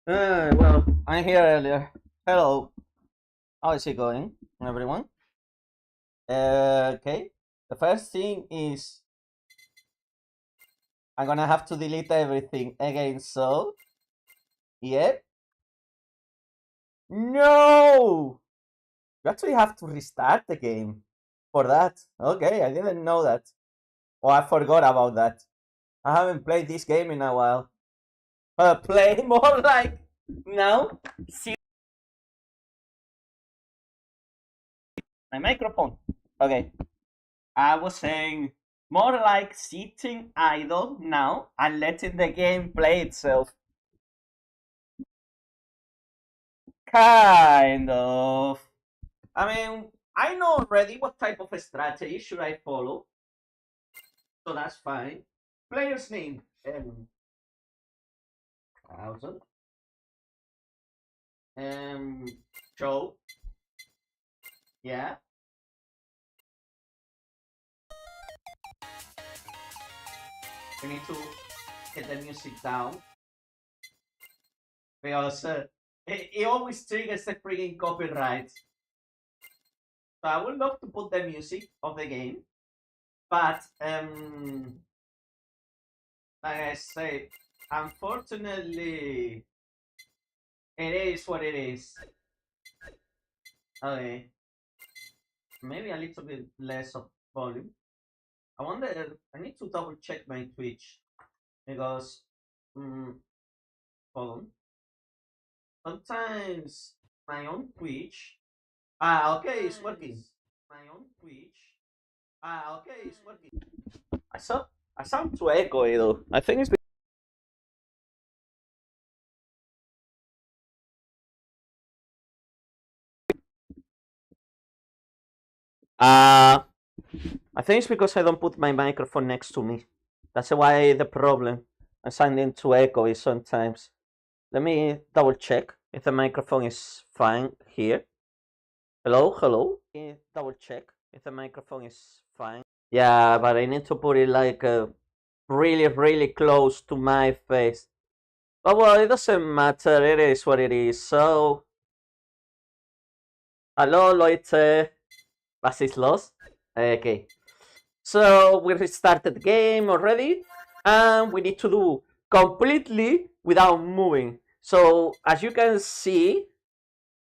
Well, I'm here earlier. Hello. How is it going, everyone? Okay. The first thing is I'm gonna have to delete everything again. So, yeah. No! You actually have to restart the game for that. Okay, I didn't know that. Oh, I forgot about that. I haven't played this game in a while. Play more like now. See my microphone. Okay. I was saying more like sitting idle now and letting the game play itself. Kind of. I mean, I know already what type of strategy should I follow, so that's fine. Player's name, Trauson. Um, show, yeah. We need to get the music down because it always triggers the freaking copyright. So I would love to put the music of the game, but like I say, unfortunately, it is what it is. Okay, maybe a little bit less of volume. I wonder. I need to double check my Twitch because, um, hold on. Sometimes my own Twitch. Okay, it's working. My own Twitch. Okay, it's working. I saw. I sound too echoey though. I think it's. Uh, I think it's because I don't put my microphone next to me. That's why the problem. I'm sounding too echoey sometimes. Let me double check if the microphone is fine here. Hello, hello. Let me double check if the microphone is fine. Yeah, but I need to put it like really, really close to my face. Oh well, it doesn't matter. It is what it is. So, hello, Leute. Was ist los? Okay. So we restarted the game already, and we need to do completely without moving. So as you can see,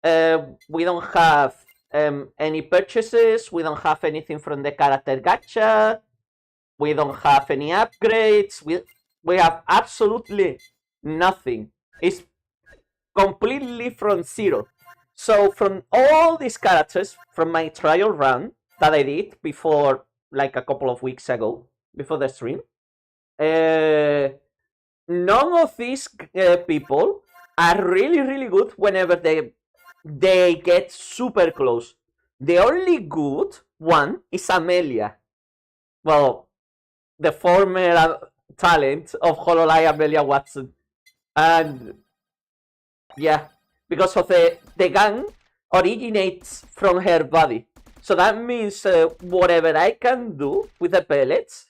we don't have any purchases. We don't have anything from the character gacha. We don't have any upgrades. We have absolutely nothing. It's completely from zero. So from all these characters from my trial run that I did before, like a couple of weeks ago, before the stream, none of these people are really good whenever they get super close. The only good one is Amelia. Well, the former talent of Hololive Amelia Watson. And yeah, because of the gun originates from her body. So that means whatever I can do with the pellets,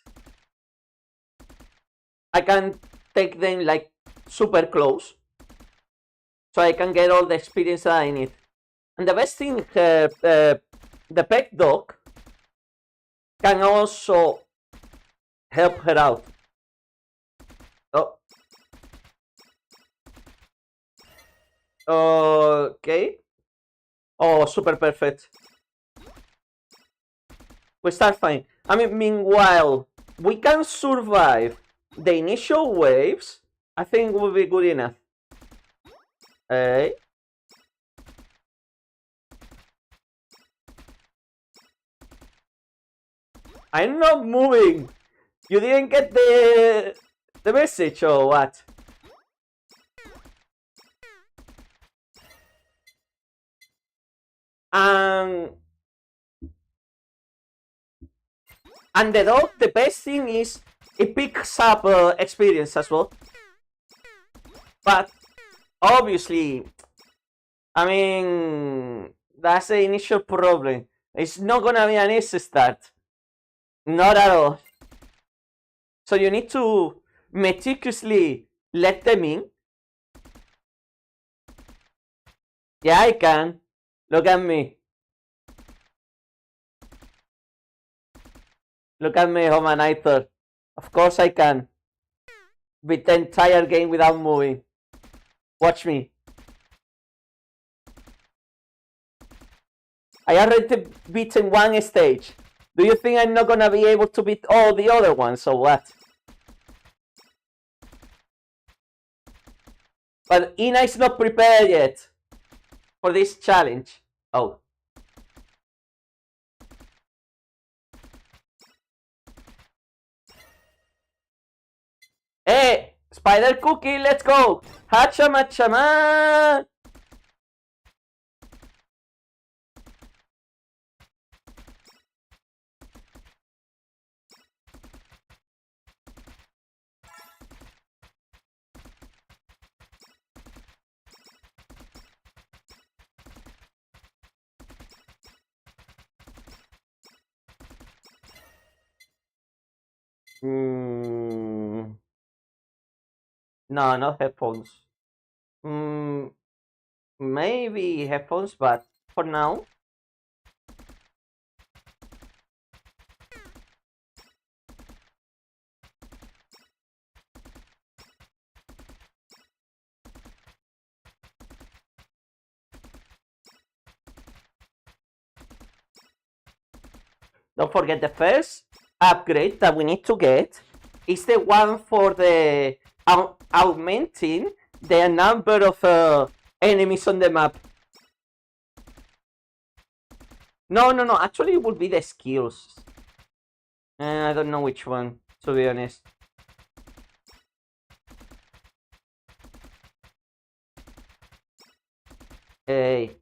I can take them like super close. So I can get all the experience that I need. And the best thing, the pet dog can also help her out. Oh. Okay. Oh, super perfect. We start fine. I mean, meanwhile, we can survive the initial waves. I think will be good enough. Hey. I'm not moving. You didn't get the message or what? And the dog, the best thing is it picks up experience as well. But obviously, I mean, that's the initial problem. It's not gonna be an easy start. Not at all. So you need to meticulously let them in. Yeah, I can. Look at me. Look at me, Homanizer. Of course I can. Beat the entire game without moving. Watch me. I already beaten one stage. Do you think I'm not gonna be able to beat all the other ones, or what? But Ina is not prepared yet for this challenge. Oh. Hey, Spider Cookie, let's go! Hachama. No, not headphones. Maybe headphones, but for now. Don't forget the first upgrade that we need to get is the one for the augmenting the number of enemies on the map. No, actually it would be the skills. I don't know which one, to be honest. Hey.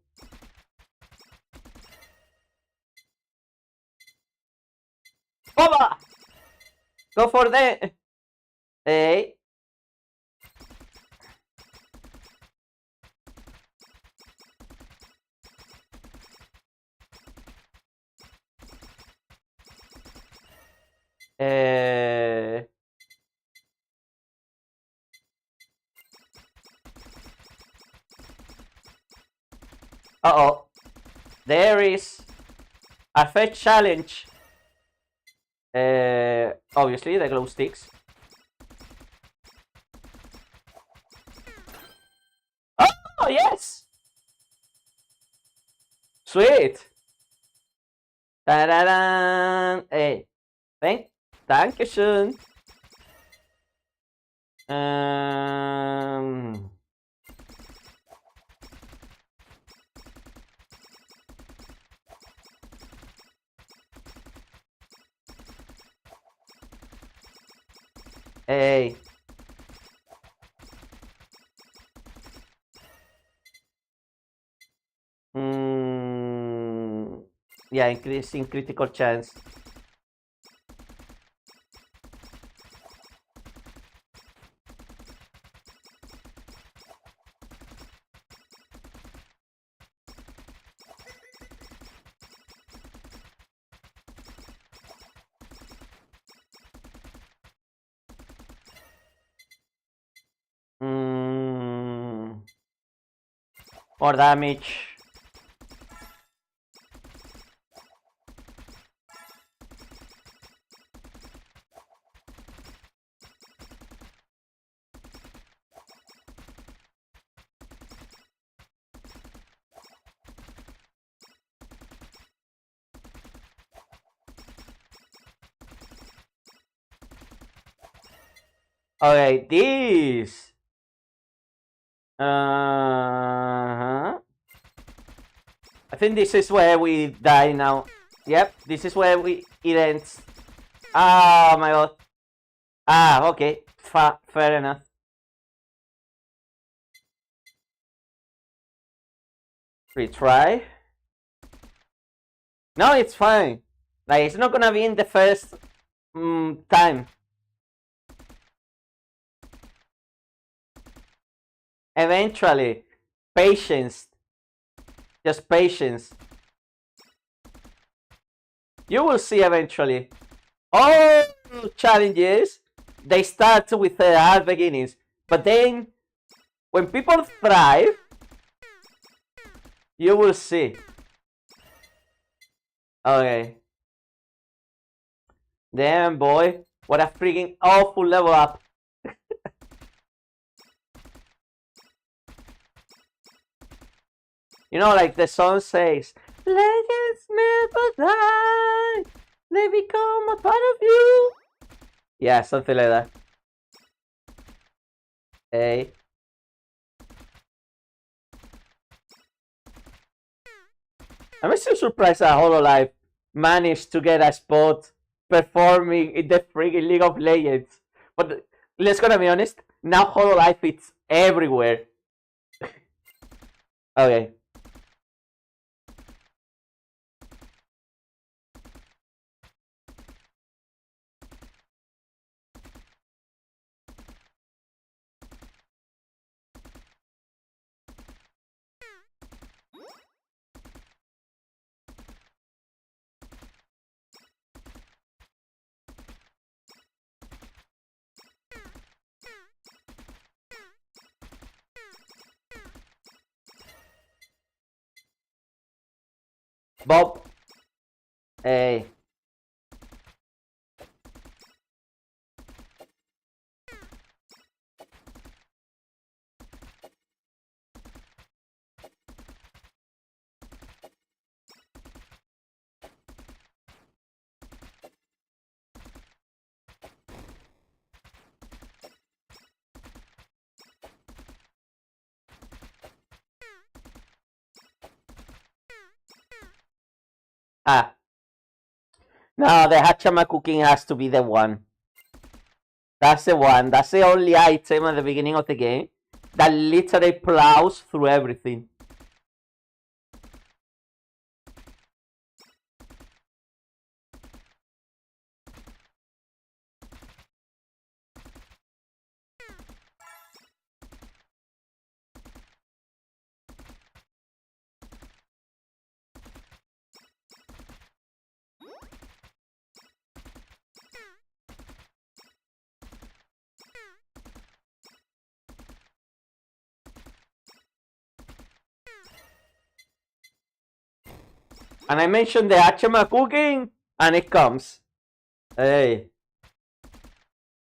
Oba! Go for the... Hey. Uh-oh. There is a first challenge. Obviously, the glow sticks. Oh, yes! Sweet! Ta-da-dan! Hey, Dankeschön! Hey. Yeah, increasing critical chance. More damage. Okay, this. I think this is where we die now. Yep, this is where it ends. Oh my god. Ah, okay. Fair enough. Retry. No, it's fine. Like, it's not gonna be in the first time. Eventually. Patience. Just patience. You will see eventually. All challenges, they start with hard beginnings. But then, when people thrive, You will see. Okay. Damn, boy. What a freaking awful level up. You know, like the song says, legends never die. They become a part of you. Yeah, something like that. Hey. I'm still surprised that Hololive managed to get a spot performing in the freaking League of Legends. But let's gonna be honest, now Hololive it's everywhere. Okay. Bob. Hey. Ah. No, the Hachama cooking has to be the one. That's the one. That's the only item at the beginning of the game that literally plows through everything. And I mentioned the Hachama cooking, and it comes. Hey.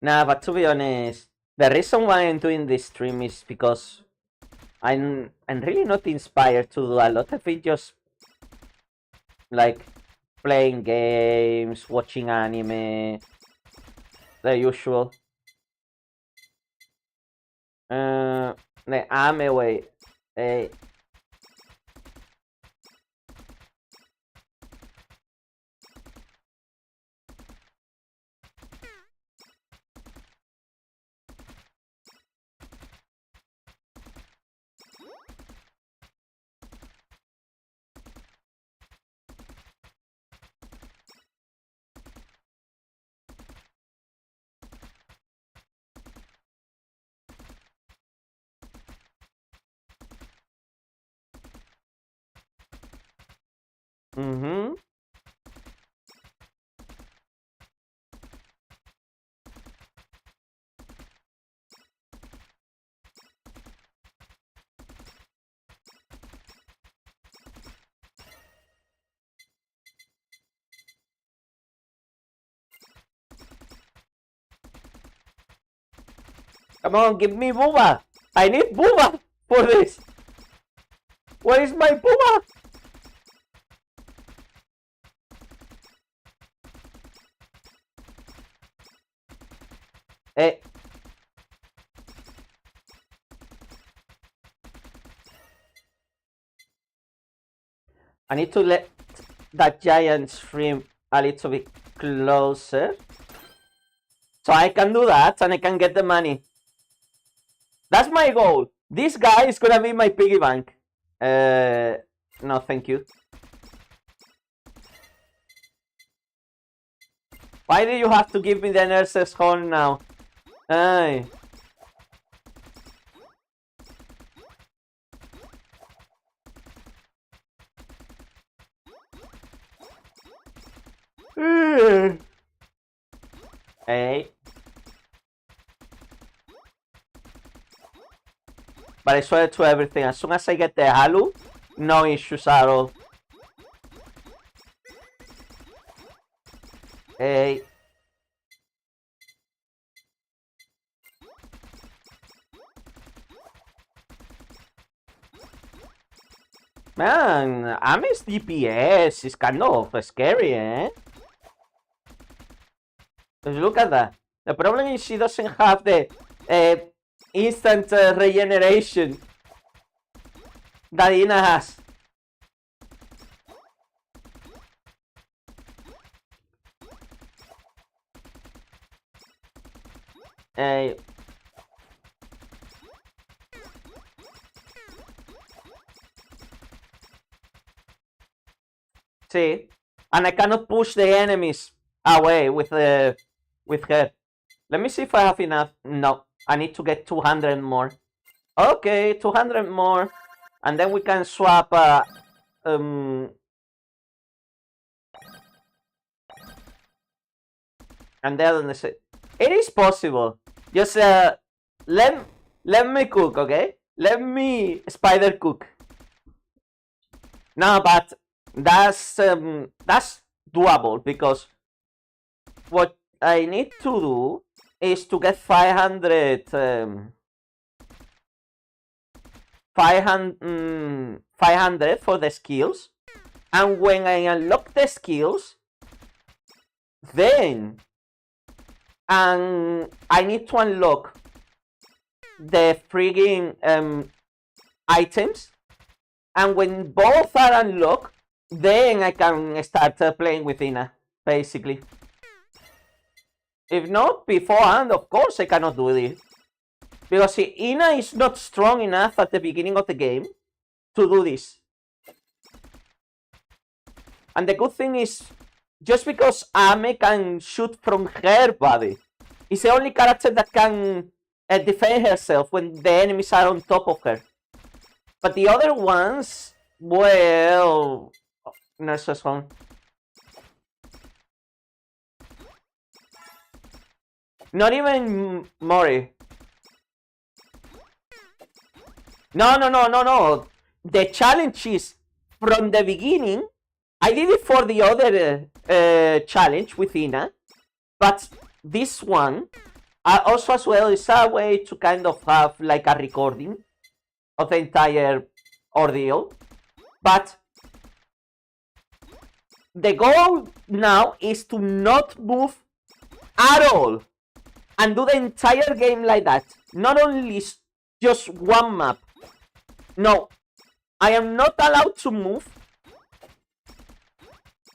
Nah, but to be honest, the reason why I'm doing this stream is because I'm really not inspired to do a lot of it, just like playing games, watching anime, the usual. The anime way. Hey. Mm-hmm. Come on, give me Booba. I need Booba for this. Where is my Booba? Hey. I need to let that giant stream a little bit closer. So I can do that and I can get the money. That's my goal. This guy is gonna be my piggy bank. No, thank you. Why do you have to give me the nurse's horn now? Ay. Hey. But I swear to everything, as soon as I get the Halu, No issues at all. Hey. Man, Ami's DPS is kind of scary, eh? Just look at that. The problem is she doesn't have the instant regeneration that Ina has. See, and I cannot push the enemies away with her. Let me see if I have enough. No, I need to get 200 more. Okay, 200 more, and then we can swap. And then it is possible. Just let me cook, okay? Let me spider cook. No, but that's doable because what I need to do is to get 500 for the skills, and when I unlock the skills, then I need to unlock the frigging items, and when both are unlocked, then I can start playing with Ina, basically. If not, beforehand, of course I cannot do this. Because Ina is not strong enough at the beginning of the game to do this. And the good thing is, just because Ame can shoot from her body, is the only character that can defend herself when the enemies are on top of her. But the other ones, well, Nurse's Home. Not even Mori. No. The challenge is from the beginning. I did it for the other challenge with Ina, but this one also as well is a way to kind of have like a recording of the entire ordeal. But the goal now is to not move at all and do the entire game like that. Not only just one map. No, I am not allowed to move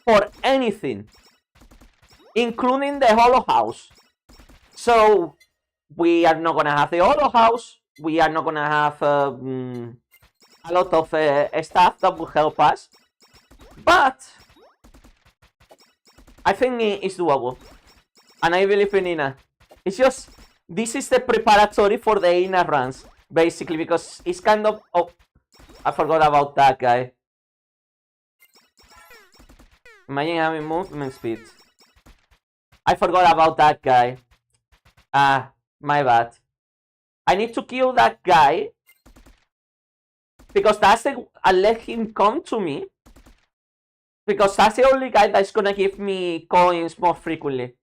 for anything, including the Hollow House. So we are not gonna have the Hollow House. We are not gonna have a lot of stuff that will help us. But I think it's doable, and I believe in Ina. It's just, this is the preparatory for the Ina runs, basically, because it's kind of... Oh, I forgot about that guy. Imagine having movement speed. I forgot about that guy. Ah, my bad. I need to kill that guy, because that's the... I'll let him come to me, because that's the only guy that's gonna give me coins more frequently.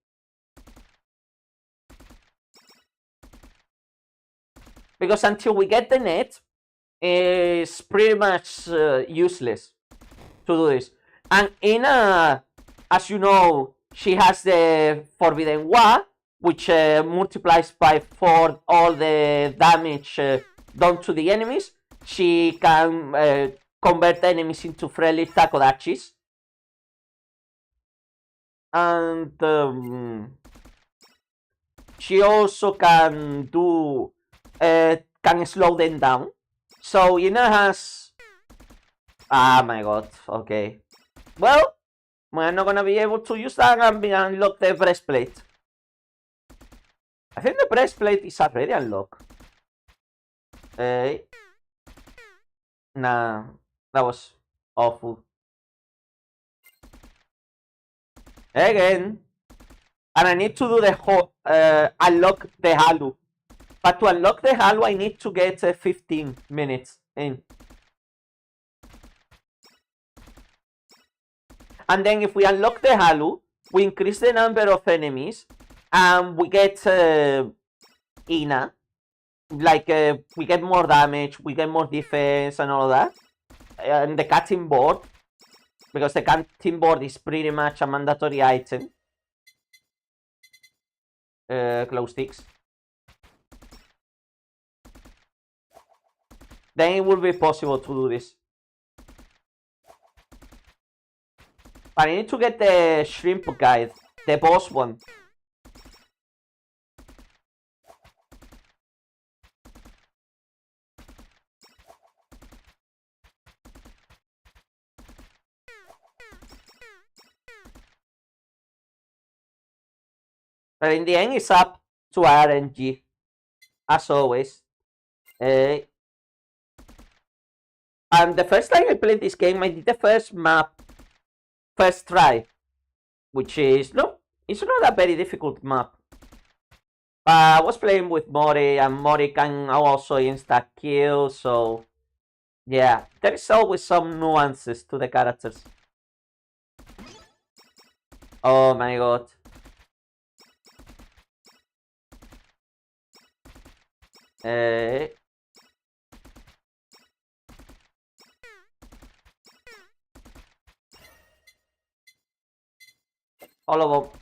Because until we get the net, it's pretty much useless to do this. And Ina, as you know, she has the Forbidden Wa, which multiplies by 4 all the damage done to the enemies. She can convert enemies into friendly Takodachis. And she also can do... can slow them down. So Ina has... Ah, my god, okay. Well, we're not gonna be able to use that and unlock the breastplate. I think the breastplate is already unlocked. Nah, that was awful. Again. And I need to do the whole... unlock the Halu. But to unlock the Halu, I need to get 15 minutes in. And then if we unlock the Halu, we increase the number of enemies, and we get Ina. Like, we get more damage, we get more defense, and all that. And the cutting board, because the cutting board is pretty much a mandatory item. Glow sticks. Then it will be possible to do this. But I need to get the shrimp guide, the boss one. But in the end, it's up to RNG, as always. And the first time I played this game, I did the first map, first try, which is, no, it's not a very difficult map. But I was playing with Mori, and Mori can also insta-kill, so yeah, there is always some nuances to the characters. Oh my god. All of them.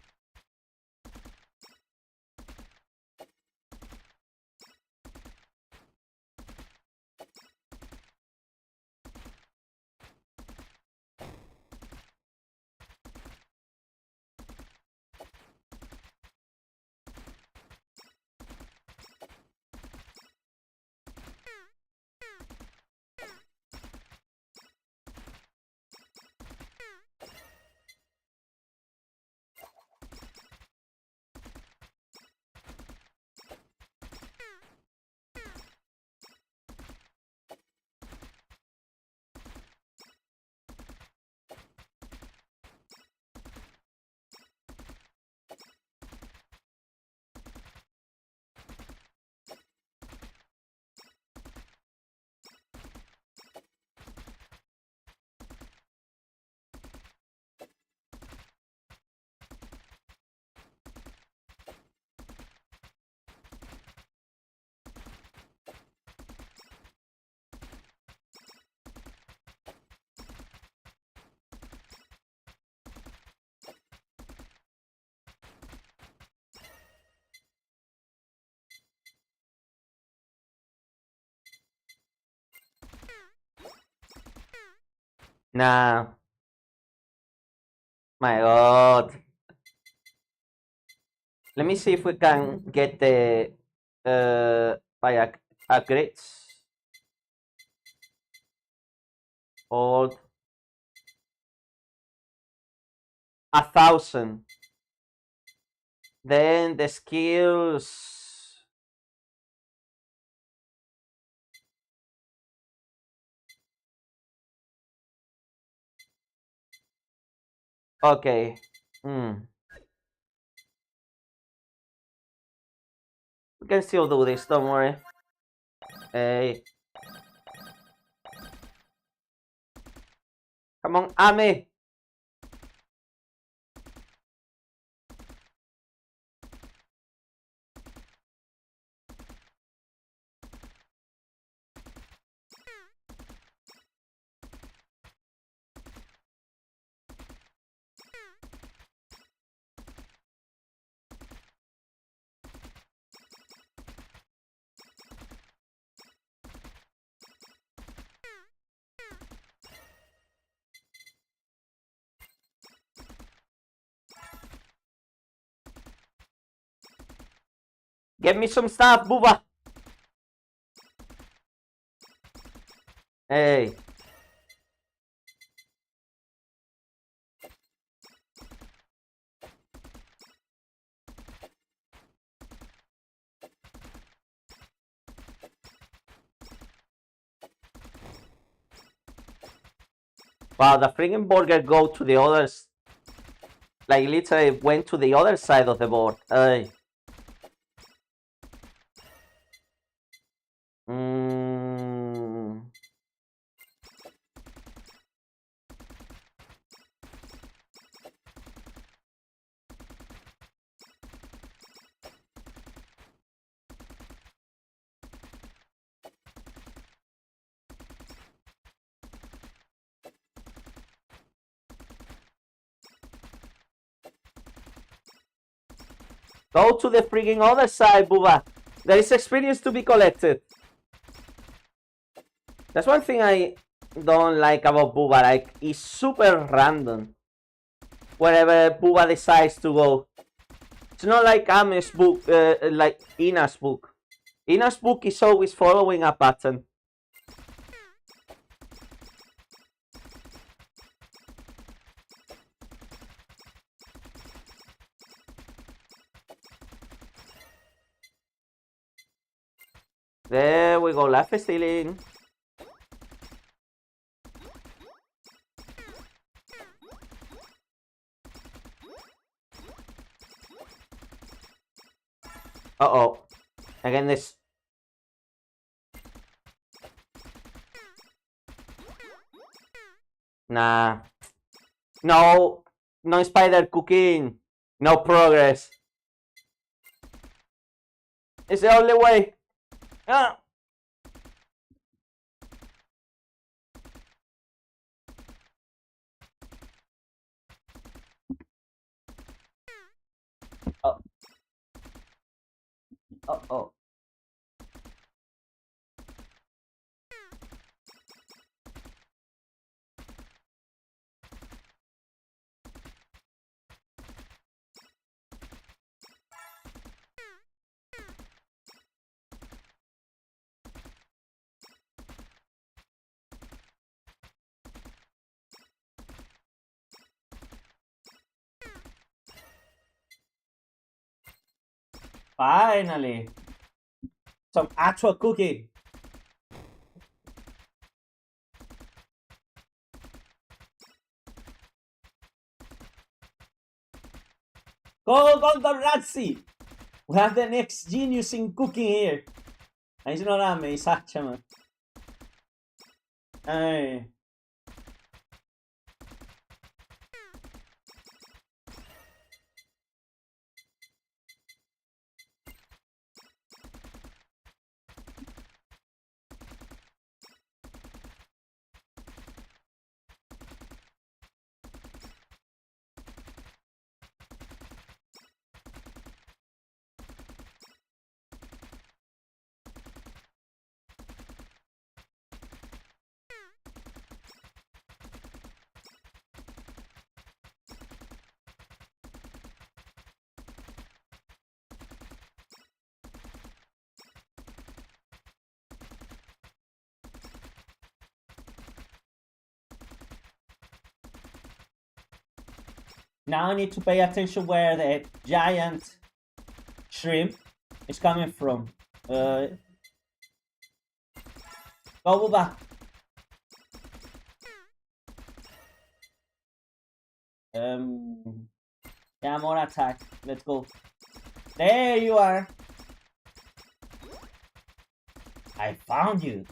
Nah. My god. Let me see if we can get the by upgrades. Old 1,000. Then the skills. Okay. We can still do this, don't worry. Hey. Come on, Ame. Get me some stuff, Booba. Hey. Wow, the freaking burger go to the others. Like, literally went to the other side of the board. Hey. Go to the freaking other side, Booba. There is experience to be collected. That's one thing I don't like about Booba. Like, it's super random. Wherever Booba decides to go. It's not like Ame's book, like Ina's book. Ina's book is always following a pattern. There we go, life stealing. Uh-oh. Again, this. Nah. No. No spider cooking. No progress. It's the only way. Ah. Oh. Uh-oh. Finally. Some actual cooking. Go, Golden Razzie! We have the next genius in cooking here. He's not Ame, he's Hachaman. Hey. Now I need to pay attention where the giant shrimp is coming from. Go, Booba. Yeah, more attack. Let's go. There you are. I found you.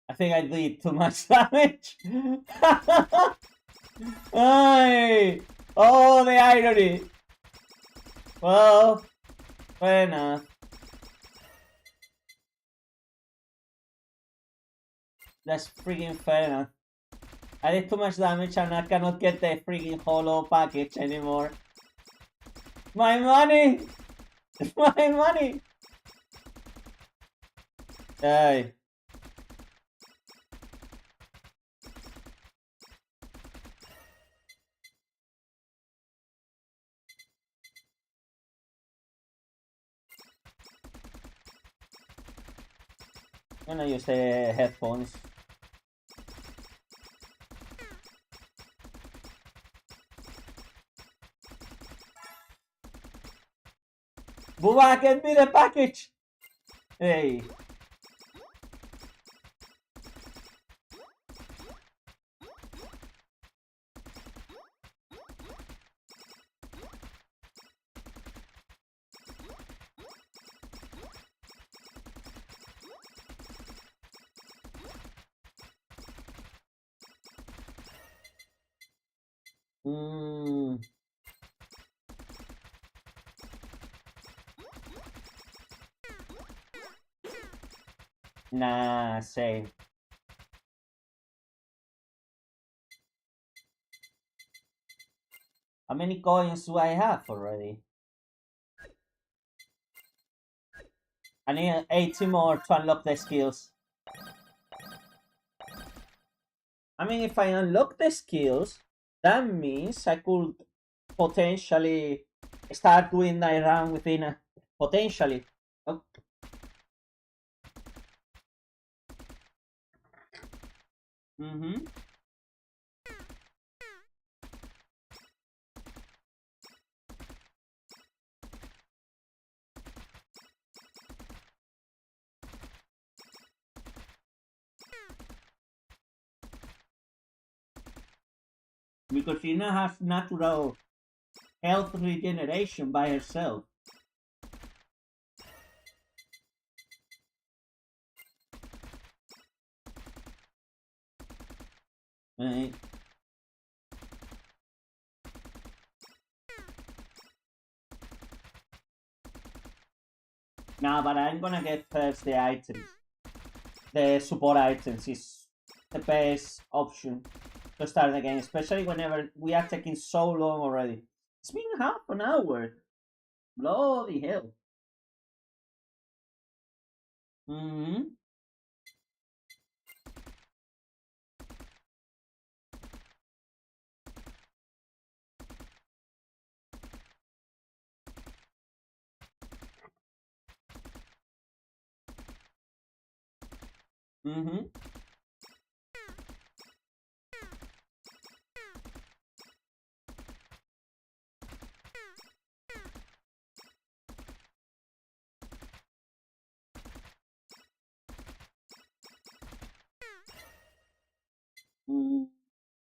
I think I did too much damage. Ay! Oh, the irony. Well, fair enough. That's freaking fair enough. I did too much damage and I cannot get the freaking holo package anymore. My money! My money! Ay. I'm gonna use the headphones. Booba, get me the package! Hey. Nah, same. How many coins do I have already? I need 80 more to unlock the skills. I mean, if I unlock the skills, that means I could potentially start doing that run within a... Potentially. Oh. Mm-hmm. Because Ina has natural health regeneration by herself. Right? Nah, but I'm gonna get first the items. The support items is the best option to start the game, especially whenever we are taking so long already. It's been half an hour. Bloody hell. Mm-hmm. Mm-hmm.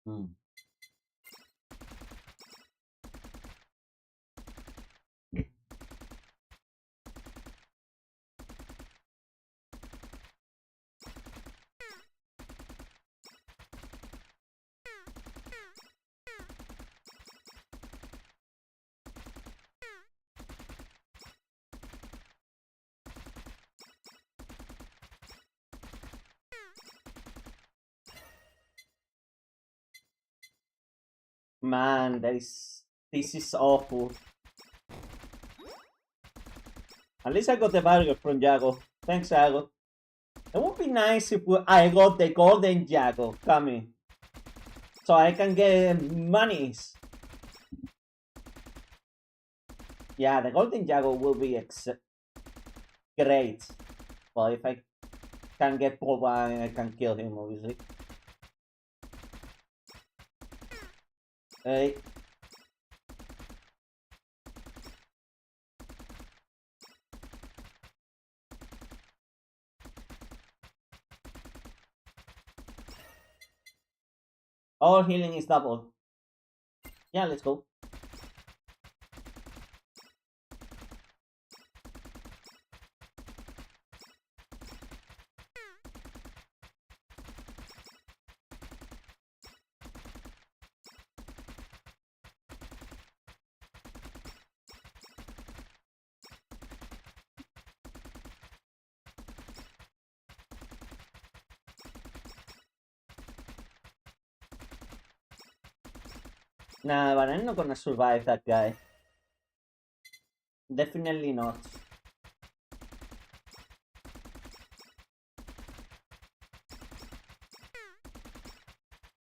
Mm-hmm. Man, this is awful. At least I got the burger from Jago. Thanks, Jago. It would be nice if I got the golden Jago coming. So I can get monies. Yeah, the golden Jago will be great. Well, if I can get Pulva, I can kill him, obviously. Hey. All healing is double. Yeah, let's go. Nah, but I'm not gonna survive that guy. Definitely not.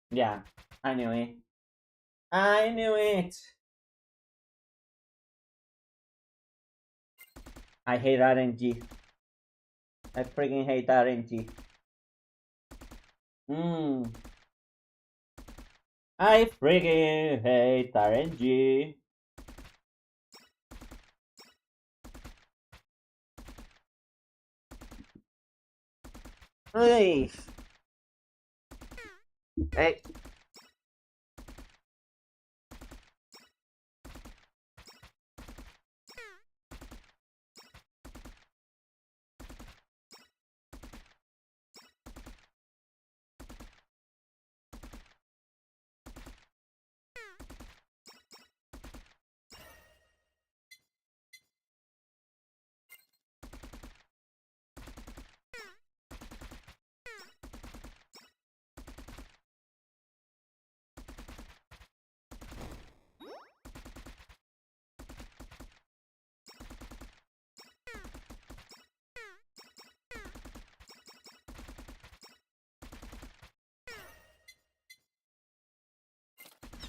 Yeah, I knew it. I knew it. I hate RNG. I freaking hate RNG. I freaking hate RNG. Hey. Hey.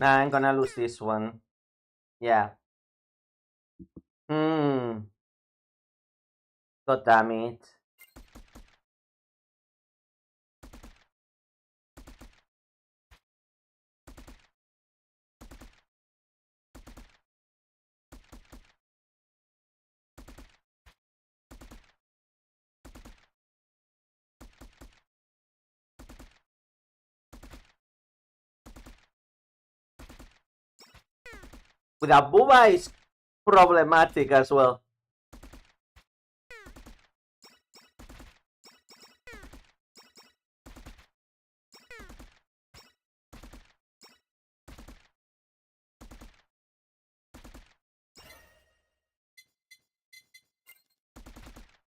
Nah, I'm gonna lose this one. Yeah. God damn it. Without Booba is problematic as well.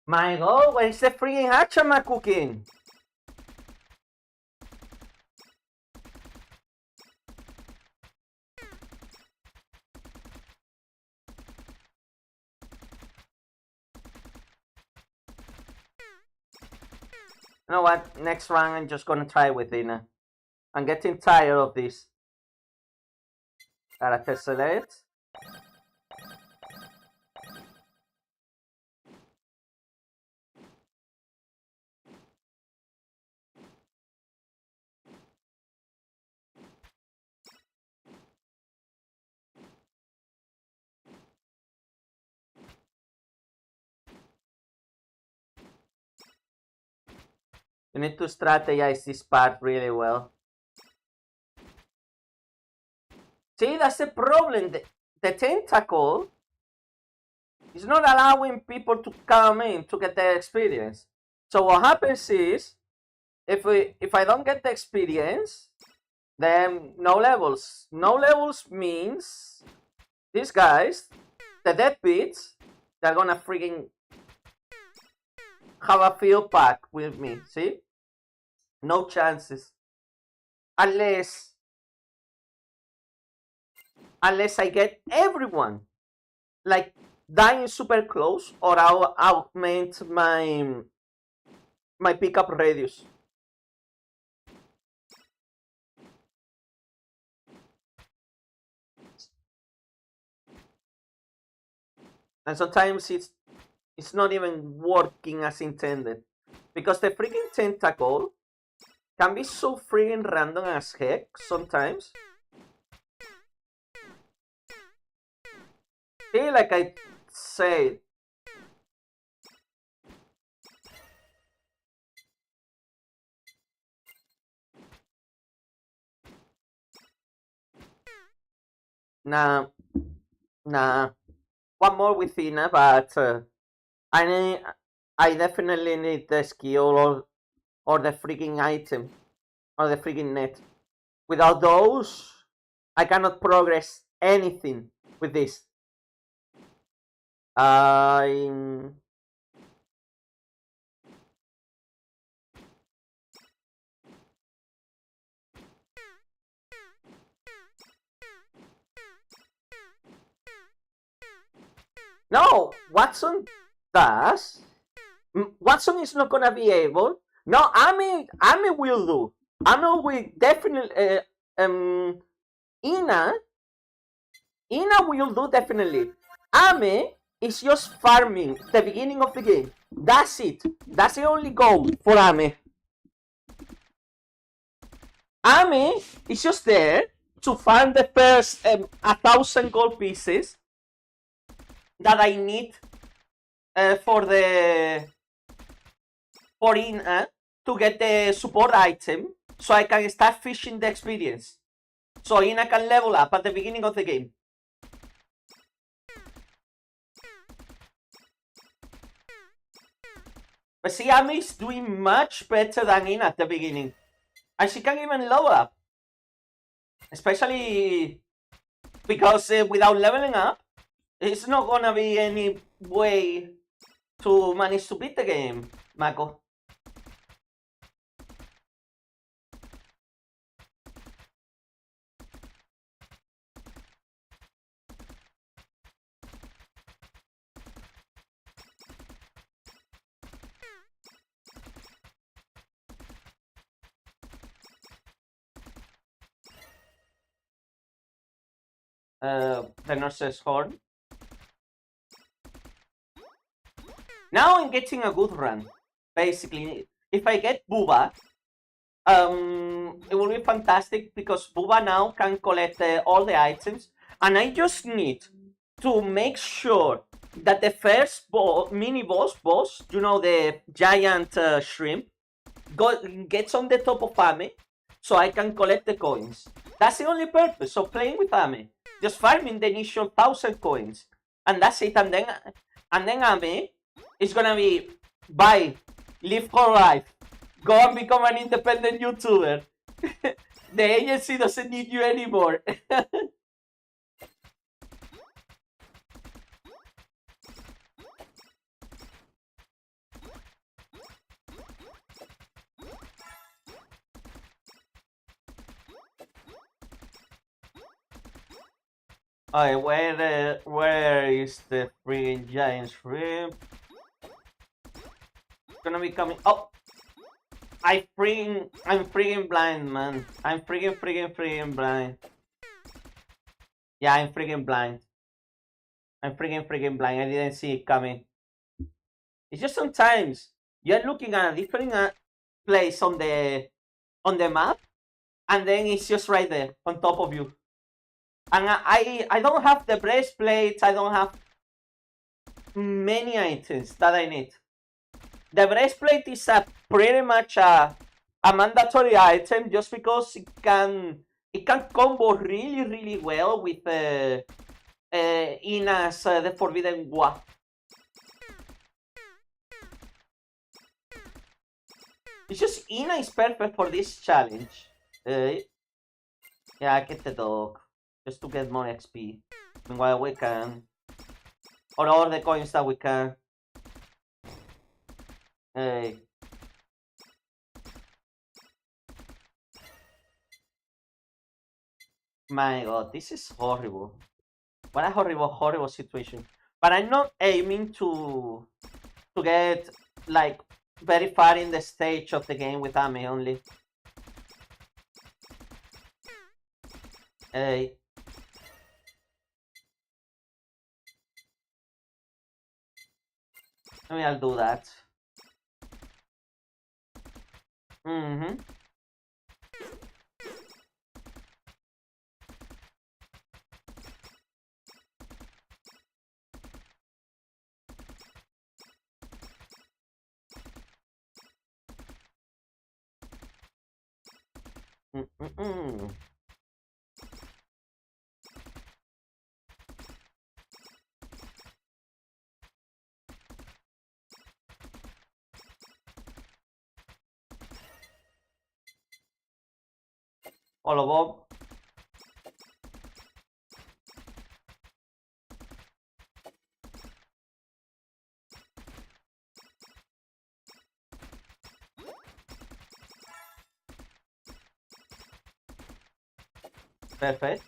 My god, where is the freaking Hachama cooking? You know what? Next round, I'm just gonna try with Ina. I'm getting tired of this. Character select. You need to strategize this part really well. See, that's the problem. The tentacle is not allowing people to come in to get the experience. So what happens is, if I don't get the experience, then no levels. No levels means these guys, the deadbeats, they're gonna freaking have a field pack with me. See? No chances. Unless I get everyone like dying super close, or I'll augment my pickup radius. And sometimes it's not even working as intended, because the freaking tentacle can be so freaking random as heck sometimes. See, like I said, nah, nah. One more with Ina, but I definitely need the skill or the freaking item or the freaking net. Without those, I cannot progress anything with this. I'm No, Watson does. Watson is not gonna be able. No, Amy will do. Amy will definitely. Ina, Ina will do definitely. Ame is just farming the beginning of the game. That's it. That's the only goal for Ame. Ame is just there to farm the first 1,000 gold pieces that I need for Ina to get the support item, so I can start fishing the experience. So Ina can level up at the beginning of the game. But see, Ame is doing much better than Ina at the beginning. And she can even level up. Especially because without leveling up, it's not gonna be any way to manage to beat the game, Mako. the nurse's horn. Now I'm getting a good run. Basically, if I get Booba, it will be fantastic because Booba now can collect all the items, and I just need to make sure that the first mini boss, you know, the giant shrimp, gets on the top of Ame, so I can collect the coins. That's the only purpose of playing with Ame. Just farming the initial 1,000 coins, and that's it. And then Ame is gonna be bye, live her life, go and become an independent YouTuber. The agency doesn't need you anymore. Alright, where is the freaking giant shrimp? It's gonna be coming. Oh, I'm freaking blind, man. I'm freaking blind. Yeah, I'm freaking blind. I'm freaking blind. I didn't see it coming. It's just sometimes you're looking at a different place on the map, and then it's just right there on top of you. And I don't have the breastplate. I don't have many items that I need. The breastplate is pretty much a mandatory item just because it can combo really well with Ina's the Forbidden Wa. It's just Ina is perfect for this challenge. Yeah, get the dog just to get more XP. Meanwhile, we can, or all the coins that we can. Hey. My god, this is horrible. What a horrible situation. But I'm not aiming to get like very far in the stage of the game with Ame only. Hey. Maybe I'll do that. Mm-hmm. Mm-mm-mm. Hola, Bob. Perfect.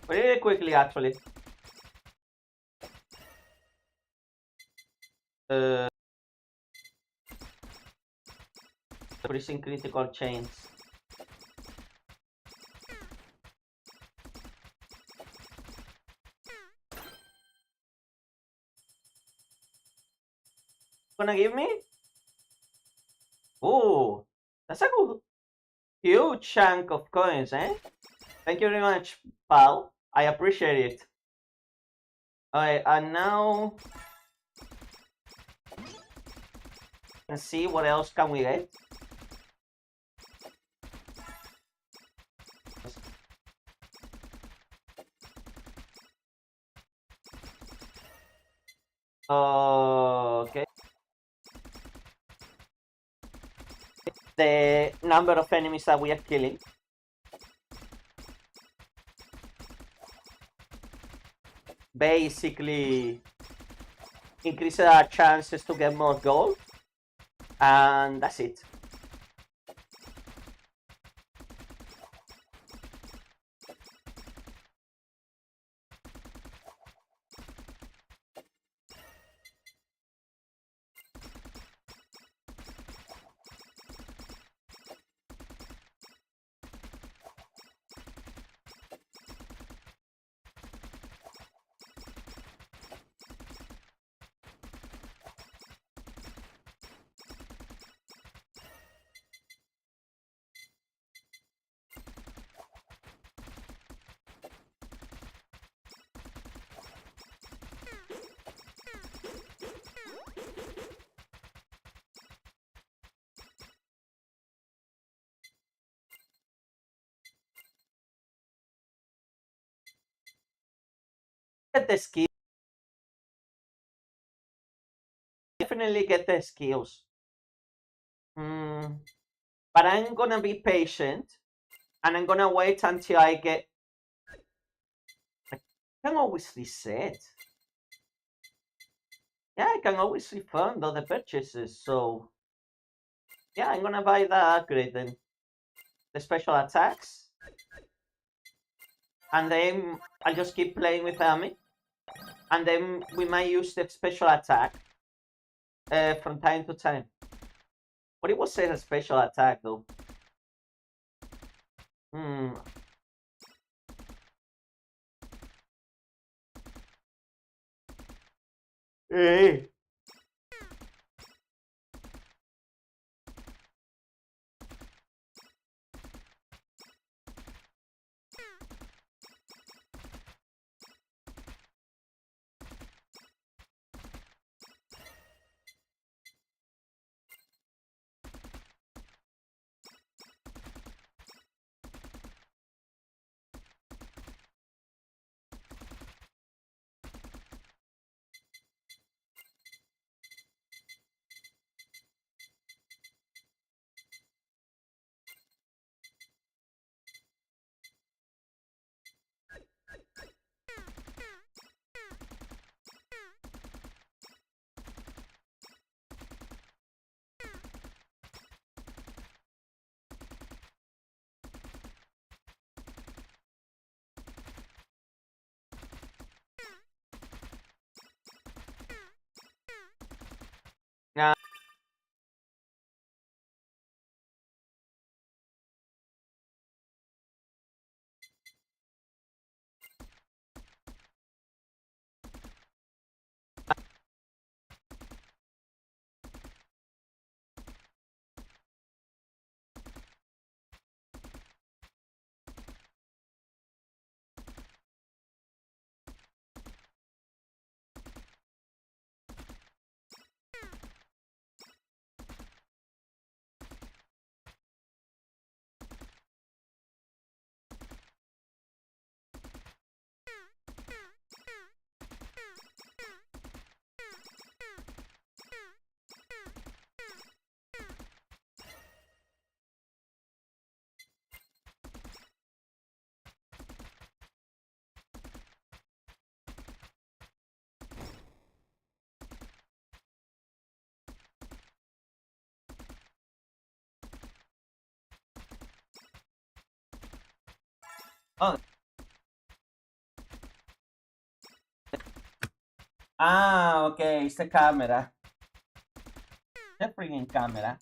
Pretty quickly, actually. Increasing critical chains. Gonna give me? Ooh, that's a good, huge chunk of coins, eh? Thank you very much, pal. I appreciate it. Alright, and now let's see what else can we get. Okay. The number of enemies that we are killing. Basically, increases our chances to get more gold, and that's it. Get the skill. Definitely get the skills. But I'm gonna be patient, and I'm gonna wait until I get. I can always reset. Yeah, I can always refund all the purchases. So yeah, I'm gonna buy the upgrade then. The special attacks, and then I'll just keep playing with Ami, and then we might use the special attack from time to time. But it was a special attack though. Hmm. Hey. Now, oh. Ah, okay, it's the camera. The freaking camera.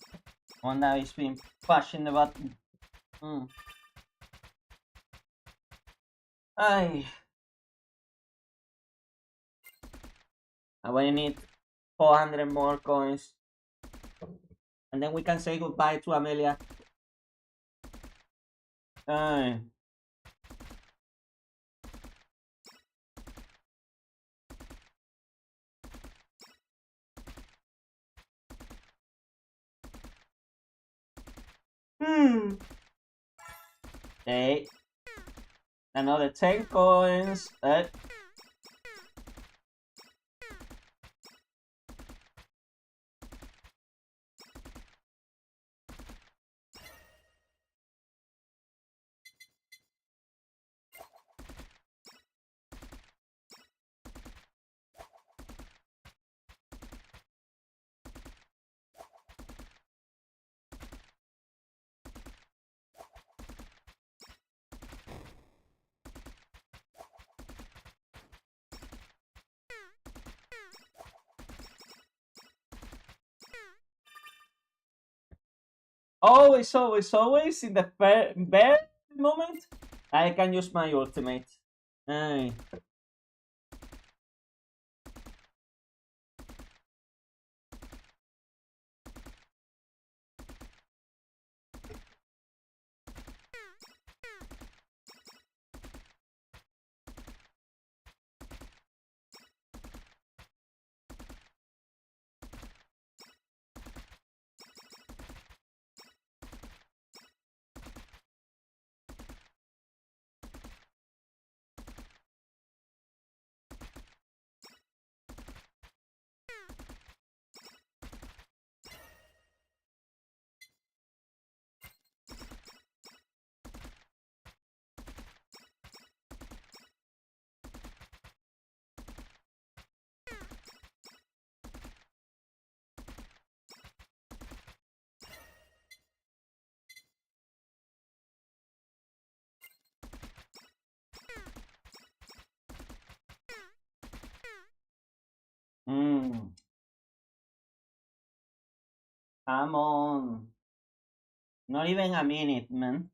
Oh, now it's been pushing the button. Hmm. Ay. I need 400 more coins. And then we can say goodbye to Amelia. Ay. Okay. Another 10 coins. Always, always, always in the bare moment, I can use my ultimate. Aye. Mm. Come on. Not even a minute, man.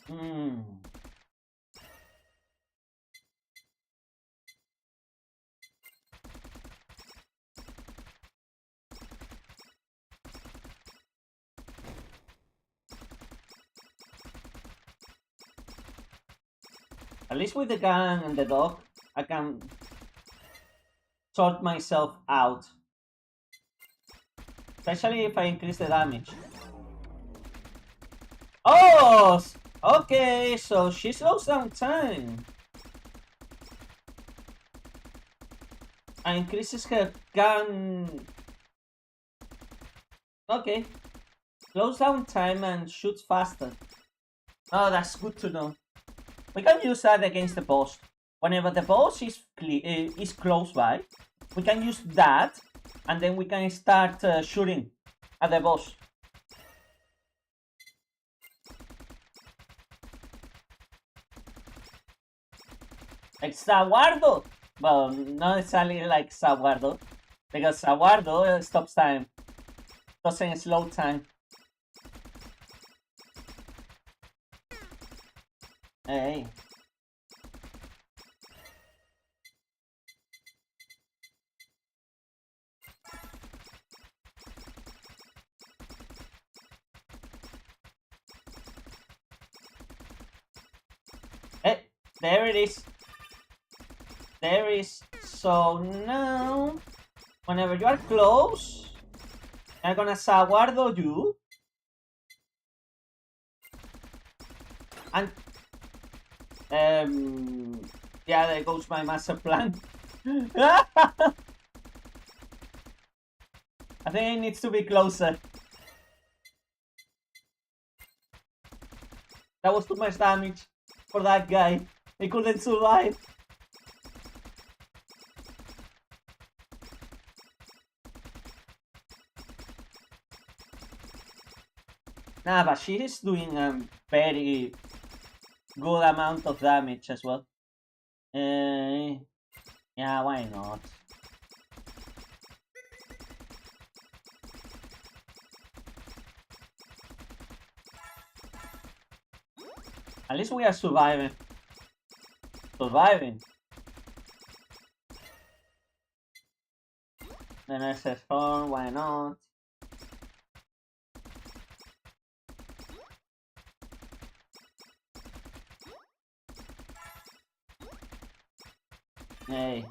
Mm. At least with the gun and the dog, I can sort myself out. Especially if I increase the damage. Oh! Okay, so she slows down time. And increases her gun. Okay. Slows down time and shoots faster. Oh, that's good to know. We can use that against the boss. Whenever the boss is close by, we can use that, and then we can start shooting at the boss. Like Saguardo! Well, not exactly like Saguardo, because Saguardo stops time, doesn't slow time. Hey. Hey, there it is. There is. So now, whenever you are close, I'm gonna Saguardo you. And yeah, there goes my master plan. I think it needs to be closer. That was too much damage for that guy. He couldn't survive. Nah, but she is doing a very good amount of damage as well. Yeah, why not? At least we are surviving. Surviving. The next spawn, why not? Hey.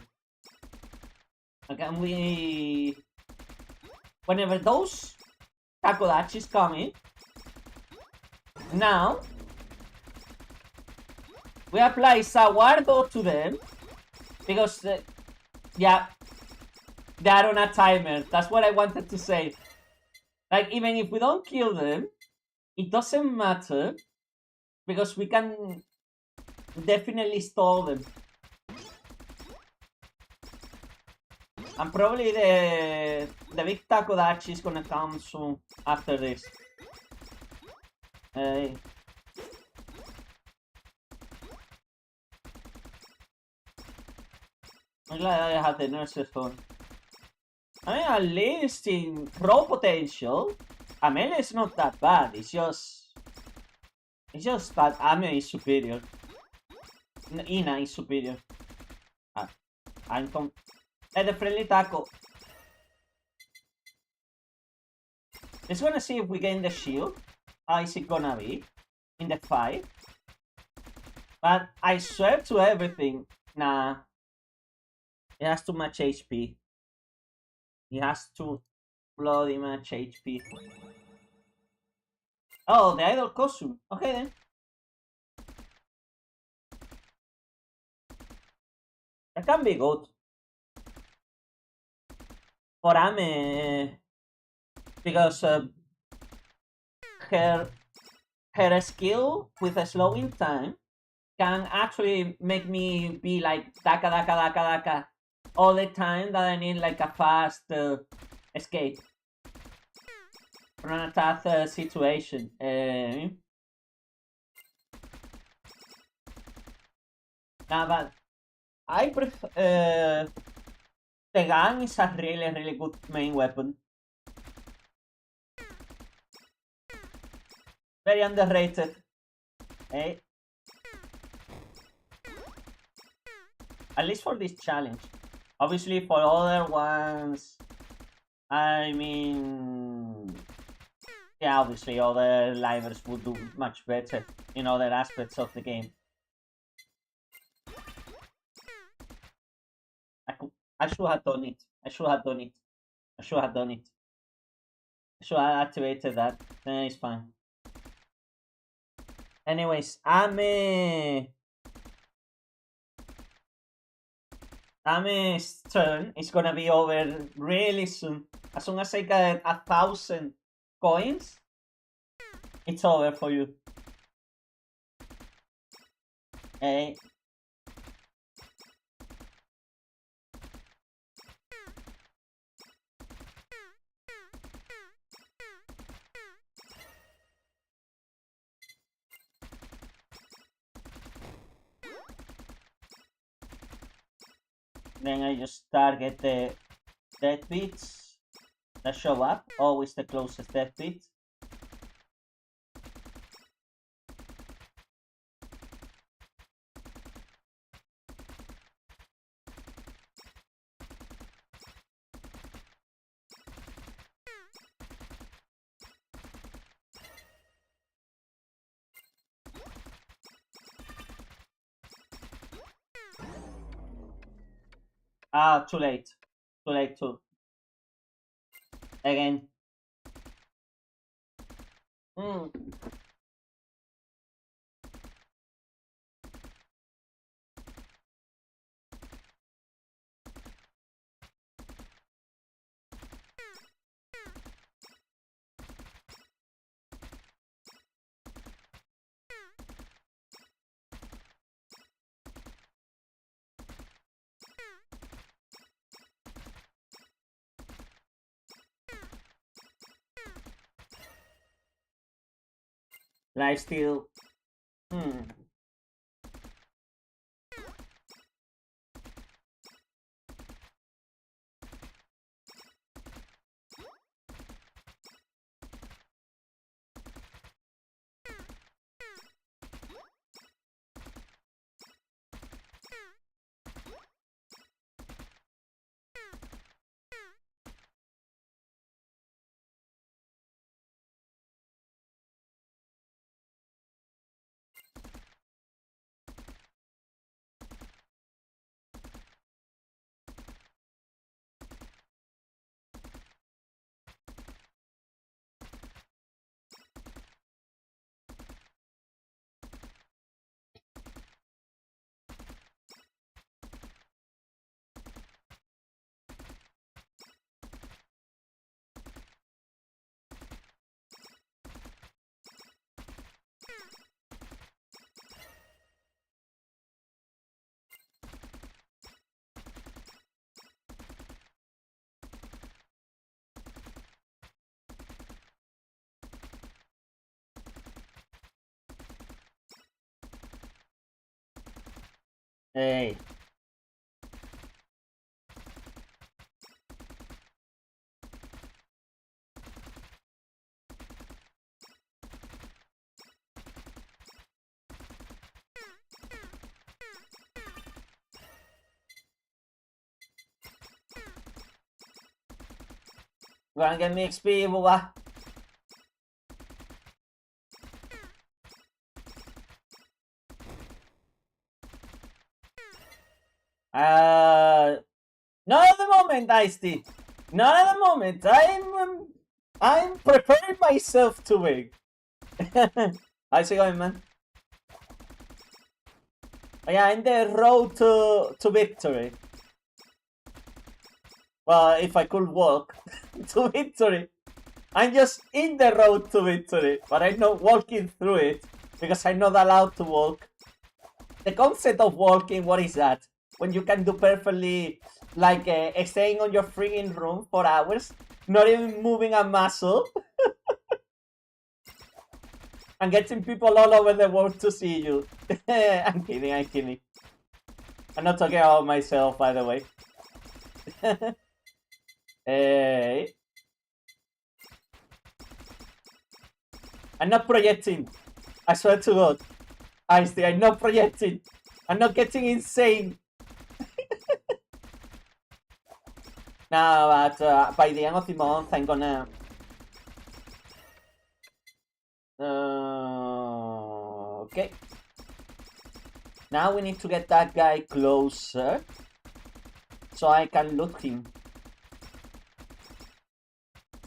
Can we... Whenever those takodachis come in, now we apply Saguardo to them because, yeah, they are on a timer. That's what I wanted to say. Like, even if we don't kill them, it doesn't matter because we can definitely stall them. And probably the big takodachi is gonna come soon after this. I'm glad I have the nurse's phone. I mean, at least in pro potential, Amel is not that bad. It's just that Ame is superior. Ina is superior. The friendly taco. Let's gonna see if we gain the shield. How is it gonna be in the fight? But I swear to everything, nah. It has too much HP. It has too bloody much HP. Oh, the idol costume. Okay then. That can be good. For Ame, because her skill with a slowing time can actually make me be like daka daka daka daka all the time that I need like a fast escape from an attack situation. Nah, but I prefer the gun is a really good main weapon. Very underrated. Hey. At least for this challenge. Obviously for other ones, I mean, yeah, obviously other livers would do much better in other aspects of the game. I should have done it. I should have done it. I should have done it. I should have activated that. Then it's fine. Anyways, Ame's turn is gonna be over really soon. As soon as I get 1,000 coins, it's over for you. Hey. Then I just target the dead beats that show up, always the closest dead beat. Ah, too late. Too late too. Again. Lifesteal. Hey. Go and get me XP, booba. Not at the moment, Ice-T. Not at the moment. I'm preparing myself to win. How's it going, man? Oh, yeah, in the road to victory. Well, if I could walk to victory. I'm just in the road to victory, but I'm not walking through it because I'm not allowed to walk. The concept of walking, what is that? When you can do perfectly, like staying on your freaking room for hours, not even moving a muscle, and getting people all over the world to see you. I'm kidding, I'm kidding. I'm not talking about myself, by the way. Hey. I'm not projecting. I swear to God. I'm not projecting. I'm not getting insane. No, but by the end of the month, I'm gonna... okay. Now we need to get that guy closer so I can loot him.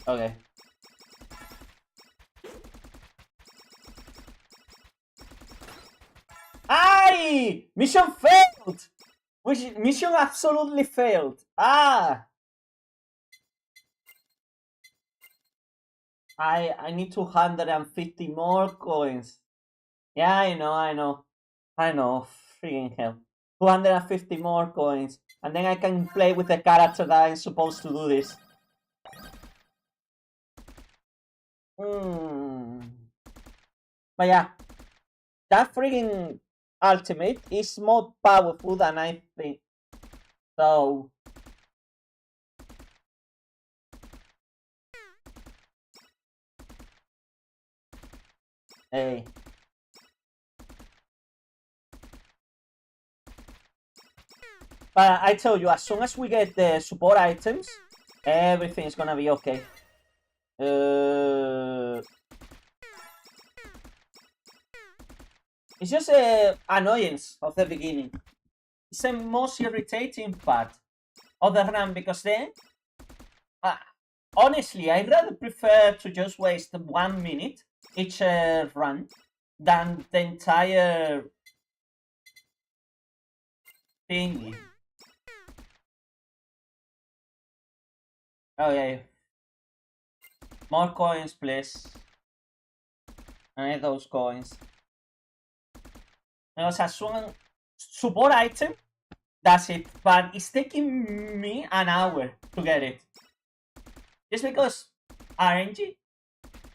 Okay. Aye! Mission failed! Mission absolutely failed. Ah! I need 250 more coins. Yeah, I know. Freaking hell. 250 more coins. And then I can play with the character that I'm supposed to do this. But yeah. That freaking ultimate is more powerful than I think. So... hey. But I tell you, as soon as we get the support items, everything's gonna be okay. It's just an annoyance of the beginning. It's the most irritating part of the run, because then, honestly, I'd rather prefer to just waste 1 minute each run than the entire thingy. Okay. More coins, please. I need those coins. Because as soon as support item, that's it. But it's taking me an hour to get it. Just because RNG.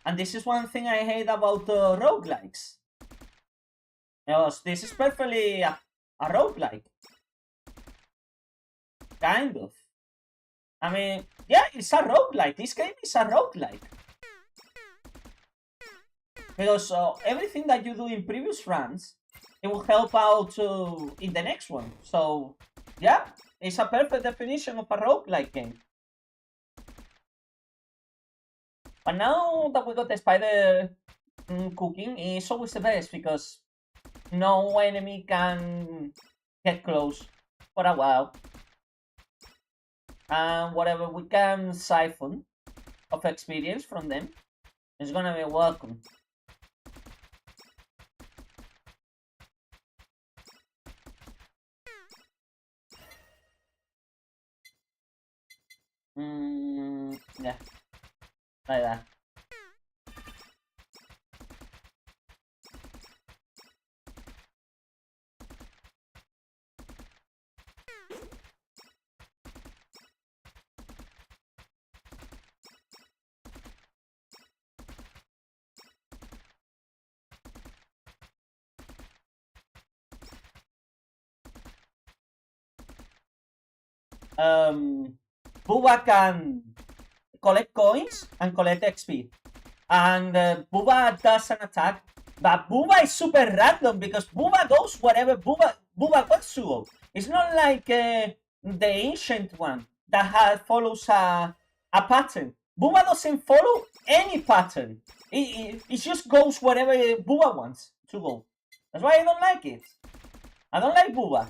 And this is one thing I hate about roguelikes. Because this is perfectly a roguelike. Kind of. I mean, yeah, it's a roguelike. This game is a roguelike. Because everything that you do in previous runs, it will help out in the next one. So, yeah, it's a perfect definition of a roguelike game. But now that we got the spider cooking, it's always the best because no enemy can get close for a while. And whatever we can siphon of experience from them is gonna be welcome. Yeah, like that. Booba can collect coins and collect XP. And Booba does an attack, but Booba is super random because Booba goes wherever Booba wants to go. It's not like the ancient one that follows a pattern. Booba doesn't follow any pattern. It just goes wherever Booba wants to go. That's why I don't like it. I don't like Booba.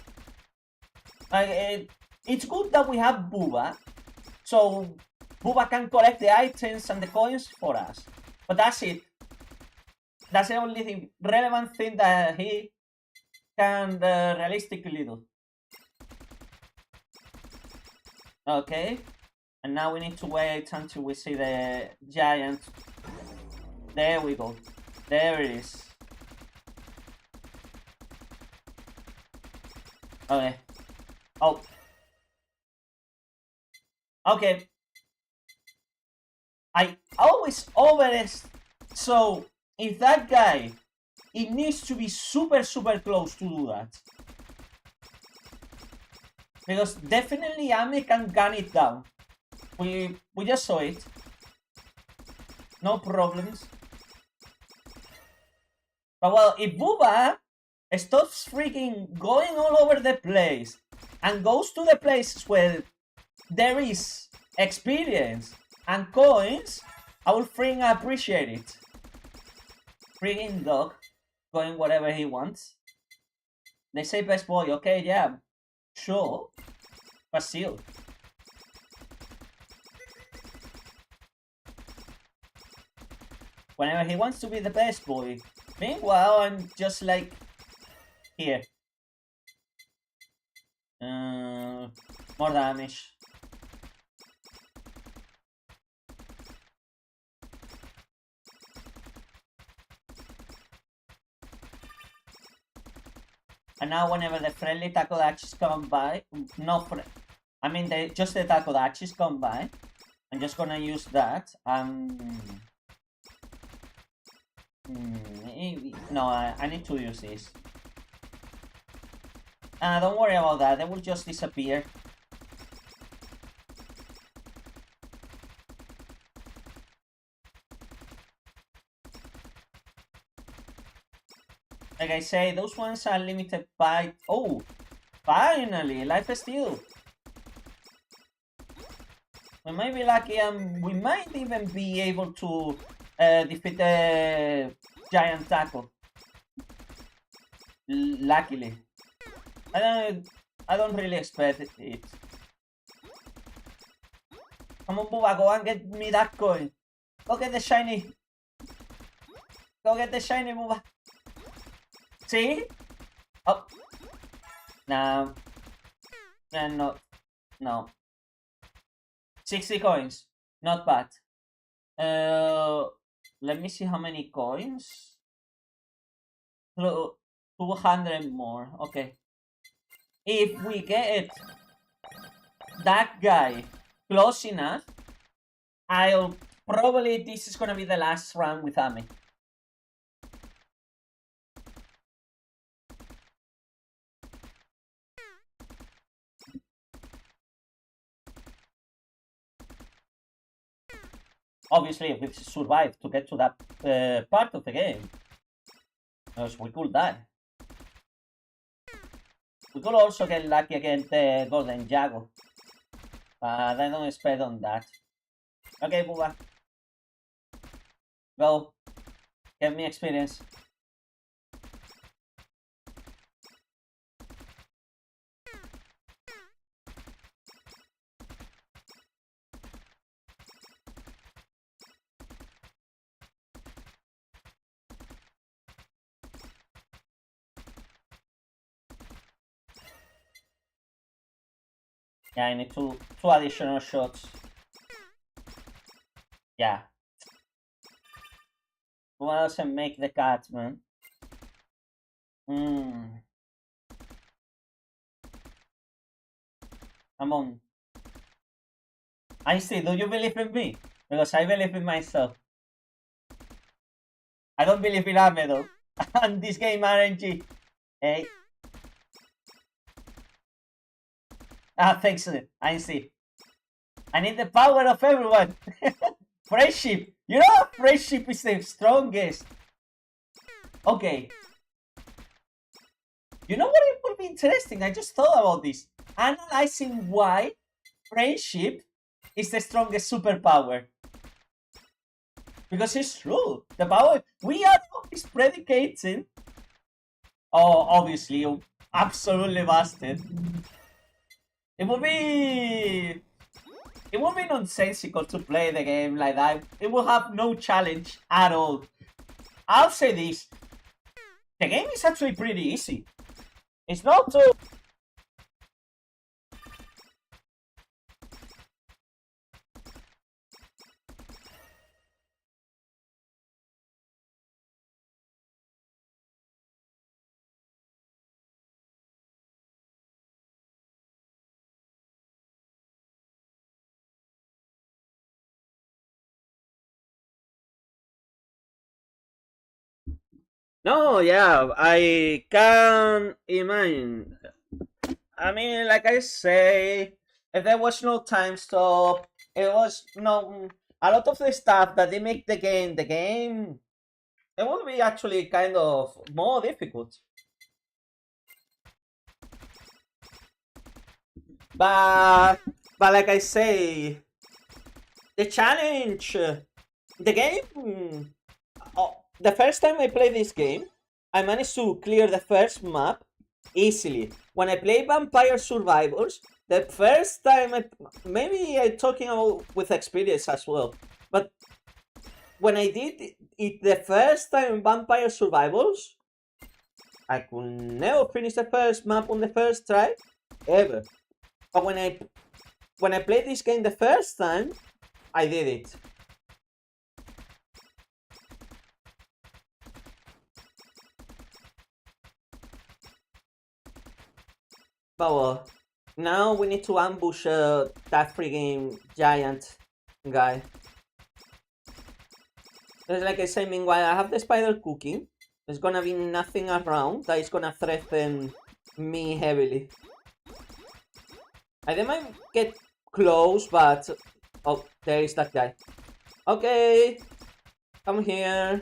It's good that we have Booba, so Booba can collect the items and the coins for us. But that's it. That's the only relevant thing that he can realistically do. Okay. And now we need to wait until we see the giant. There we go. There it is. Okay. Oh. Okay. I always overestimate. So, if that guy, it needs to be super close to do that. Because definitely Ame can gun it down. We just saw it. No problems. But well, if Booba stops freaking going all over the place and goes to the places where there is experience and coins, I will freaking appreciate it. Freaking dog, going wherever he wants. They say best boy, okay, yeah, sure, but still. Whenever he wants to be the best boy. Meanwhile, I'm just like, here. More damage. And now whenever the friendly takodachis come by, just the takodachis come by, I'm just gonna use that. No, I need to use this. Don't worry about that, they will just disappear. Like I say, those ones are limited by... Oh! Finally! Life steal! We might be lucky and we might even be able to defeat the giant taco. Luckily. I don't really expect it. Come on, Booba, go and get me that coin. Go get the shiny. Go get the shiny, Booba. See? Oh. No. No. 60 coins. Not bad. Let me see how many coins. 200 more. Okay. If we get that guy close enough, this is gonna be the last round with Ame. Obviously, we survived to get to that part of the game. Because we could die. We could also get lucky against the Golden Jago. But I don't expect on that. Okay, Booba. Go. Get me experience. Yeah, I need two additional shots. Yeah. Who else can make the cut, man? Come on. I see, do you believe in me? Because I believe in myself. I don't believe in Ame though. And this game RNG. Hey. Ah, thanks. I see. I need the power of everyone. Friendship. You know, friendship is the strongest. Okay. You know what? It would be interesting. I just thought about this. Analyzing why friendship is the strongest superpower. Because it's true. The power we are is predicating. Oh, obviously, absolutely busted. It would be nonsensical to play the game like that. It will have no challenge at all. I'll say this. The game is actually pretty easy. It's not too... No, yeah, I can imagine. I mean, like I say, if there was no time stop, it was no a lot of the stuff that they make the game, it would be actually kind of more difficult. But like I say, the challenge, the game. Oh, the first time I played this game, I managed to clear the first map easily. When I play Vampire Survivors, the first time maybe I'm talking about with experience as well, but when I did it the first time in Vampire Survivors, I could never finish the first map on the first try, ever. But when I played this game the first time, I did it. But well, now we need to ambush that freaking giant guy. It's like I say, meanwhile, I have the spider cooking. There's gonna be nothing around that is gonna threaten me heavily. I might get close, but... Oh, there is that guy. Okay, come here.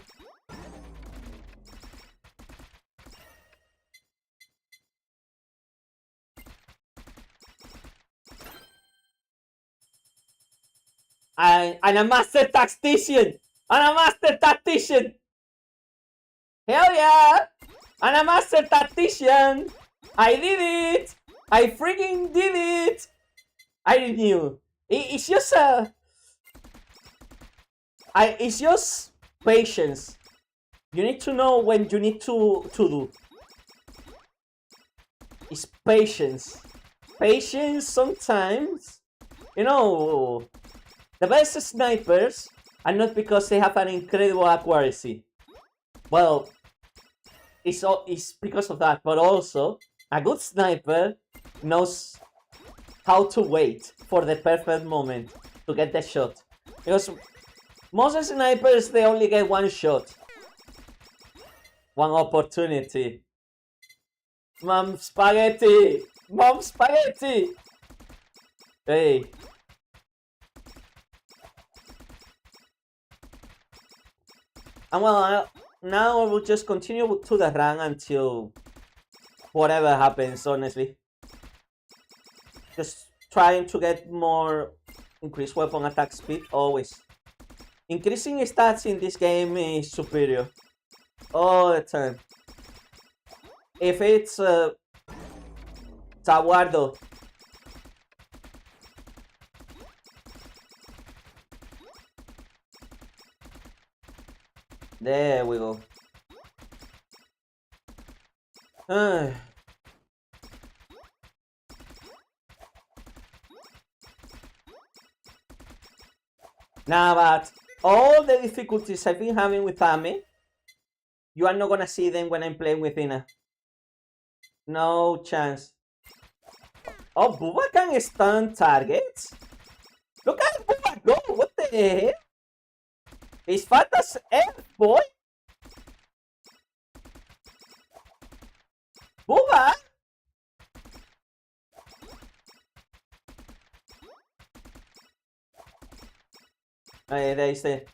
I'm a master tactician! I'm a master tactician! Hell yeah! I'm a master tactician! I did it! I freaking did it! I knew. It's just it's just patience. You need to know when you need to do. It's patience. Patience sometimes. You know, the best snipers are not because they have an incredible accuracy. Well, it's because of that, but also a good sniper knows how to wait for the perfect moment to get the shot. Because most snipers, they only get one shot. One opportunity. Mom spaghetti! Mom spaghetti! Hey. And well, now I will just continue to the run until whatever happens, honestly. Just trying to get more increased weapon attack speed, always. Increasing stats in this game is superior. All the time. If it's Taguardo. There we go. Now, but all the difficulties I've been having with Ame, you are not gonna see them when I'm playing with Ina. No chance. Oh, Booba can stun targets? Look at Booba go! What the heck? He's fat as F, boy! Booba! There is the...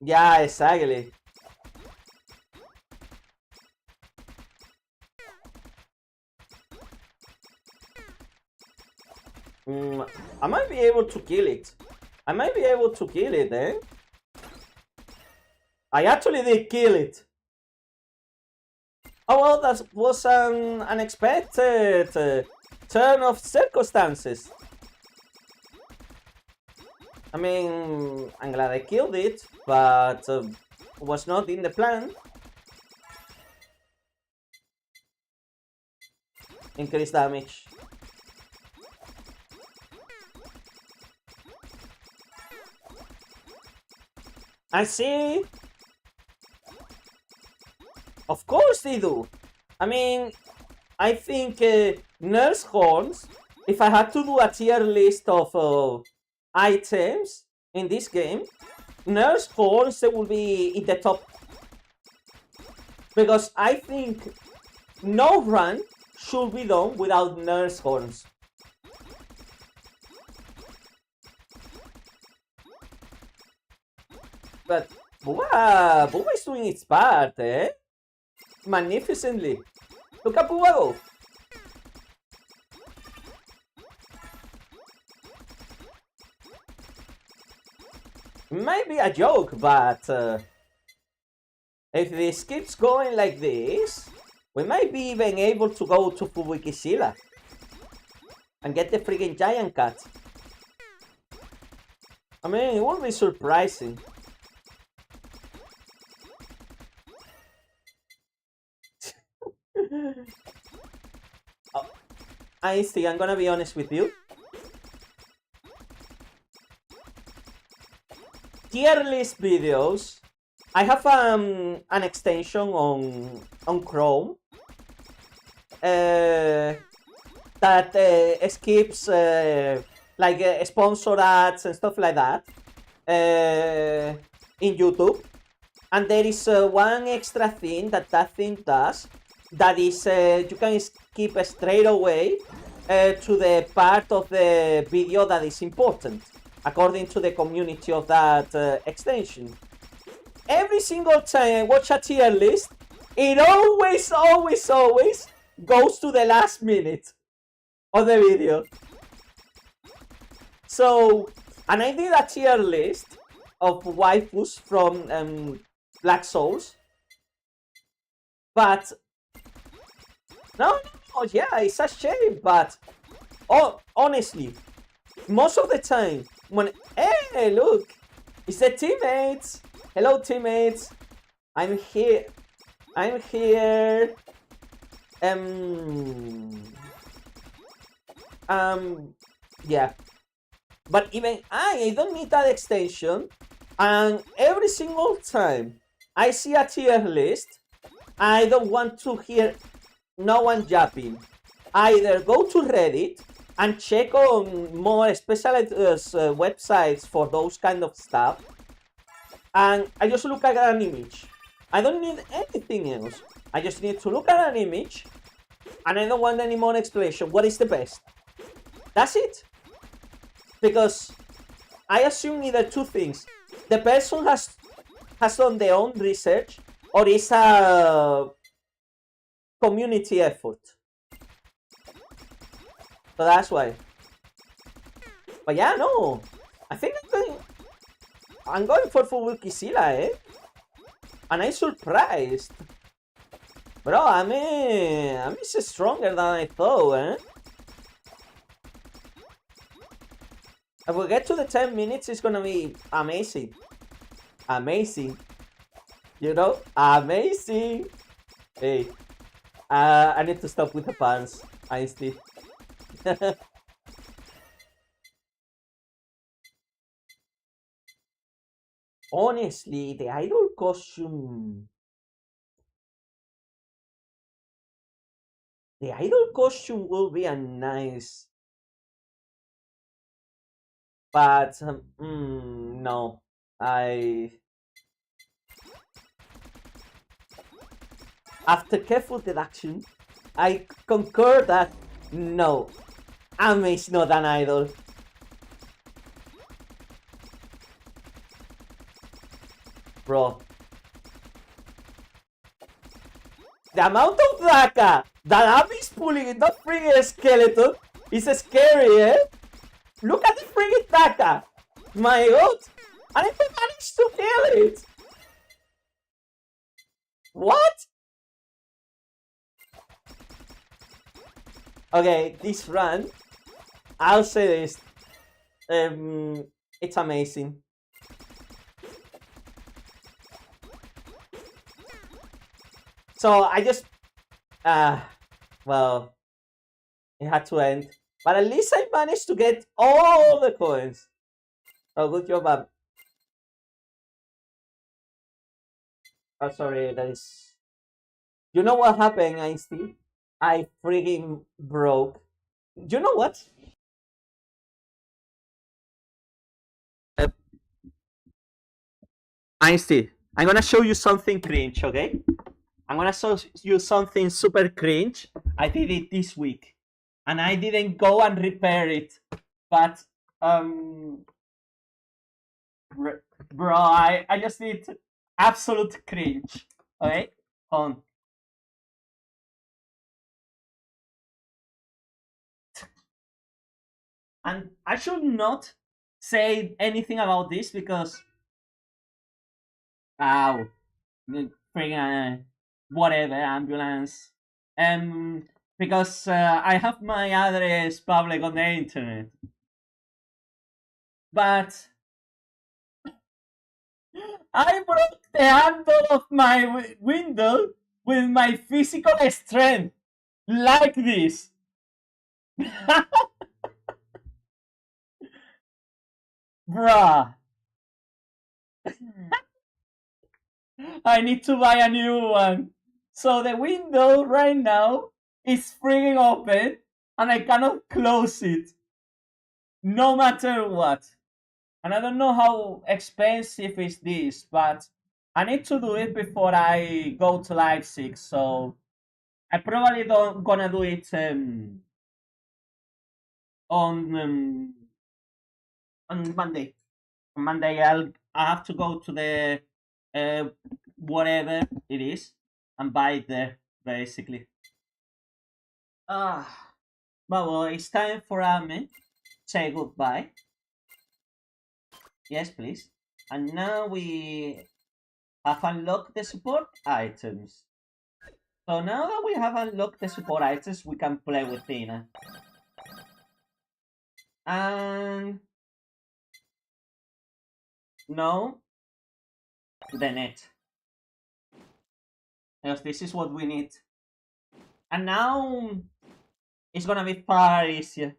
Yeah, exactly. I might be able to kill it. I might be able to kill it, eh? I actually did kill it. Oh well, that was an unexpected turn of circumstances. I mean, I'm glad I killed it, but was not in the plan. Increase damage. I see. Of course they do. I mean, I think nurse horns, if I had to do a tier list of items in this game, nurse horns will be in the top. Because I think no run should be done without nurse horns. But Booba is doing its part, eh? Magnificently. Look at Booba go. Might be a joke, but if this keeps going like this, we might be even able to go to Fubikishila and get the freaking giant cat. I mean, it would be surprising. Oh, I'm gonna be honest with you. Tier list videos. I have an extension on Chrome that skips like sponsor ads and stuff like that in YouTube. And there is one extra thing that thing does, that is you can skip straight away to the part of the video that is important, according to the community of that extension. Every single time I watch a tier list, it always goes to the last minute of the video. So, and I did a tier list of waifus from Black Souls, but no, yeah, it's a shame, but honestly, most of the time when, hey, look, it's the teammates. Hello, teammates. I'm here. Yeah. But even I don't need that extension. And every single time I see a tier list, I don't want to hear no one yapping. Either go to Reddit and check on more specialized websites for those kind of stuff, and I just look at an image. I don't need anything else. I just need to look at an image, and I don't want any more explanation. What is the best? That's it. Because I assume either two things. The person has done their own research, or it's a community effort. So that's why. But yeah, no. I think I'm going for Fubukisila, eh? And I'm surprised. Bro, I mean it's stronger than I thought, eh? If we get to the 10 minutes, it's gonna be amazing. Amazing. You know? Amazing. Hey. I need to stop with the pants, honestly. Honestly, the idol costume... The idol costume will be a nice... But, no. After careful deduction, I concur that no, Ame is not an idol. Bro. The amount of Daka that I'm pulling in that friggin' skeleton is scary, eh? Look at the friggin' Daka! My god! And I managed to kill it! What? Okay, this run, I'll say this. It's amazing. So I just, well, it had to end. But at least I managed to get all the coins. Oh, good job, Bob. Oh, sorry, that is... You know what happened, Einstein? I freaking broke. You know what? Einstein, I'm gonna show you something cringe, okay? I'm gonna show you something super cringe. I did it this week, and I didn't go and repair it, but bro, I just did absolute cringe. Okay, on. And I should not say anything about this because, ow, friggin' whatever, ambulance. Because I have my address public on the internet. But I broke the handle of my window with my physical strength, like this. Bruh. I need to buy a new one. So the window right now is freaking open and I cannot close it. No matter what. And I don't know how expensive is this, but I need to do it before I go to Leipzig. So I probably don't gonna do it on Monday. On Monday, I have to go to the whatever it is and buy it there, basically. Well, it's time for me to say goodbye. Yes, please. And now we have unlocked the support items. So now that we have unlocked the support items, we can play with Tina. And no, the net. Because this is what we need. And now it's gonna be far easier.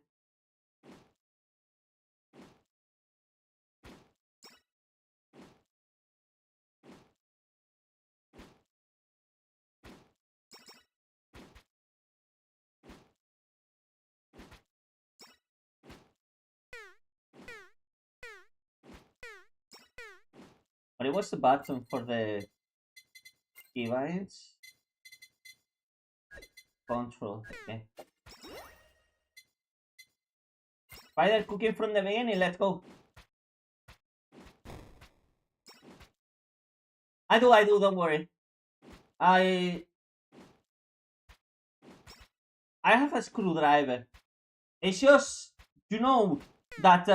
But it was the button for the events. Control, okay. Spider cooking from the beginning, let's go. I do, don't worry. I have a screwdriver. It's just, you know, that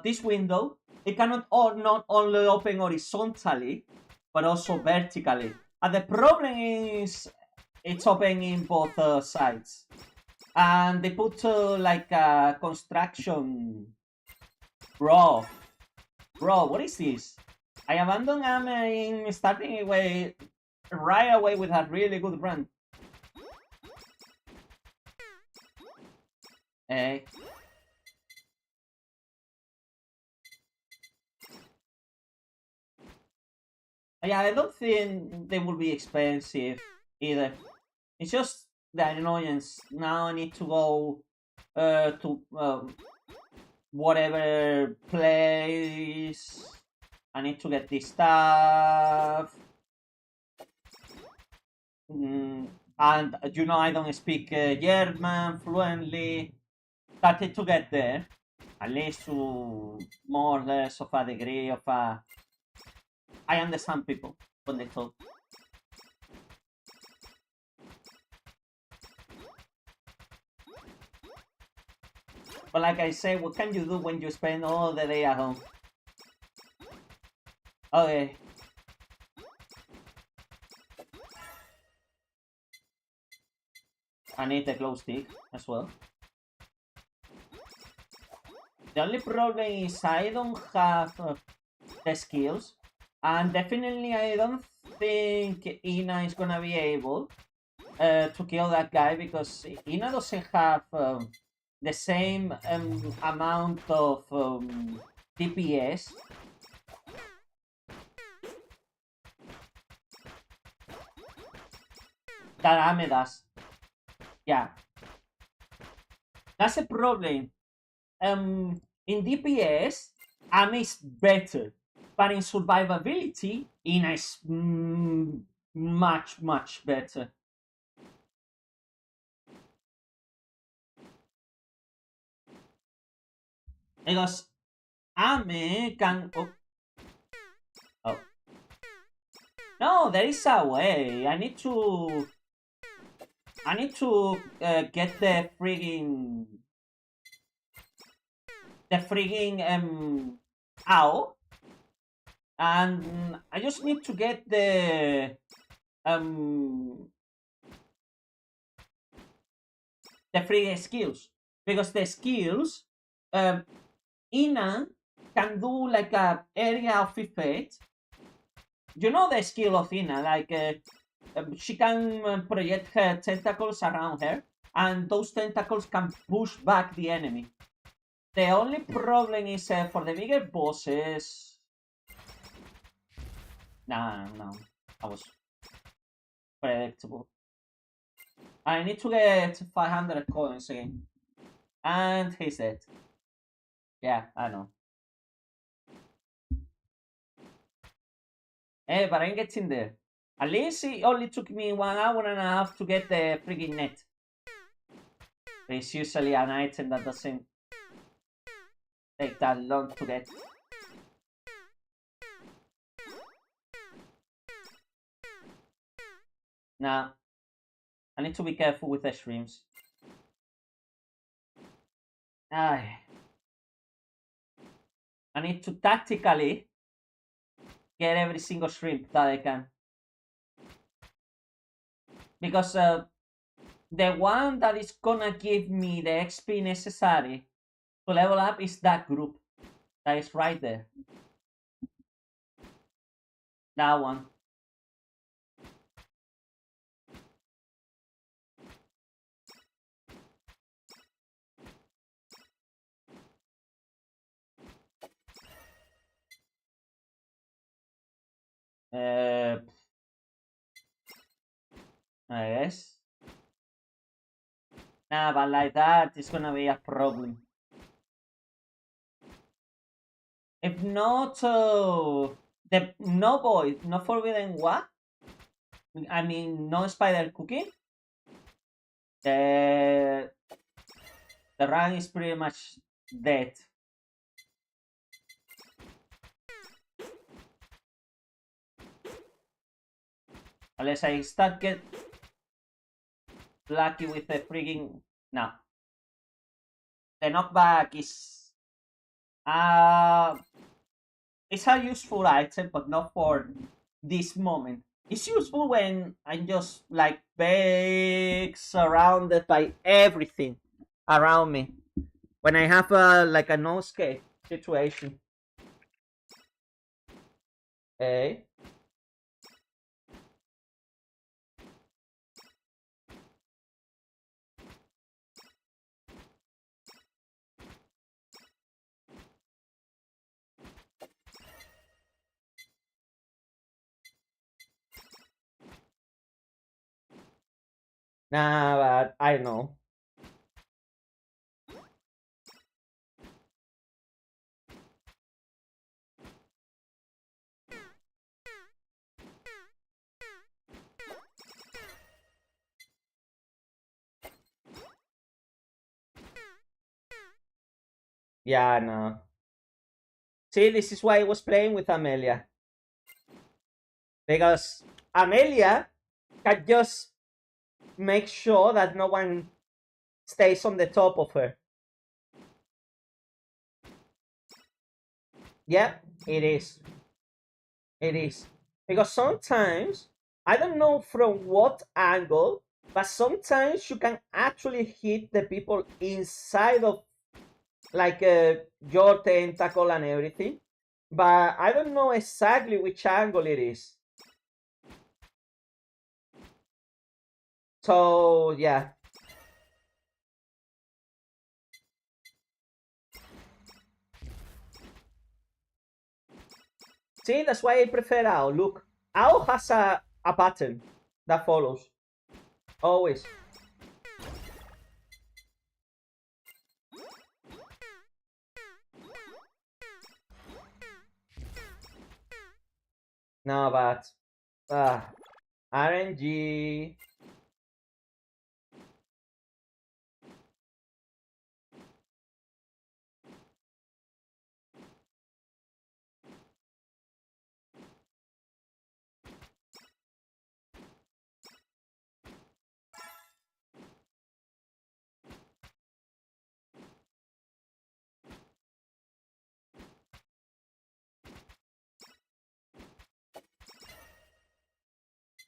this window, it cannot not only open horizontally, but also vertically. And the problem is, it's open in both sides. And they put like a construction. Bro, what is this? I abandoned in starting away right away with a really good run. Hey. Yeah, I don't think they will be expensive either. It's just the annoyance. Now I need to go to whatever place. I need to get this stuff. And you know I don't speak German fluently. Started to get there. At least to more or less of a degree of a I understand people when they talk. But like I say, what can you do when you spend all the day at home? Okay. I need the glow stick as well. The only problem is I don't have the skills, and definitely I don't think Ina is gonna be able to kill that guy because Ina doesn't have the same amount of DPS. That Ame does. Yeah, that's a problem. In DPS, Ame is better, but in survivability, Ina is much better. Because Ame can. Oh. No, there is a way. I need to get the frigging owl, and I just need to get the frigging skills, because the skills Ina can do like a area of effect. You know the skill of Ina, like she can project her tentacles around her, and those tentacles can push back the enemy. The only problem is for the bigger bosses. No, I was predictable. I need to get 500 coins again, and he's dead. Yeah, I know. Hey, but I'm getting there. At least it only took me 1.5 hours to get the freaking net. It's usually an item that doesn't take that long to get. Now, I need to be careful with the streams. I need to tactically get every single shrimp that I can. Because the one that is gonna give me the XP necessary to level up is that group. That is right there. That one. I guess. Nah, but like that, it's gonna be a problem. If not, the no boy, no forbidden what? I mean, no spider cooking. The run is pretty much dead. Unless I start get lucky with the frigging. No. The knockback is it's a useful item, but not for this moment. It's useful when I'm just like big, surrounded by everything around me. When I have like a no escape situation. Okay. Nah, but I know. Yeah, no. See, this is why I was playing with Amelia. Because Amelia can just make sure that no one stays on the top of her. Yeah, it is. It is. Because sometimes, I don't know from what angle, but sometimes you can actually hit the people inside of like your tentacle and everything. But I don't know exactly which angle it is. So, yeah. See, that's why I prefer AO. Look, AO has a pattern that follows. Always. No, but RNG.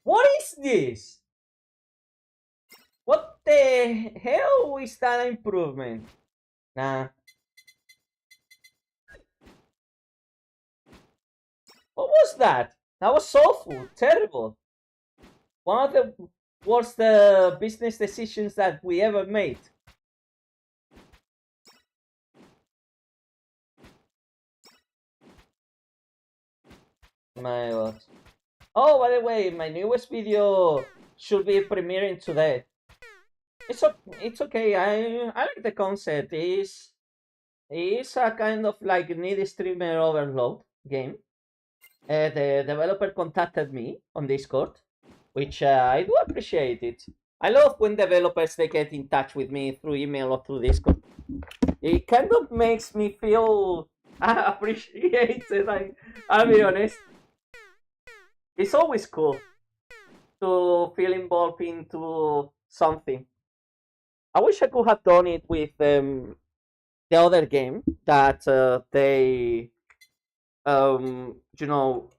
What is this? What the hell is that improvement? Nah. What was that? That was awful, terrible. One of the worst business decisions that we ever made. My god. Oh, by the way, my newest video should be premiering today. It's okay. I like the concept. It's a kind of like needy streamer overload game. The developer contacted me on Discord, which I do appreciate it. I love when developers they get in touch with me through email or through Discord. It kind of makes me feel appreciated. I'll be honest. It's always cool to feel involved into something. I wish I could have done it with the other game that they, you know,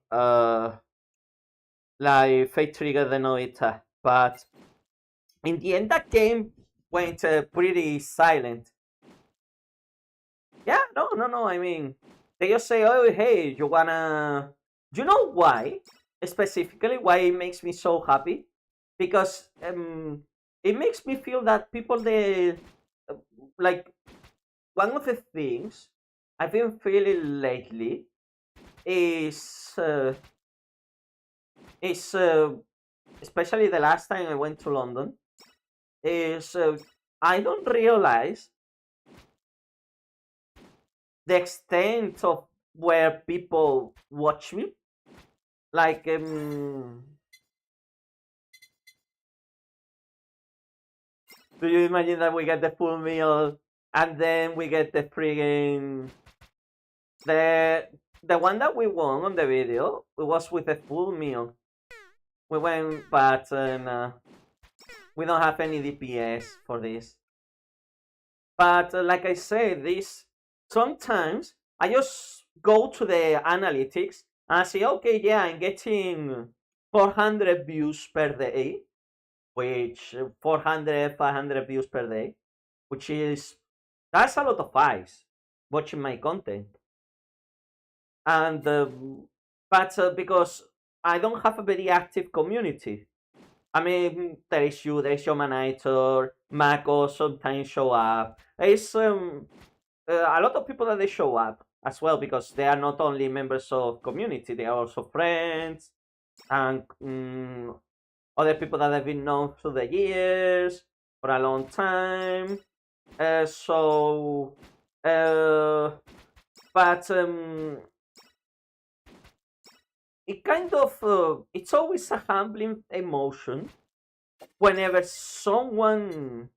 like Fate Trigger the Noita. But in the end, that game went pretty silent. Yeah, no. I mean, they just say, "Oh, hey, you wanna?" You know why? Specifically, why it makes me so happy? Because it makes me feel that people they uh, like one of the things I've been feeling lately is uh, is especially the last time I went to London is I don't realize the extent of where people watch me. Like, do you imagine that we get the full meal and then we get the friggin' the the one that we won on the video? It was with a full meal. We went, but we don't have any DPS for this. But like I said, this sometimes I just go to the analytics and I say, okay, yeah, I'm getting 400 views per day, which 400, 500 views per day, which is that's a lot of eyes watching my content. And but because I don't have a very active community. I mean, there is you, there is your manager, Mako sometimes show up. There's a lot of people that they show up as well because they are not only members of community, they are also friends and other people that have been known through the years for a long time. So, but it kind of it's always a humbling emotion whenever someone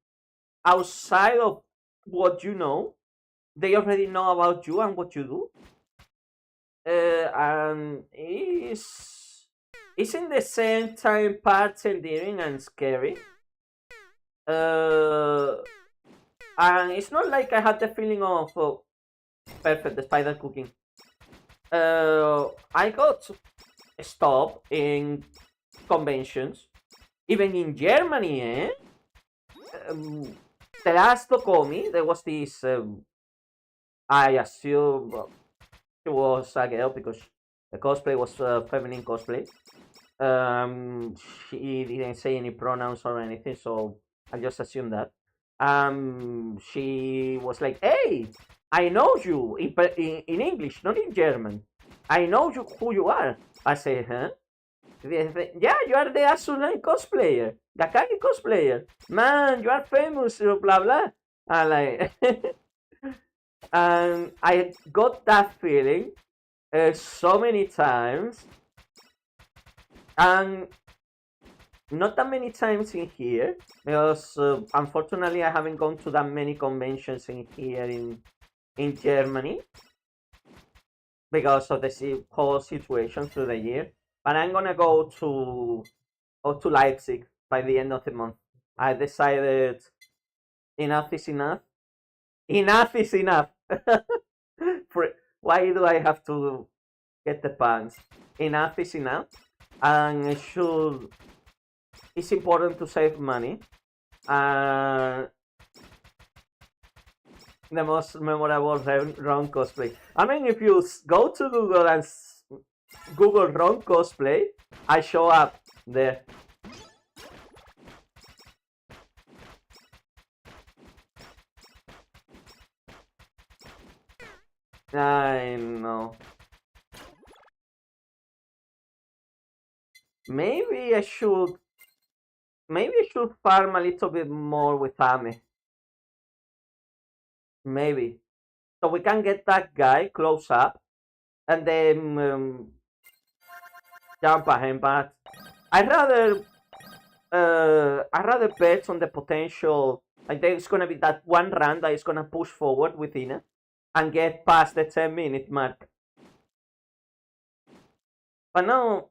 outside of what you know, they already know about you and what you do. And It's in the same time parts endearing and scary. Uh, and it's not like I had the feeling of perfect the spider cooking. I got stopped in conventions, even in Germany. Um, the last Tokomi, there was this. I assume it was a girl because the cosplay was feminine cosplay. Um, she didn't say any pronouns or anything, so I just assumed that. She was like, "Hey, I know you in English, not in German. I know you who you are." I say, "Huh?" Yeah, you are the Azulan cosplayer, the Kagi cosplayer. Man, you are famous, blah blah. And like, and I got that feeling so many times, and not that many times in here because unfortunately I haven't gone to that many conventions in here in Germany because of the whole situation through the year. But I'm gonna go to Leipzig by the end of the month. I decided enough is enough. Enough is enough. For, why do I have to get the pants? Enough is enough, and it should. It's important to save money. Uh, the most memorable Ron cosplay. I mean, if you go to Google and Google Ron cosplay, I show up there. I know. Maybe I should. Maybe I should farm a little bit more with Ame. Maybe so we can get that guy close up and then jump at him. But I'd rather I rather bet on the potential. Like there's gonna be that one run that is gonna push forward within it and get past the 10-minute mark. But no,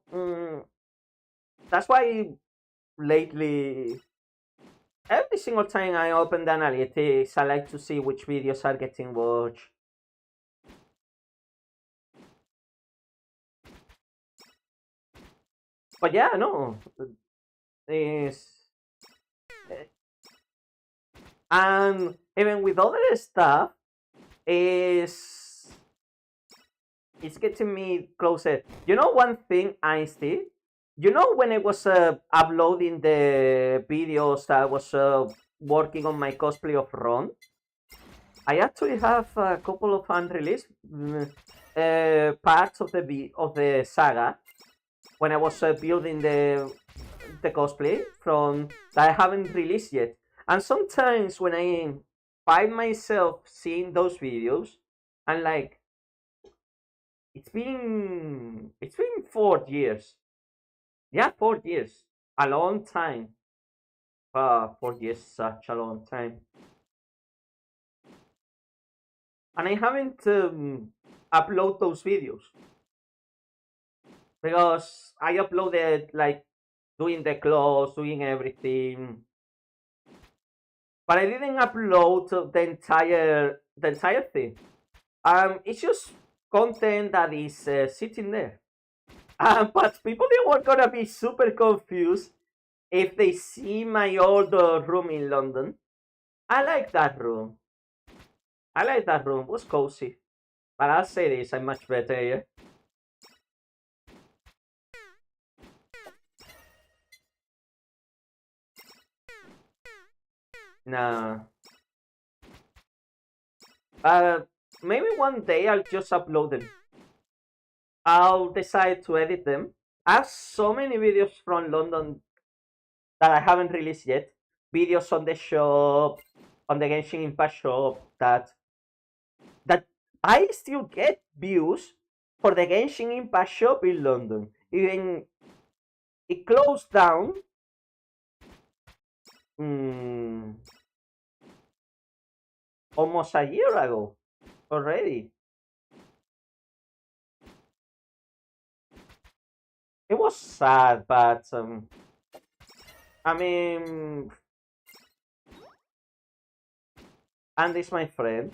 that's why lately, every single time I open the analytics, I like to see which videos are getting watched. But yeah, no, it's and even with other stuff, is it's getting me closer. You know one thing I see? You know when I was uploading the videos I was working on my cosplay of Ron, I actually have a couple of unreleased parts of the saga when I was building the cosplay from that I haven't released yet. And sometimes when I find myself seeing those videos, I'm like, it's been 4 years. Yeah, 4 years. A long time. 4 years, such a long time. And I haven't upload those videos because I uploaded like doing the clothes, doing everything, but I didn't upload the entire thing. It's just content that is sitting there. But people they were gonna be super confused if they see my old room in London. I like that room. I like that room. It was cozy. But I'll say this, I'm much better here. Nah. Uh, maybe one day I'll just upload them. I'll decide to edit them. I have so many videos from London that I haven't released yet. Videos on the shop, on the Genshin Impact shop that I still get views for the Genshin Impact shop in London. Even it closed down mm, almost a year ago already. it was sad, but I mean, Andy's my friend.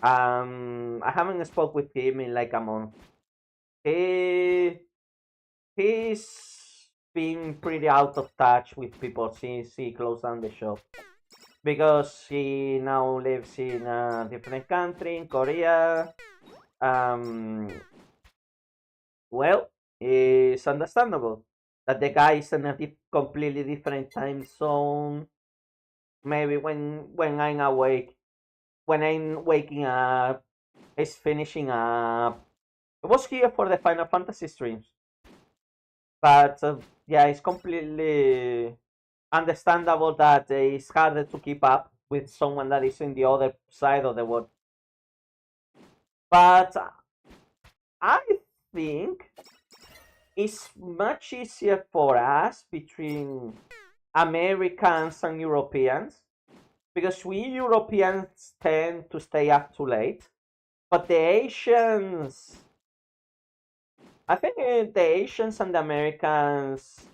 I haven't spoke with him in like a month. He he's been pretty out of touch with people since he closed down the shop because he now lives in a different country in Korea. Um, well, it's understandable that the guy is in a completely different time zone. Maybe when I'm awake, when I'm waking up, it's finishing up. I was here for the Final Fantasy streams, but yeah, it's completely understandable that it's harder to keep up with someone that is in the other side of the world. But I think it's much easier for us between Americans and Europeans because we Europeans tend to stay up too late, but the Asians, I think the Asians and the Americans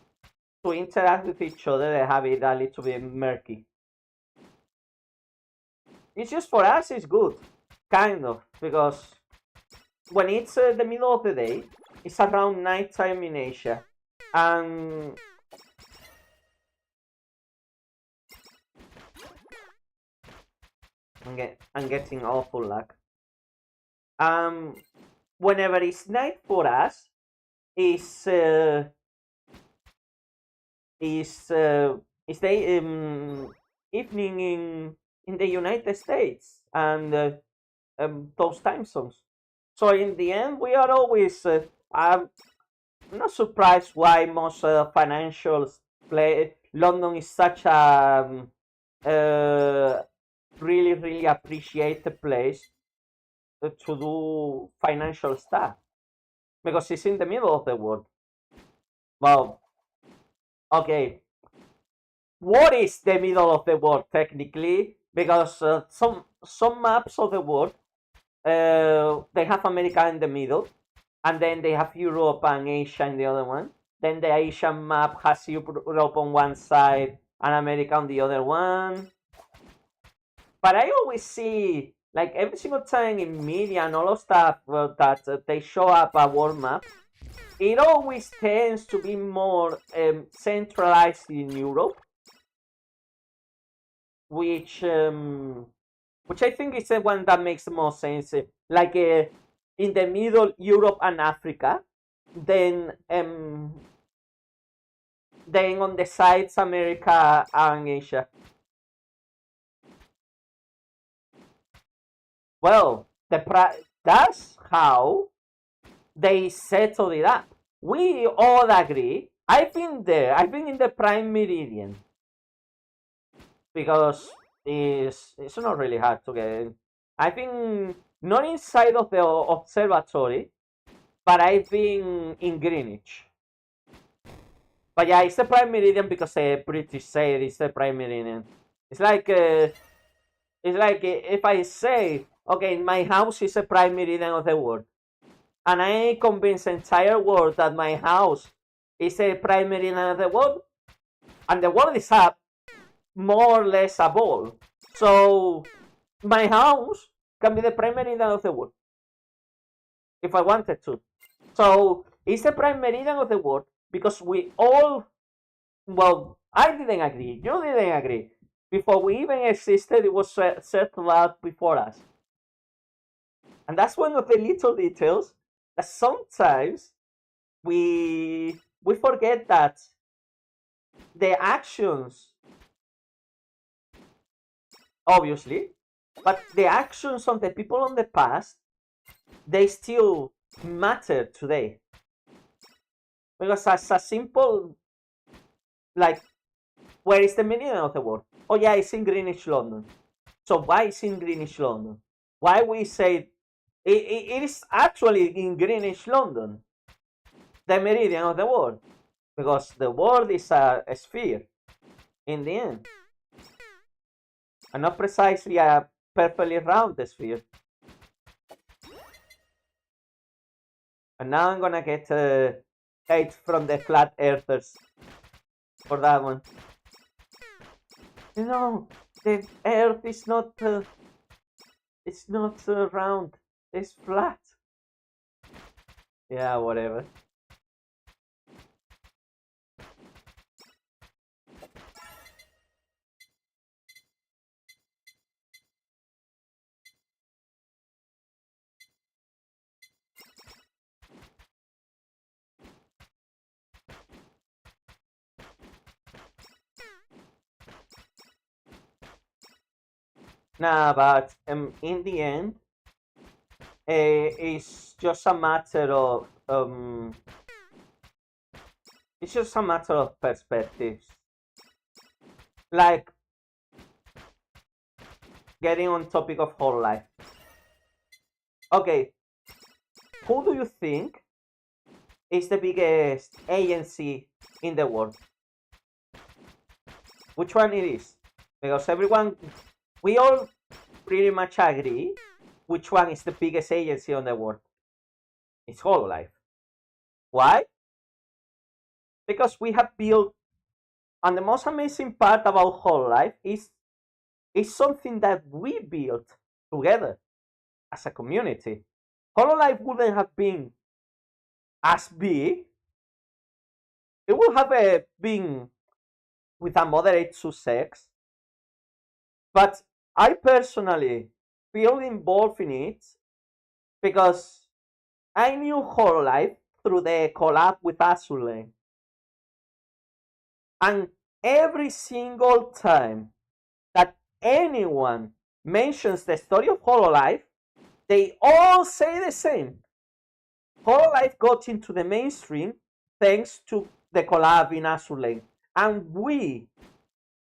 to interact with each other, they have it a little bit murky. It's just for us, it's good, kind of, because when it's the middle of the day, it's around nighttime in Asia, and I'm getting awful luck. Um, whenever it's night for us, is is uh, is the evening in the United States and those time zones. So in the end, we are always. I'm not surprised why most financials play. London is such a really appreciated place to do financial stuff because it's in the middle of the world. Well, okay, what is the middle of the world technically? Because some maps of the world they have America in the middle, and then they have Europe and Asia in the other one. Then the Asian map has Europe on one side and America on the other one. But I always see, like every single time in media and all of stuff that they show up a world map, it always tends to be more centralized in Europe, which which I think is the one that makes the most sense. Like in the middle, Europe and Africa, then on the sides, America and Asia. Well, that's how they settled it up. We all agree. I've been there. I've been in the prime meridian because it's not really hard to get in. I've been not inside of the observatory, but I've been in Greenwich. But yeah, it's the prime meridian because the British say it's the prime meridian. It's like if I say, okay, my house is the prime meridian of the world, and I convince the entire world that my house is the prime meridian of the world, and the world is up more or less a ball. So my house can be the prime meridian of the world if I wanted to. So it's the prime meridian of the world because we all, well, I didn't agree, you didn't agree. Before we even existed, it was settled out before us. And that's one of the little details that sometimes we forget that the actions, obviously, but the actions of the people in the past, they still matter today. Because as a simple, like, where is the meridian of the world? Oh yeah, it's in Greenwich, London. So why is in Greenwich, London? Why we say it is actually in Greenwich, London, the meridian of the world, because the world is a sphere in the end, and not precisely a perfectly round sphere. And now I'm gonna get hate from the flat earthers for that one. No, the earth is not. It's not round. It's flat. Yeah, whatever. Nah, but in the end, it's just a matter of it's just a matter of perspectives. Like getting on topic of whole life. Okay, who do you think is the biggest agency in the world? Which one it is? Because we all pretty much agree which one is the biggest agency on the world. It's Hololive. Why? Because we have built, and the most amazing part about Hololive is something that we built together as a community. Hololive wouldn't have been as big. It would have been with a moderate success, but I personally feel involved in it because I knew Hololive through the collab with Azule. And every single time that anyone mentions the story of Hololive, they all say the same. Hololive got into the mainstream thanks to the collab in Azule. And we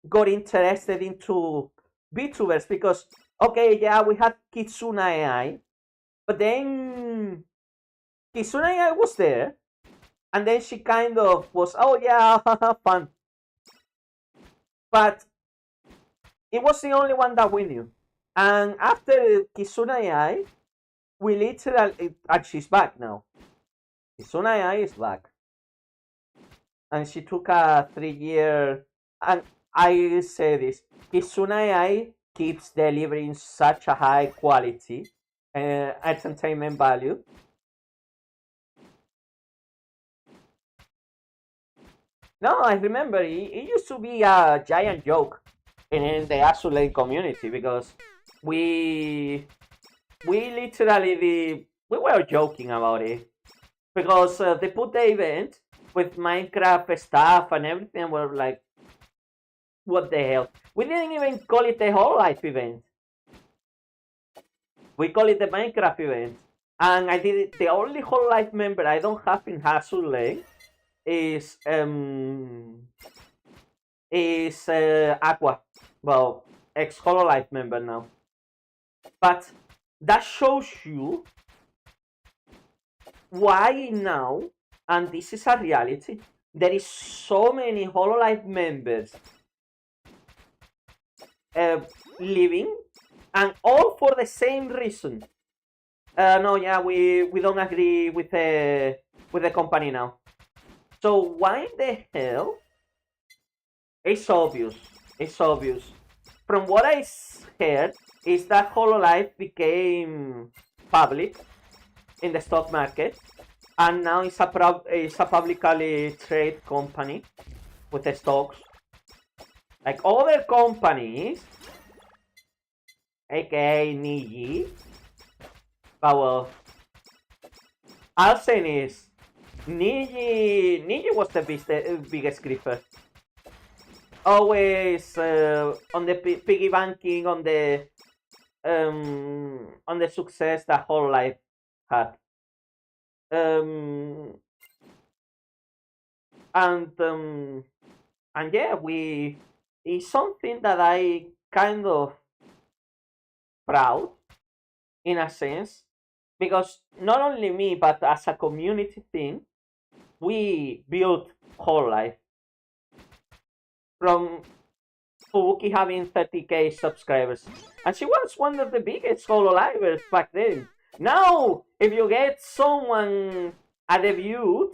got interested into VTubers because, okay, yeah, we had Kitsuna AI, but then Kitsuna AI was there, and then she kind of was, oh yeah, fun. But it was the only one that we knew. And after Kitsuna AI, we literally, and she's back now. Kitsuna AI is back. And she took a 3 year, and I say this, Kitsuna AI keeps delivering such a high quality entertainment value. No, I remember it used to be a giant joke in the Azulane community because we we were joking about it because they put the event with Minecraft stuff and everything. And we're like, what the hell? We didn't even call it the whole life event. We call it the Minecraft event. And I did it. The only whole life member I don't have in Azulane is Aqua. Well, ex Hololive member now. But that shows you why now, and this is a reality, there is so many Hololive members living, and all for the same reason. No, yeah, we don't agree with the company now. So why the hell? It's obvious. It's obvious. From what I heard, is that Hololive became public in the stock market, and now it's a publicly traded company with the stocks. Like other companies, aka Niji. But well, I'll say this. Niji was the biggest griefer. Always on the piggy banking on the success that Hololive had. And yeah, it's something that I kind of proud in a sense because not only me but as a community thing, we built Hololive from Fubuki having 30k subscribers, and she was one of the biggest Hololivers back then. Now, if you get someone a debut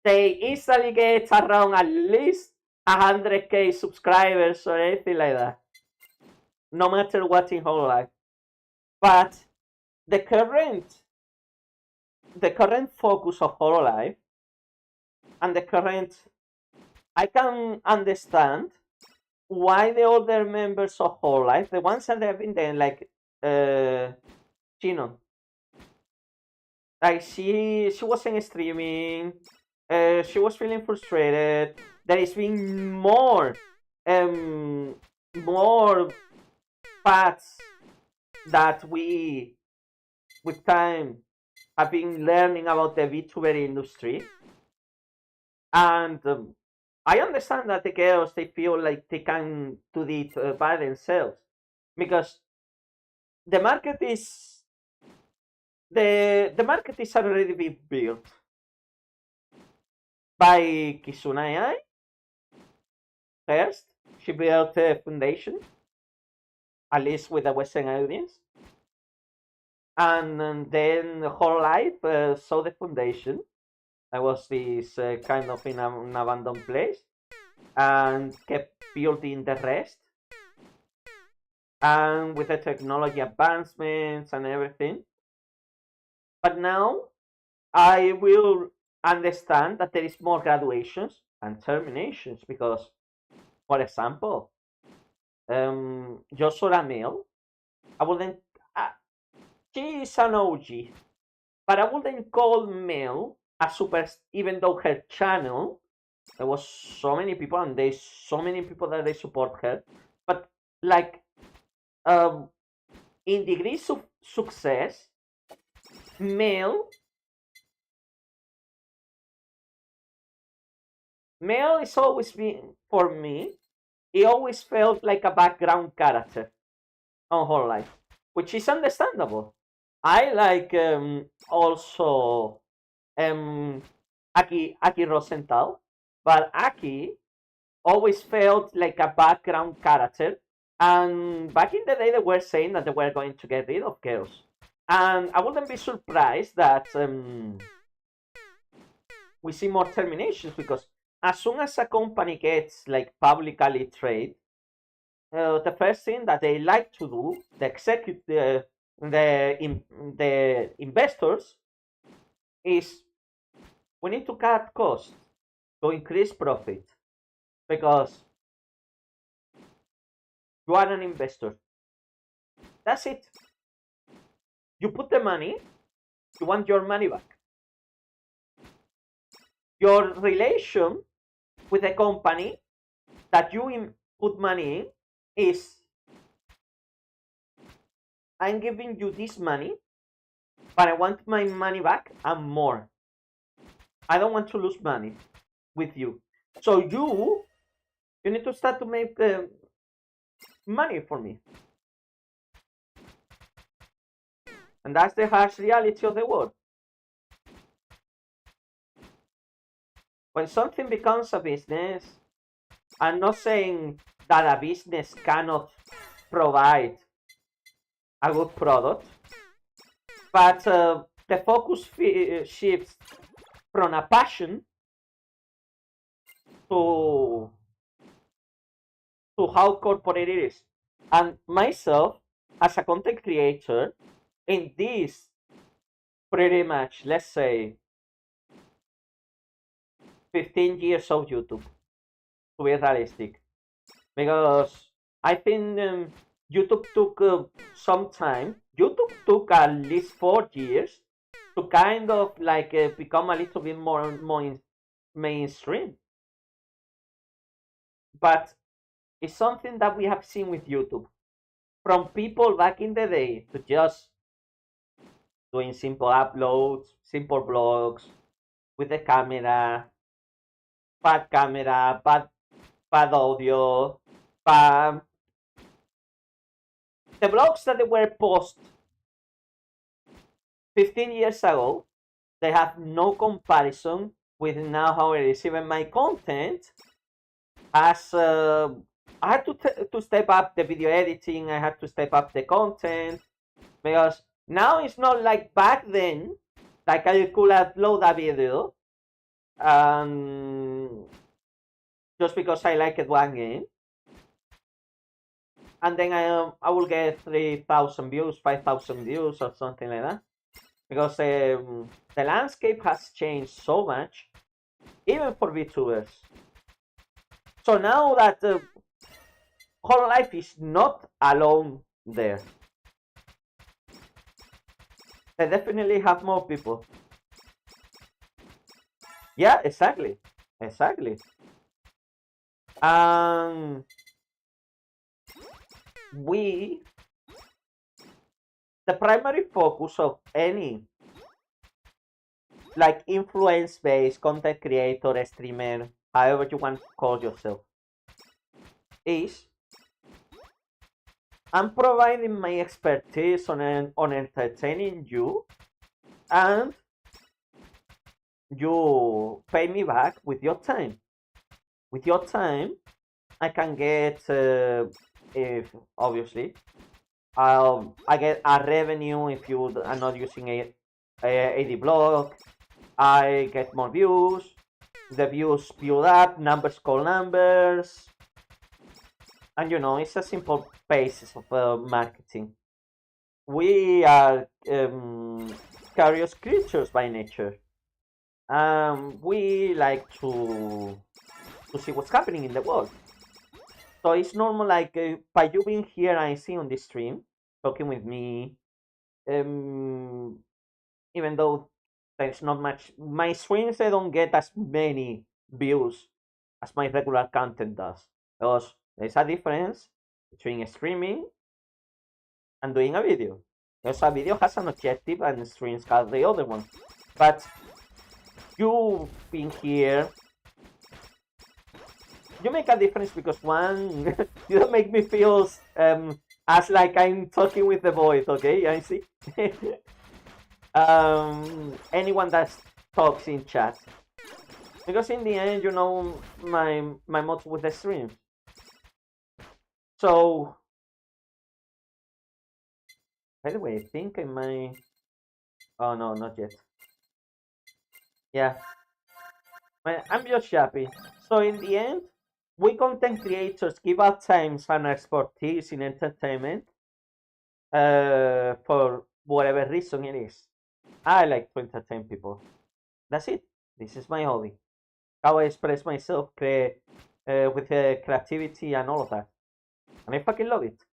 they easily get around at least 100k subscribers or anything like that, no matter what in whole life. But the current focus of Hololive and the current, I can understand why the older members of Hololive, the ones that have been there, like Chinon, like she wasn't streaming, she was feeling frustrated. There is been more paths that we, with time, have been learning about the VTuber industry. And I understand that the girls, they feel like they can do it by themselves, because the market is the market is already been built by Kizuna AI first. She built a foundation, at least with a Western audience, and then Hololive saw the foundation. I was this kind of in an abandoned place, and kept building the rest. And with the technology advancements and everything. But now I will understand that there is more graduations and terminations, because, for example, Joshua Mel, I wouldn't. She is an OG, but I wouldn't call Mel a super. Even though her channel, there was so many people, and there's so many people that they support her, but like, in degrees of success, Mel is always been, for me, he always felt like a background character on whole life, which is understandable. I like also Aki Rosenthal, but Aki always felt like a background character. And back in the day, they were saying that they were going to get rid of girls, and I wouldn't be surprised that we see more terminations, because as soon as a company gets like publicly traded, the first thing that they like to do, the investors, is we need to cut costs to increase profit, because you are an investor. That's it. You put the money, you want your money back. Your relation with the company that you put money in is, I'm giving you this money, but I want my money back and more. I don't want to lose money with you. So you need to start to make money for me. And that's the harsh reality of the world. When something becomes a business, I'm not saying that a business cannot provide a good product, but the focus shifts from a passion to how corporate it is. And myself, as a content creator, in this pretty much, let's say, 15 years of YouTube, to be realistic, because I think YouTube took some time. YouTube took at least 4 years to kind of like become a little bit more mainstream. But it's something that we have seen with YouTube, from people back in the day to just doing simple uploads, simple vlogs with the camera, bad camera, bad audio, bad. The vlogs that they were post 15 years ago, they have no comparison with now how it is. Even my content has, I had to step up the video editing, I had to step up the content, because now it's not like back then, like I could upload a video just because I liked one game, and then I will get 3,000 views, 5,000 views, or something like that, because the landscape has changed so much, even for VTubers. So now that whole life is not alone there, they definitely have more people. Yeah, exactly, exactly. And we, the primary focus of any like influence-based content creator, streamer, however you want to call yourself, is I'm providing my expertise on entertaining you, and you pay me back with your time. With your time, I can get, if obviously, I get a revenue if you are not using a AD block. I get more views. The views build up. Numbers call numbers. And it's a simple basis of marketing. We are curious creatures by nature. We like to see what's happening in the world. So it's normal, like by you being here, I see on this stream, talking with me. Um, Even though there's not much, my streams they don't get as many views as my regular content does, because there's a difference between streaming and doing a video. Because a video has an objective and streams have the other one. But you being here, you make a difference because one, you don't make me feel as like I'm talking with the void. Okay, I see. Anyone that talks in chat, because in the end, my motto with the streams. So, by the way, I think I might. Oh no, not yet. Yeah, I'm just happy. So in the end, we content creators give our times and expertise in entertainment, for whatever reason it is. I like to entertain people. That's it. This is my hobby. How I express myself with creativity and all of that. And I fucking love it.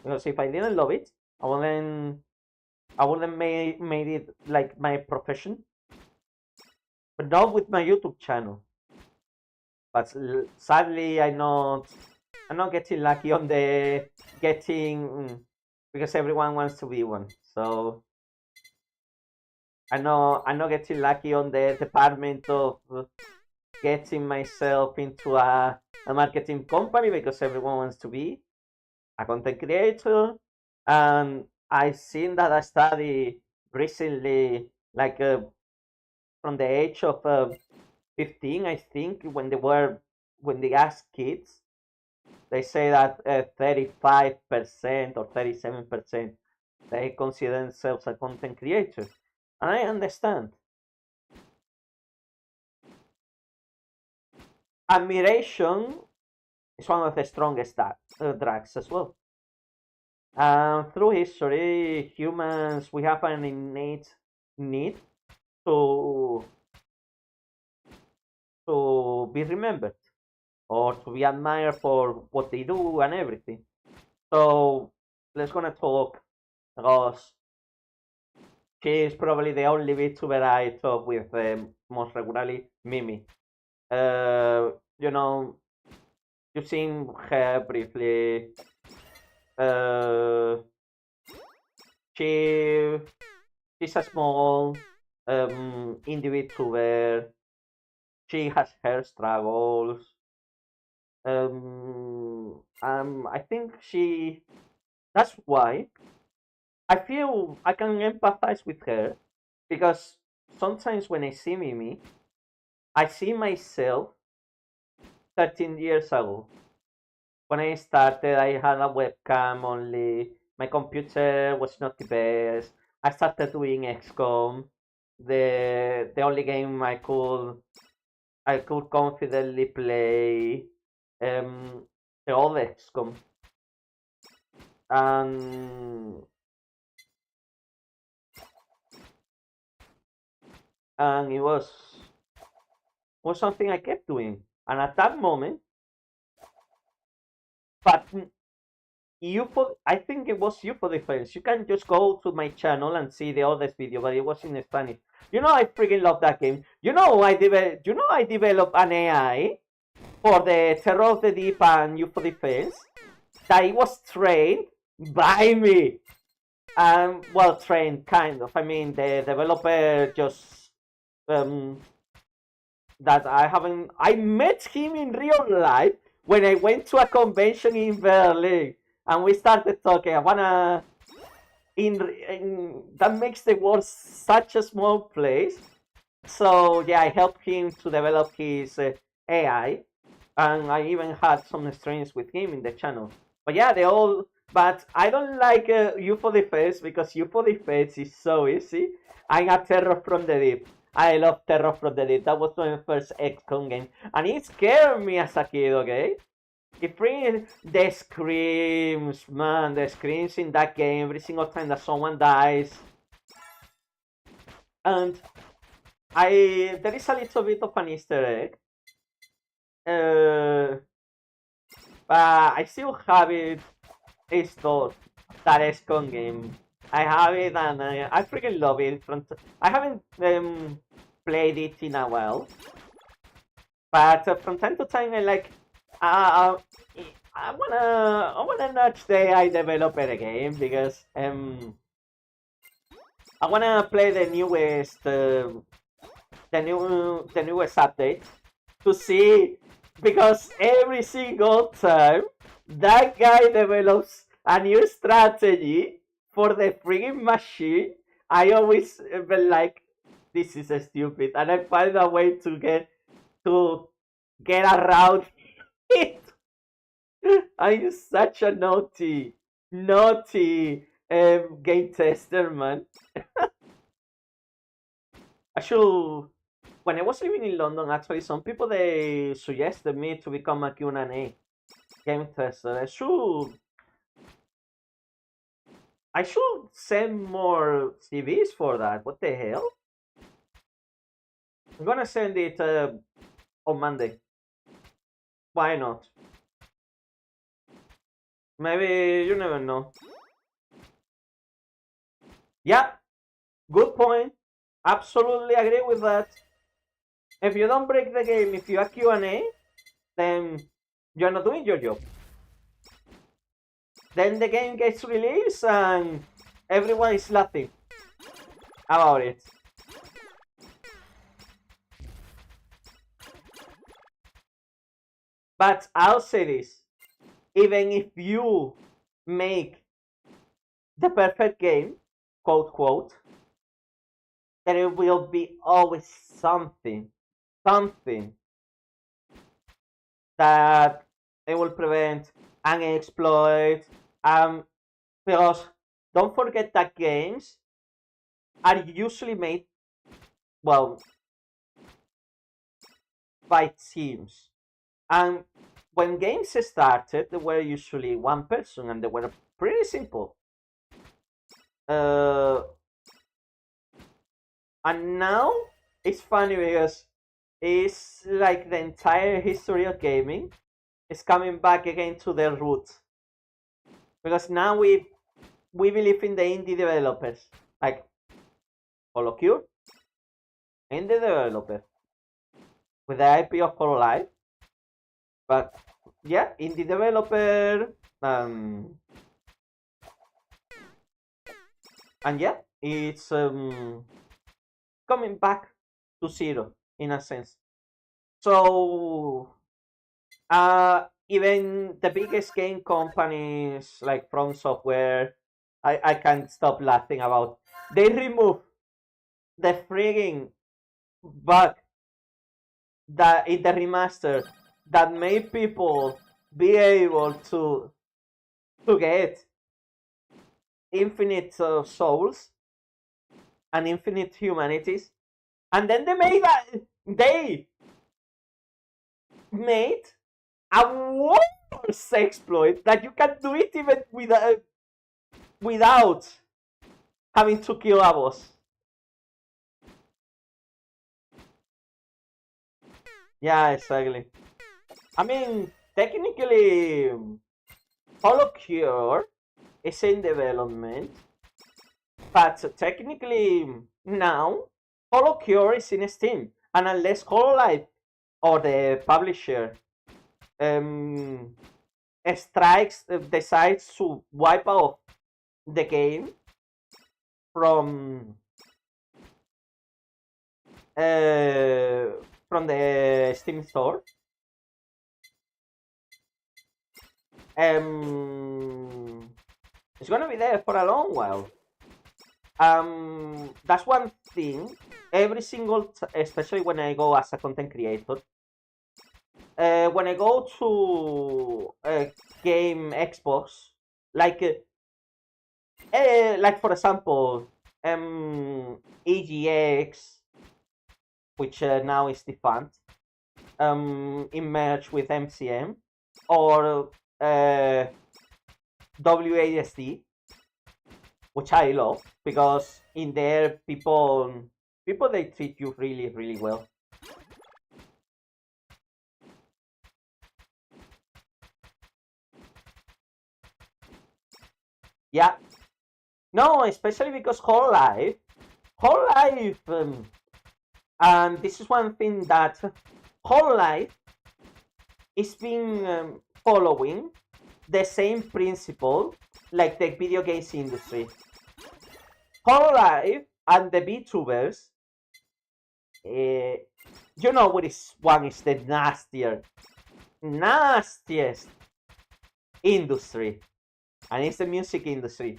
Because if I didn't love it, I wouldn't made it like my profession. But not with my YouTube channel. But sadly, I'm not getting lucky on the getting because everyone wants to be one. So I'm not getting lucky on the department of getting myself into a marketing company because everyone wants to be a content creator. And I seen that I study recently, like from the age of 15, I think, when they asked kids, they say that 35% or 37% they consider themselves a content creator. And I understand. Admiration is one of the strongest drugs as well. Through history, humans, we have an innate need to be remembered or to be admired for what they do and everything. So let's gonna talk because she is probably the only VTuber I talk with most regularly, Mimi. Uh, you know, you've seen her briefly. Uh, she she's a small indie VTuber. She has her struggles. I think that's why I feel I can empathize with her, because sometimes when I see Mimi, I see myself 13 years ago. When I started, I had a webcam only. My computer was not the best. I started doing XCOM. The only game I could I could confidently play the old XCOM, and it was something I kept doing. And at that moment, but I think it was UFO Defense. You can just go to my channel and see the oldest video, but it was in Spanish. I freaking love that game. I developed an AI for the Terror of the Deep and UFO Defense that it was trained by me. Well, trained kind of. I mean, the developer just that I met him in real life when I went to a convention in Berlin, and we started talking. I wanna that makes the world such a small place. So yeah, I helped him to develop his AI, and I even had some streams with him in the channel. But yeah, they all. But I don't like UFO Defense because UFO Defense is so easy. I'm a Terror from the Deep. I love Terror from the Deep. That was my first XCOM game, and it scared me as a kid. Okay, it brings the screams, man. The screams in that game every single time that someone dies, and there is a little bit of an Easter egg. I still have it installed. That XCOM game. I have it and I freaking love it. I haven't played it in a while, but from time to time I like. I wanna nudge the AI developer again because I wanna play the newest update to see, because every single time that guy develops a new strategy for the freaking machine, I always been like, this is stupid, and I find a way to get around it. I'm such a naughty game tester, man. I should. When I was living in London, actually, some people they suggested me to become a Q&A game tester. I should send more CVs for that. What the hell? I'm gonna send it on Monday. Why not? Maybe you never know. Yeah, good point. Absolutely agree with that. If you don't break the game, if you are Q&A, then you're not doing your job. Then the game gets released and everyone is laughing about it. But I'll say this, even if you make the perfect game, quote quote, there will be always something that it will prevent an exploit. Because don't forget that games are usually made, well, by teams. And when games started, they were usually one person and they were pretty simple. And now it's funny because it's like the entire history of gaming is coming back again to their roots. Because now we believe in the indie developers, like HoloCure, indie developer with the IP of Hololive. But yeah, indie developer, and yeah, it's coming back to zero in a sense. So even the biggest game companies like From Software, I can't stop laughing about. They remove the frigging bug that in the remaster that made people be able to get infinite souls and infinite humanities, and then they made that made a worse exploit that you can do it even without having to kill a boss. Yeah, exactly. I mean, technically, Hollow Cure is in development, but technically now Hollow Cure is in Steam, and unless Hololive or the publisher um, strikes decides to wipe out the game from uh, from the Steam store, it's gonna be there for a long while. That's one thing. Every single, especially when I go as a content creator, when I go to game Xbox, like like for example, EGX, which now is defunct, merged with MCM, or WASD, which I love because in there people they treat you really well. Yeah, no, especially because whole life, and this is one thing that whole life is been following the same principle like the video games industry. Whole life and the VTubers, you know what is one is the nastiest industry, and it's the music industry.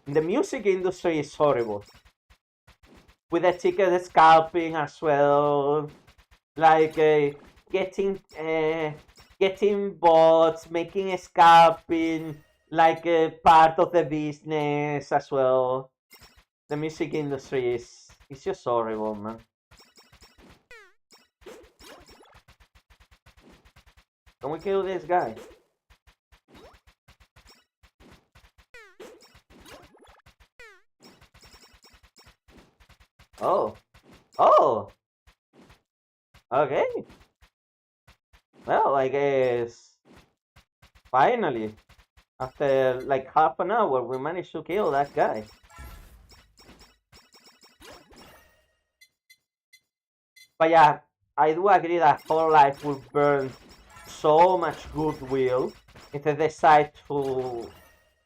The music industry is horrible. With the ticket scalping as well, like getting bots, making scalping like part of the business as well. The music industry is just horrible, man. Can we kill this guy? Oh. Oh! Okay. Well, I guess finally, after like half an hour, we managed to kill that guy. But yeah, I do agree that Whole Life will burn so much goodwill if they decide to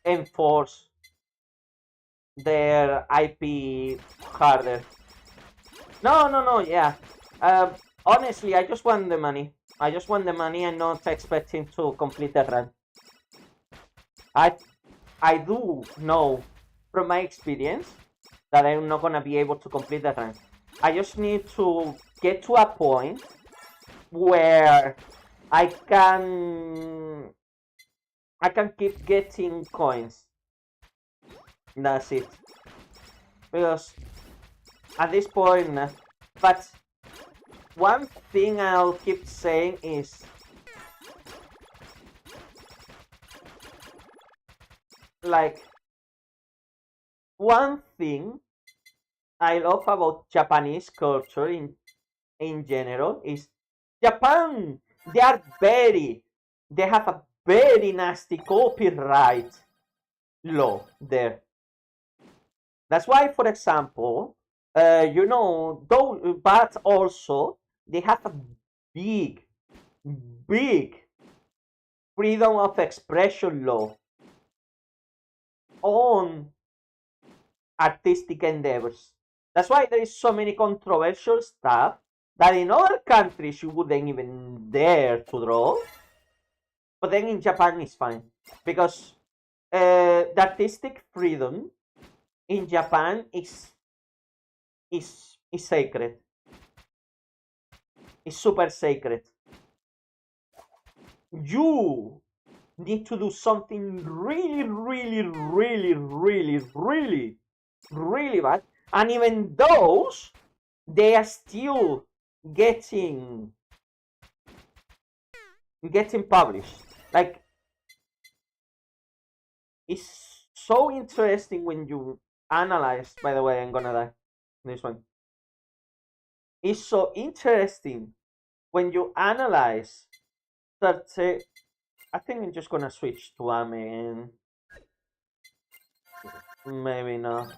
enforce their IP harder. No, yeah. Honestly, I just want the money. I just want the money and not expecting to complete the run. I do know from my experience that I'm not gonna be able to complete the run. I just need to get to a point where I can keep getting coins. That's it. Because at this point, but one thing I'll keep saying is like one thing I love about Japanese culture in general is Japan. They have a very nasty copyright law there. That's why, for example, though, but also they have a big, big freedom of expression law on artistic endeavors. That's why there is so many controversial stuff that in other countries you wouldn't even dare to draw. But then in Japan it's fine because the artistic freedom in Japan is sacred. It's super sacred. You need to do something really bad, and even those they are still getting getting published. Like, it's so interesting when you analyze. By the way, I'm gonna die. This one. It's so interesting when you analyze that. I think I'm just gonna switch to Ame and maybe no.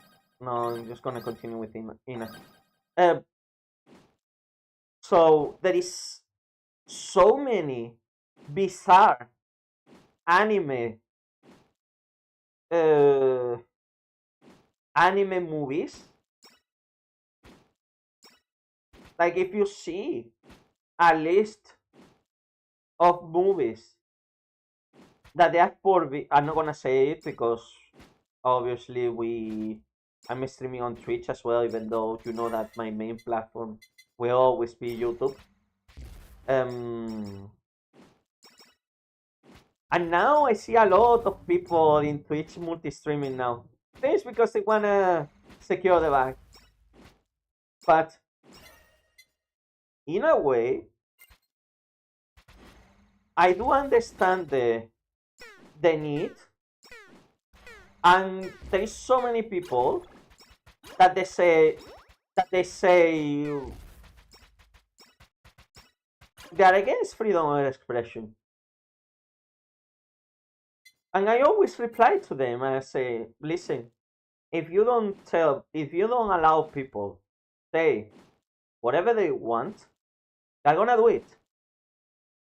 No, I'm just gonna continue with Ina. Uh, so there is so many bizarre anime uh, anime movies. Like if you see a list of movies that they are for, I'm not gonna say it because obviously I'm streaming on Twitch as well, even though you know that my main platform will always be YouTube. Um, and now I see a lot of people in Twitch multi-streaming now. This because they wanna secure the bag. But in a way, I do understand the need, and there is so many people that they say they are against freedom of expression. And I always reply to them and I say, listen, if you don't allow people say whatever they want, they're gonna do it.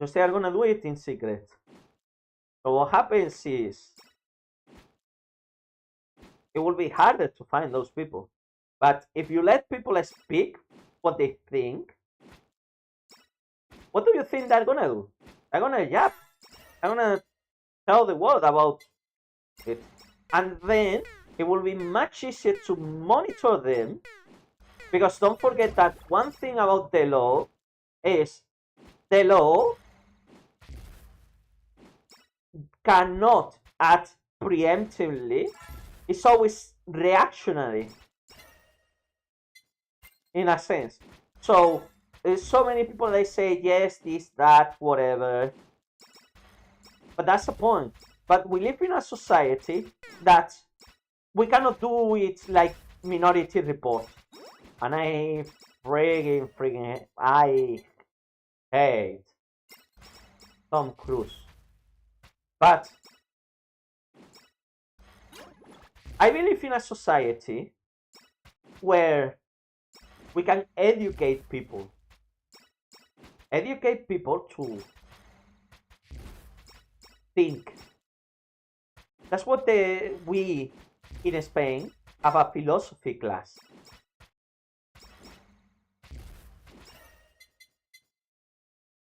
Just they are gonna do it in secret. So what happens is it will be harder to find those people. But if you let people speak what they think, what do you think they're gonna do? They're gonna yap. They're gonna tell the world about it. And then it will be much easier to monitor them, because don't forget that one thing about the law is the law cannot act preemptively. It's always reactionary in a sense. So there's so many people they say yes, this, that, whatever. But that's the point. But we live in a society that we cannot do it like Minority Report. And I I hate Tom Cruise. But I believe in a society where we can educate people. Educate people to think. That's what we in Spain have a philosophy class.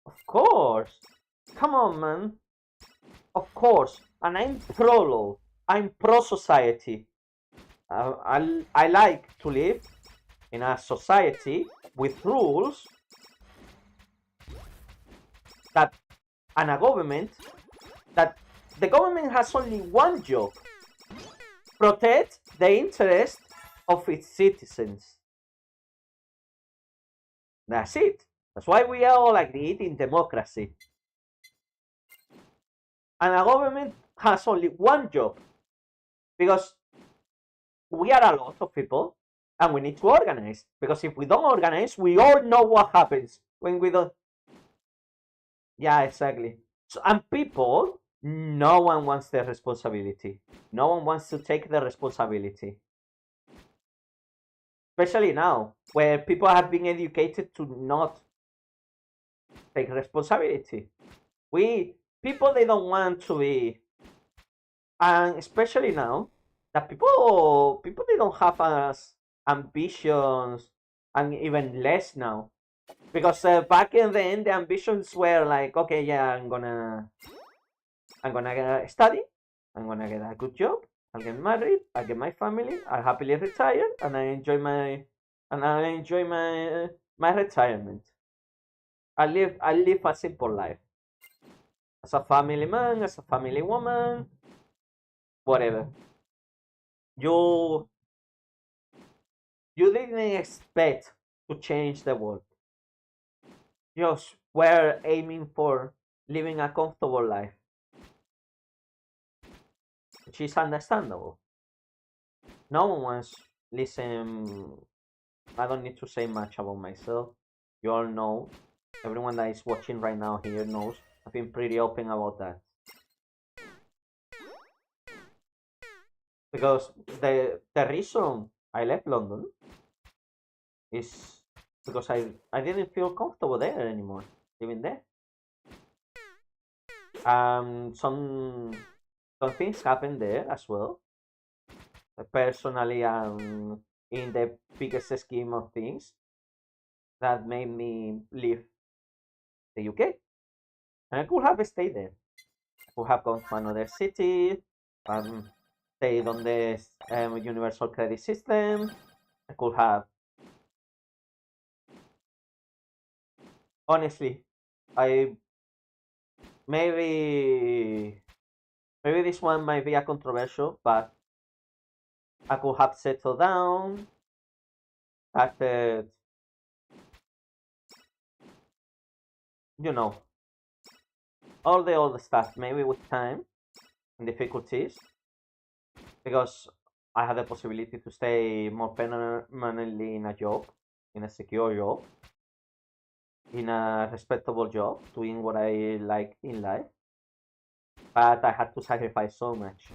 Of course. Come on, man. Of course. And I'm pro law. I'm pro society. I like to live in a society with rules that, and a government that the government has only one job: protect the interest of its citizens. That's it. That's why we all agree in democracy. And a government has only one job, because we are a lot of people and we need to organize. Because if we don't organize, we all know what happens when we don't. Yeah, exactly. So, and people, no one wants the responsibility. No one wants to take the responsibility. Especially now, where people have been educated to not take responsibility. People, they don't want to be, and especially now that people they don't have as ambitions, and even less now, because back in then the ambitions were like, okay, yeah, I'm gonna study, I'm gonna get a good job, I'll get married, I'll get my family, I'll happily retire, and I enjoy my retirement. I live a simple life as a family man, as a family woman, whatever. You you didn't expect to change the world. You just were aiming for living a comfortable life, which is understandable. No one wants listen. I don't need to say much about myself. You all know. Everyone that is watching right now here knows. I've been pretty open about that. Because the reason I left London is because I didn't feel comfortable there anymore, living there. Some things happened there as well. Personally, in the biggest scheme of things, that made me leave the UK. And I could have stayed there. I could have gone to another city, um, stayed on the universal credit system. I could have, honestly, I maybe maybe this one might be a controversial, but I could have settled down, started, you know, all the old stuff. Maybe with time and difficulties, because I had the possibility to stay more permanently in a job, in a secure job, in a respectable job, doing what I like in life. But I had to sacrifice so much.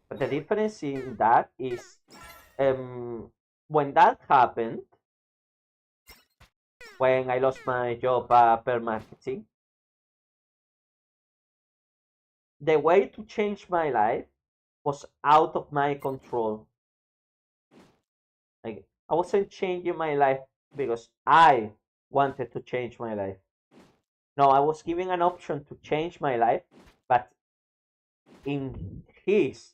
But the difference in that is, when that happened, when I lost my job per marketing, the way to change my life was out of my control. Like, I wasn't changing my life because I wanted to change my life. No, I was given an option to change my life, but in his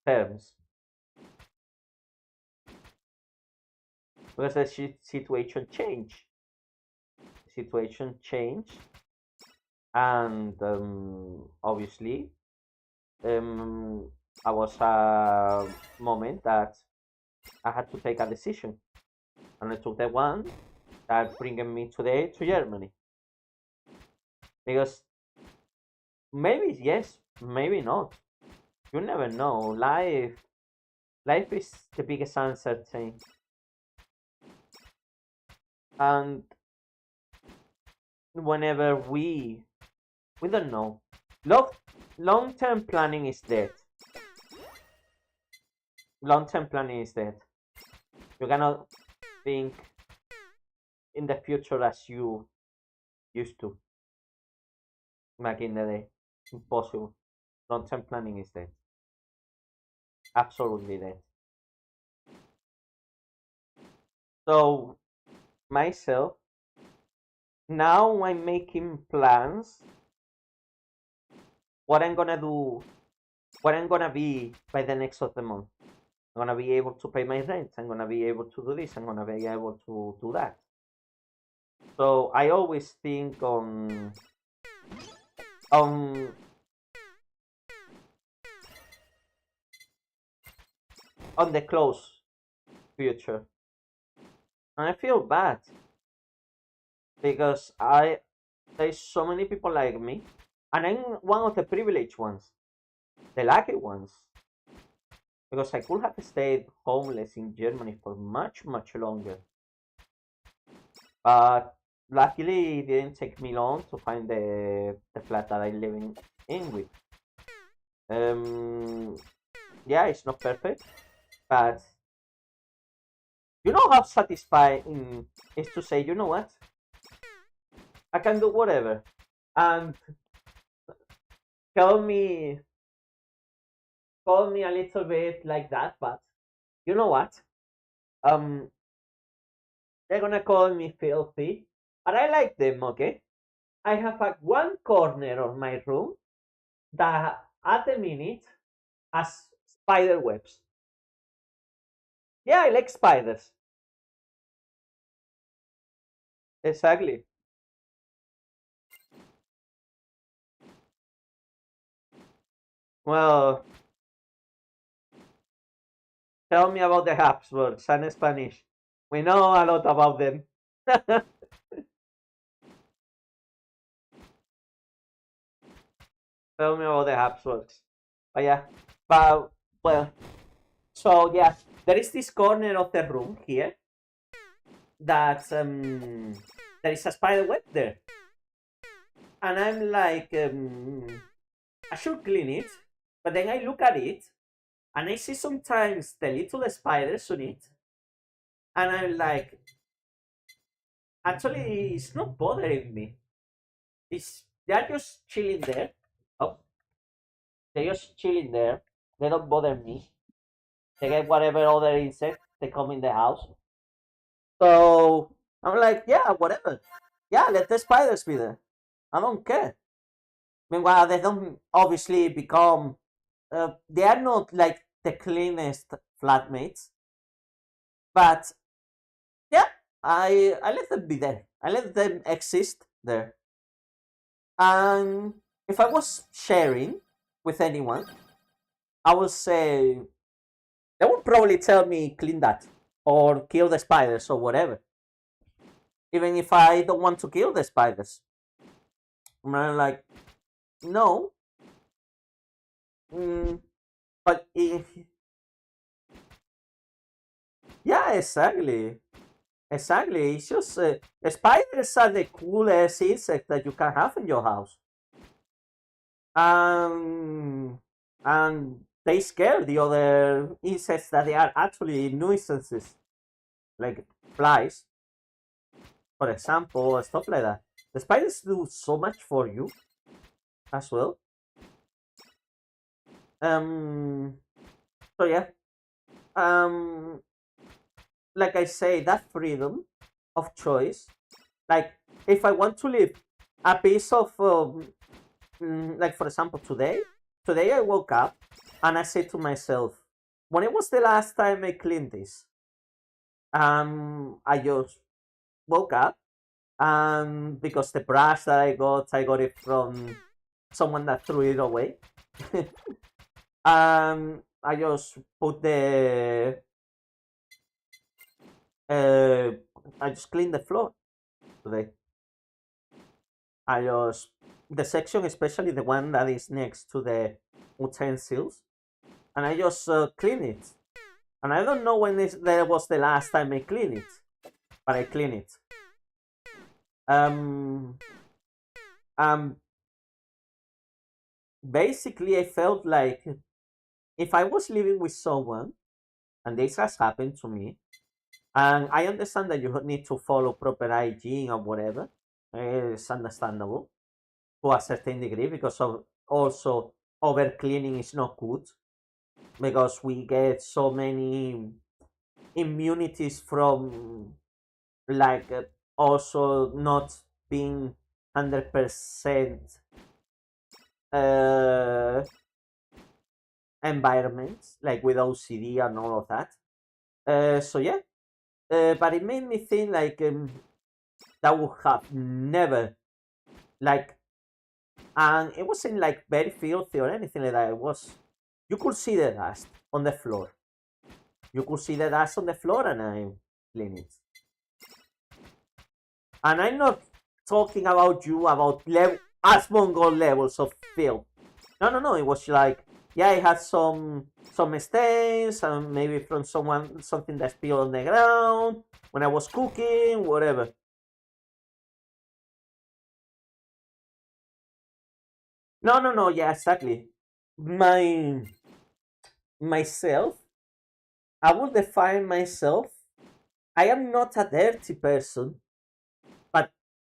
terms. Because the situation changed. The situation changed, and obviously, I was a moment that I had to take a decision, and I took the one that bringing me today to Germany. Because maybe yes, maybe not. You never know. Life is the biggest uncertainty, and whenever we don't know. Love Long term planning is dead. Long term planning is dead. You cannot think in the future as you used to back in the day. Impossible. Long term planning is dead. Absolutely dead. So myself, now I'm making plans what I'm gonna do, what I'm gonna be by the next of the month. I'm gonna be able to pay my rent. I'm gonna be able to do this. I'm gonna be able to do that. So I always think on on the close future, and I feel bad because there's so many people like me, and I'm one of the privileged ones, the lucky ones, because I could have stayed homeless in Germany for much longer, but luckily it didn't take me long to find the flat that I'm living in with. Um, yeah, it's not perfect, but you know how satisfying is to say, you know what, I can do whatever, and call me call me a little bit like that, but you know what? Um, they're gonna call me filthy, but I like them. Okay, I have a one corner of my room that at the minute has spider webs. Yeah, I like spiders. Exactly. Well, tell me about the Habsburgs and Spanish. We know a lot about them. Tell me about the hapsworks. But yeah, but well, so yeah, there is this corner of the room here that there is a spider web there, and I'm like, I should clean it, but then I look at it and I see sometimes the little spiders on it, and I'm like, actually, it's not bothering me. It's they're just chilling there. Oh, they're just chilling there. They don't bother me. They get whatever other insect they come in the house. So I'm like, yeah, whatever. Yeah, let the spiders be there. I don't care. Meanwhile, they don't obviously become. They are not like the cleanest flatmates, but yeah, I let them be there. I let them exist there. And if I was sharing with anyone, I would say they would probably tell me clean that or kill the spiders or whatever. Even if I don't want to kill the spiders, I'm like, no. Mm, but yeah, exactly, exactly. It's just spiders are the coolest insect that you can have in your house. Um, and they scare the other insects that they are actually nuisances, like flies, for example, stuff like that. The spiders do so much for you as well. Um, so yeah, um, like I say, that freedom of choice. Like if I want to leave a piece of, like for example, today I woke up and I said to myself, when it was the last time I cleaned this, I just woke up, because the brush that I got it from someone that threw it away. I just put uh, I just cleaned the floor today. I just the section, especially the one that is next to the utensils, and I just clean it. And I don't know when that was the last time I cleaned it, but I clean it. Um, um, Basically, I felt like if I was living with someone, and this has happened to me, and I understand that you need to follow proper hygiene or whatever, it's understandable to a certain degree because of also over cleaning is not good because we get so many immunities from like also not being 100% uh, environments like with OCD and all of that. So yeah, but it made me think like that would have never like, and it wasn't like very filthy or anything like that. It was you could see the dust on the floor. You could see the dust on the floor, and I clean it. And I'm not talking about you about level Asmongold levels of filth. No, no, no. It was like, yeah, I had some stains, and maybe from something that spilled on the ground when I was cooking, whatever. No, no, no. Yeah, exactly. My myself, I would define myself. I am not a dirty person, but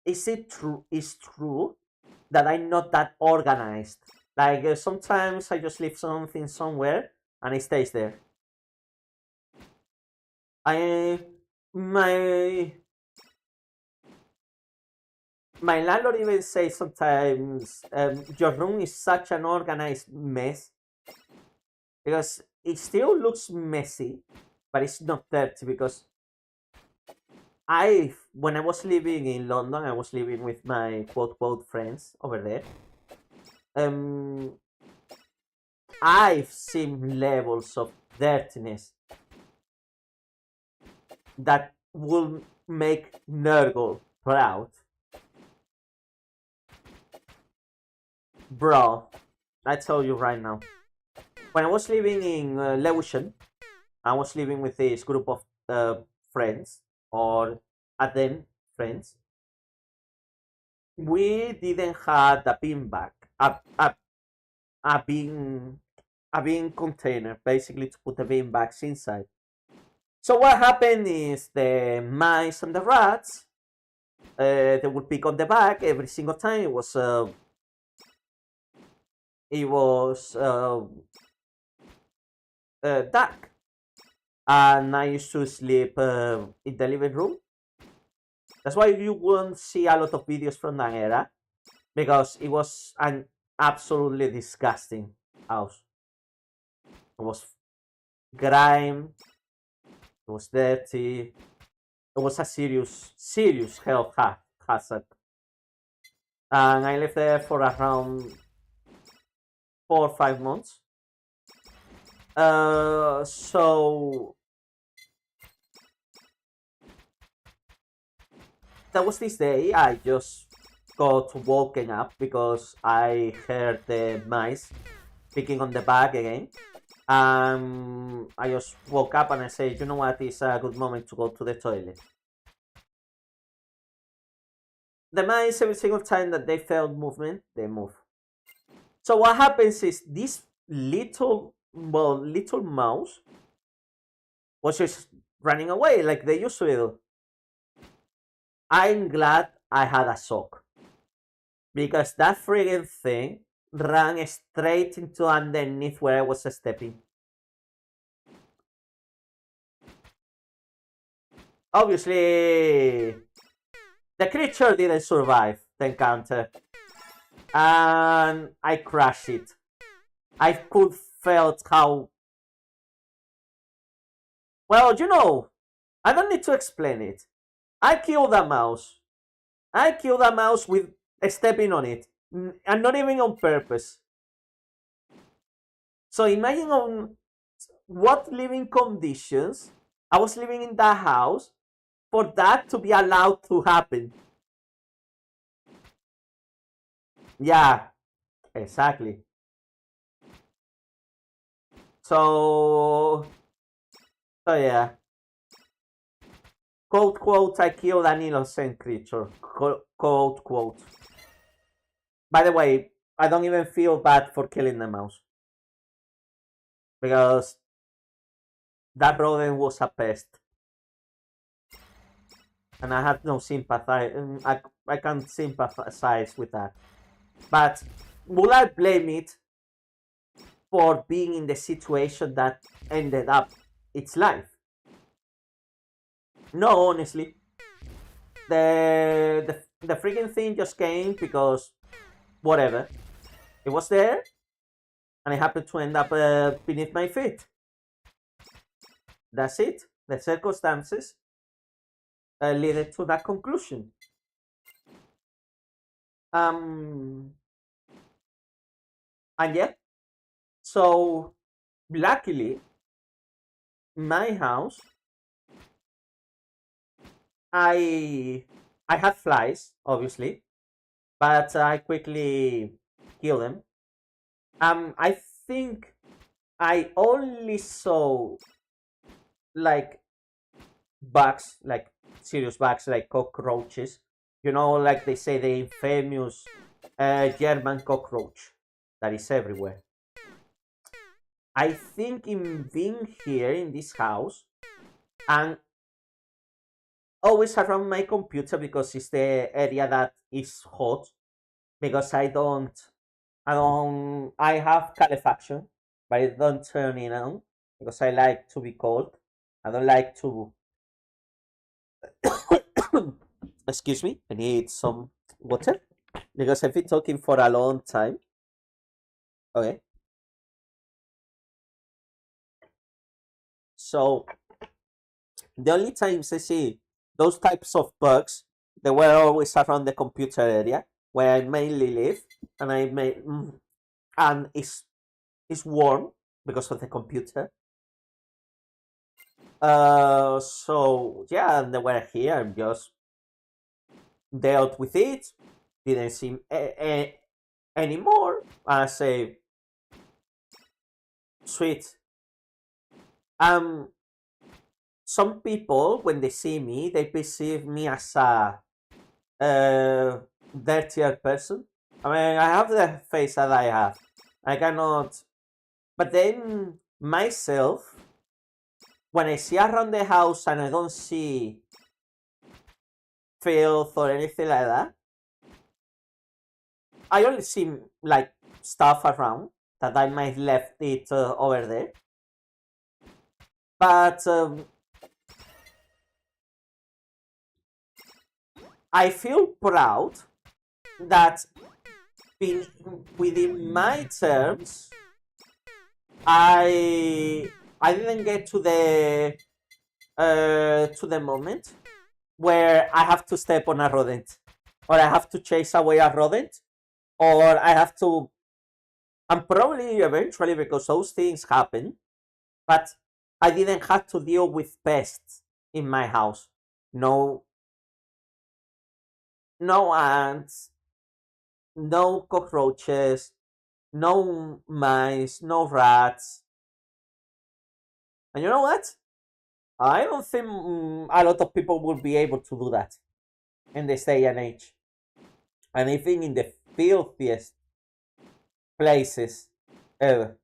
is it true? Is true that I'm not that organized. Like sometimes I just leave something somewhere and it stays there. I my my landlord even says sometimes your room is such an organized mess because it still looks messy, but it's not dirty because I when I was living in London, I was living with my quote friends over there. Um, I've seen levels of dirtiness that will make Nurgle proud. Bro. I tell you right now. When I was living in Lewisham, I was living with this group of friends, or at then friends. We didn't have a bean bag, a bean, a bean container, basically to put the bean bags inside. So what happened is the mice and the rats, they would pick on the bag every single time. It was dark, and I used to sleep in the living room. That's why you won't see a lot of videos from that era, because it was an absolutely disgusting house. It was grime, it was dirty, it was a serious health hazard. And I lived there for around 4 or 5 months. So there was this day I just got woken up because I heard the mice picking on the bag again. I just woke up and I said, you know what, it's a good moment to go to the toilet. The mice, every single time that they felt movement, they move. So what happens is this little mouse was just running away like they usually do. I'm glad I had a sock, because that friggin' thing ran straight into underneath where I was stepping. Obviously, the creature didn't survive the encounter, and I crashed it. I could felt how... Well, I don't need to explain it. I killed a mouse. I killed a mouse with stepping on it, and not even on purpose. So imagine on what living conditions I was living in that house for that to be allowed to happen. Yeah, exactly. So yeah. Quote, I killed an innocent creature. Quote. By the way, I don't even feel bad for killing the mouse, because that rodent was a pest. And I have no sympathy. I can't sympathize with that. But will I blame it for being in the situation that ended up its life? No, honestly. The freaking thing just came because whatever. It was there, and it happened to end up beneath my feet. That's it. The circumstances led to that conclusion. And yeah, so luckily, my house, I I had flies, obviously, but I quickly killed them. I think I only saw like bugs, like serious bugs, like cockroaches. Like they say, the infamous German cockroach that is everywhere. I think in being here in this house and always around my computer, because it's the area that is hot, because I have calefacción, but I don't turn it on because I like to be cold. I don't like to... Excuse me, I need some water because I've been talking for a long time. Okay, so the only times I see those types of bugs, they were always around the computer area where I mainly live, and and it's warm because of the computer. So yeah, and they were here and just dealt with it. Didn't seem anymore. I say, sweet. Some people, when they see me, they perceive me as a uh, dirtier person. I mean, I have the face that I have. I cannot. But then myself, when I see around the house and I don't see filth or anything like that, I only see like stuff around that I might left it over there. But I feel proud that within my terms, I didn't get to the moment where I have to step on a rodent, or I have to chase away a rodent, or I have to. And probably eventually, because those things happen, but I didn't have to deal with pests in my house. No, no ants, no cockroaches, no mice, no rats. And you know what? I don't think a lot of people will be able to do that in this day and age. And even in the filthiest places ever.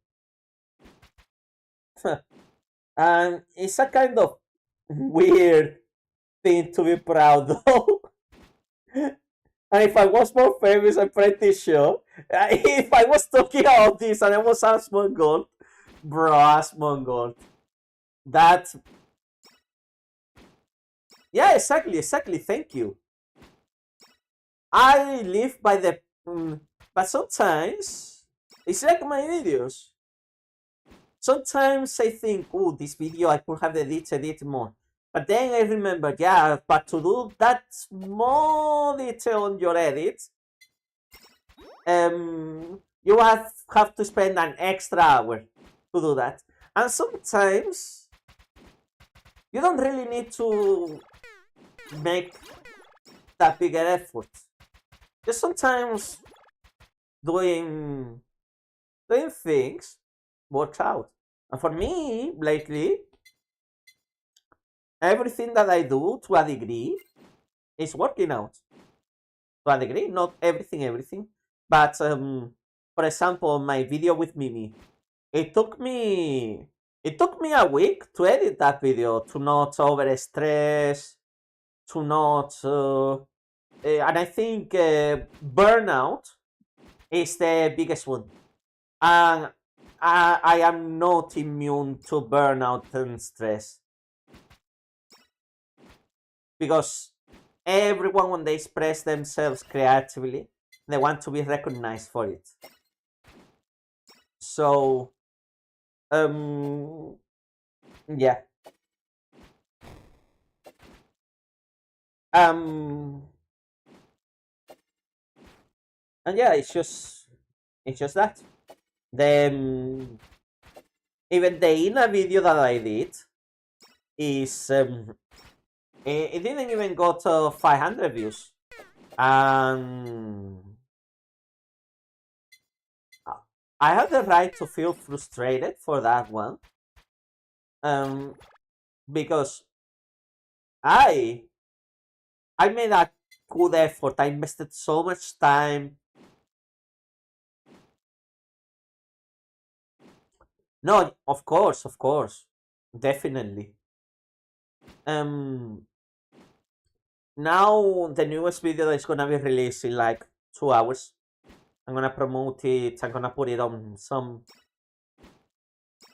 And it's a kind of weird thing to be proud of. And if I was more famous, I'm pretty sure. If I was talking about this and I was Asmongold, bro, Asmongold. That. Yeah, exactly. Thank you. I live by the. But sometimes, it's like my videos. Sometimes I think, oh, this video I could have edited it more. But then I remember, yeah, but to do that small detail on your edit, you have to spend an extra hour to do that. And sometimes you don't really need to make that bigger effort. Just sometimes doing things works out. And for me, lately, everything that I do to a degree is working out. To a degree, not everything. But for example, my video with Mimi, it took me a week to edit that video, to not over stress, to not and I think burnout is the biggest one. And I am not immune to burnout and stress, because everyone, when they express themselves creatively, they want to be recognized for it. So yeah. um and yeah, it's just that. Then even the inner video that I did is it didn't even go to 500 views. And I have the right to feel frustrated for that one. Um, because I made a good effort. I invested so much time. No, of course, definitely. Um, Now the newest video that is gonna be released in like 2 hours. I'm gonna promote it. I'm gonna put it on some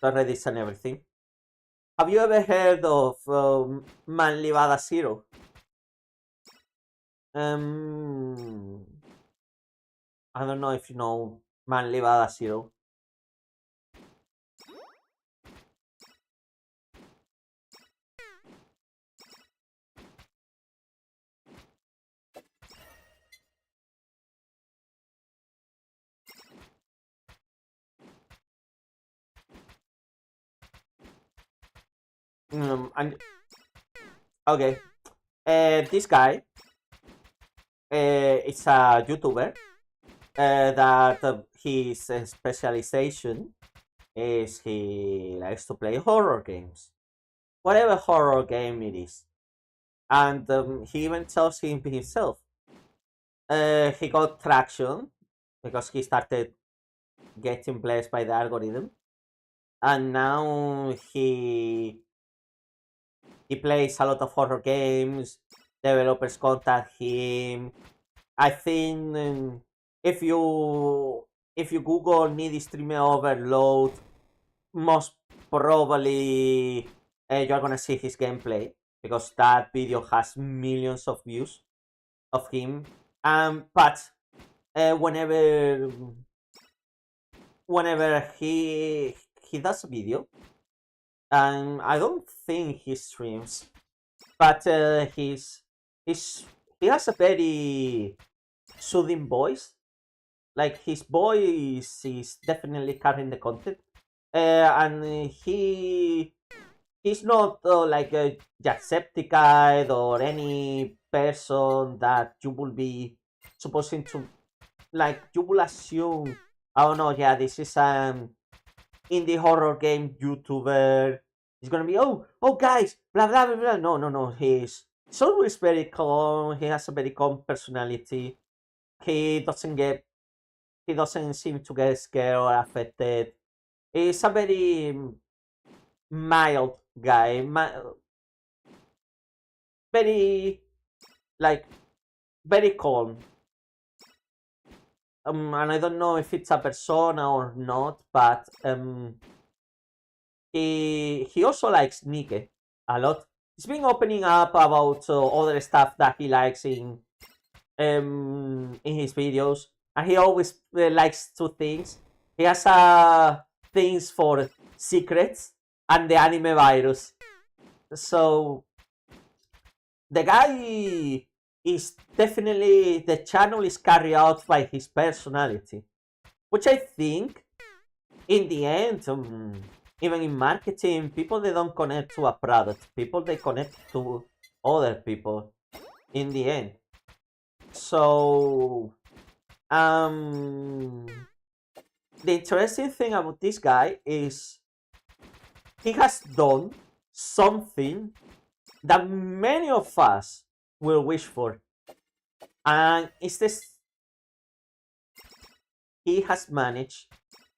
Reddit and everything. Have you ever heard of Man Livada Zero? Um, I don't know if you know Man Livada Zero. And okay, this guy, it's a YouTuber that his specialization is he likes to play horror games, whatever horror game it is. And he even tells him himself. He got traction because he started getting blessed by the algorithm, and now he plays a lot of horror games. Developers contact him. I think if you Google needy streamer overload, most probably you're gonna see his gameplay because that video has millions of views of him. But whenever he does a video, and I don't think he streams, but he has a very soothing voice. Like his voice is definitely carrying the content, and he's not like a Jacksepticeye or any person that you will be supposing to, like, you will assume, oh no, yeah, this is an indie horror game YouTuber. He's gonna be, oh guys, blah blah blah blah. No, no, no. He's always very calm. He has a very calm personality. He doesn't seem to get scared or affected. He's a very mild guy, very, like, very calm. And I don't know if it's a persona or not, but he also likes Nike a lot. He's been opening up about other stuff that he likes in his videos, and he always likes two things. He has things for secrets and the anime virus. So the guy is definitely, the channel is carried out by his personality, which I think in the end, even in marketing, people, they don't connect to a product. People, they connect to other people in the end. So the interesting thing about this guy is he has done something that many of us will wish for, and it's this: he has managed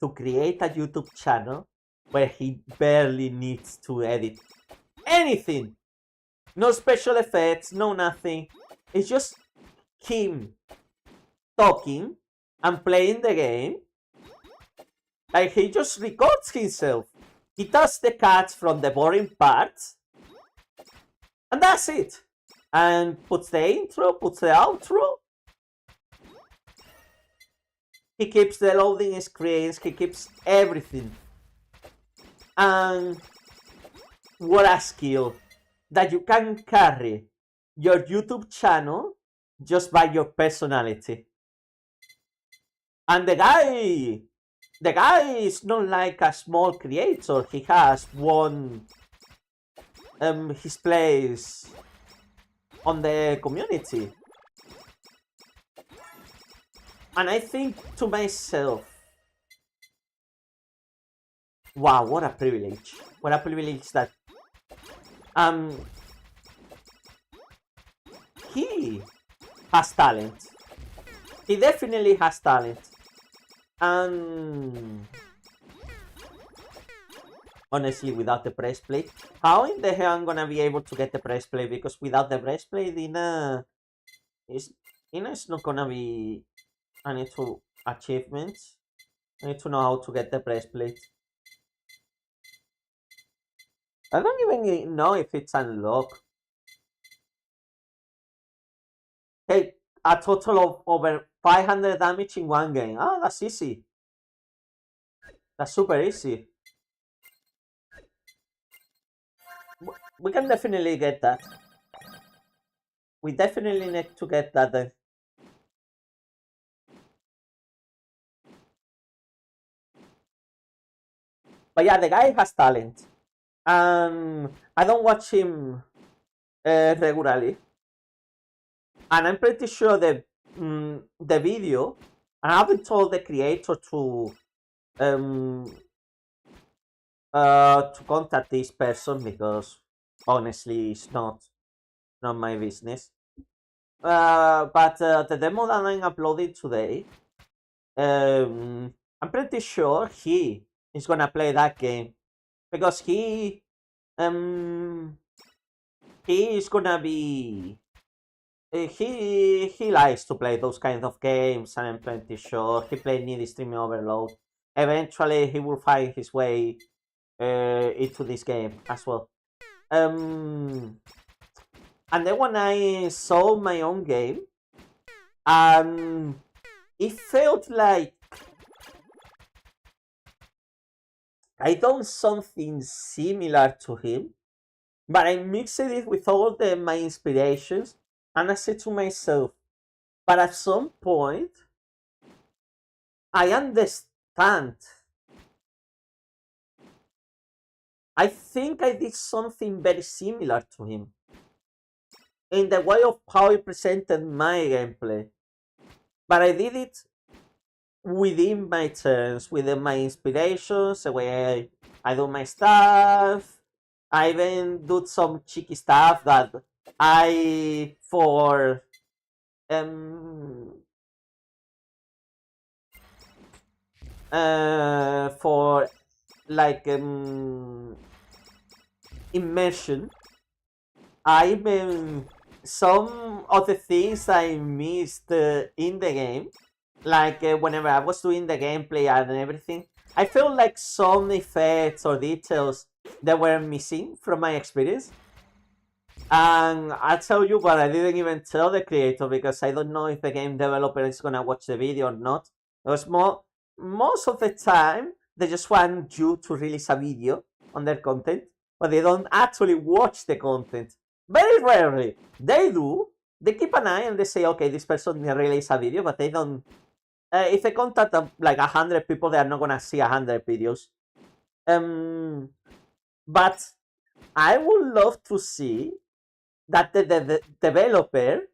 to create a YouTube channel where he barely needs to edit anything. No special effects, no nothing. It's just him talking and playing the game. Like, he just records himself. He does the cuts from the boring parts, and that's it. And puts the intro, puts the outro. He keeps the loading screens, he keeps everything. And what a skill that you can carry your YouTube channel just by your personality. And the guy is not like a small creator. He has won his place on the community. And I think to myself, wow, what a privilege. What a privilege that he has talent. He definitely has talent. And honestly, without the breastplate, how in the hell I'm gonna be able to get the breastplate? Because without the breastplate, Ina is not gonna be. I need to achievements. I need to know how to get the breastplate. I don't even know if it's unlocked. Hey, a total of over 500 damage in one game. Ah, that's easy. That's super easy. We can definitely get that. We definitely need to get that then. But yeah, the guy has talent. And I don't watch him regularly. And I'm pretty sure the video, and I haven't told the creator to to contact this person because honestly it's not my business. But the demo that I'm uploading today, I'm pretty sure he is gonna play that game because um he is gonna be he likes to play those kind of games, and I'm pretty sure he played Need Streaming Overload. Eventually, he will find his way into this game as well. Um, and then when I saw my own game, it felt like I done something similar to him, but I mixed it with all my inspirations, and I said to myself, but at some point, I understand. I think I did something very similar to him in the way of how I presented my gameplay, but I did it within my terms, within my inspirations, the way I do my stuff. I even do some cheeky stuff that I um for like immersion. I even some of the things I missed in the game, like whenever I was doing the gameplay and everything, I felt like some effects or details that were missing from my experience. And I'll tell you, but I didn't even tell the creator because I don't know if the game developer is gonna watch the video or not. It was most of the time they just want you to release a video on their content, but they don't actually watch the content. Very rarely they do. They keep an eye and they say, okay, this person release a video, but they don't. If they contact like 100 people, they are not gonna see 100 videos. But I would love to see that the developer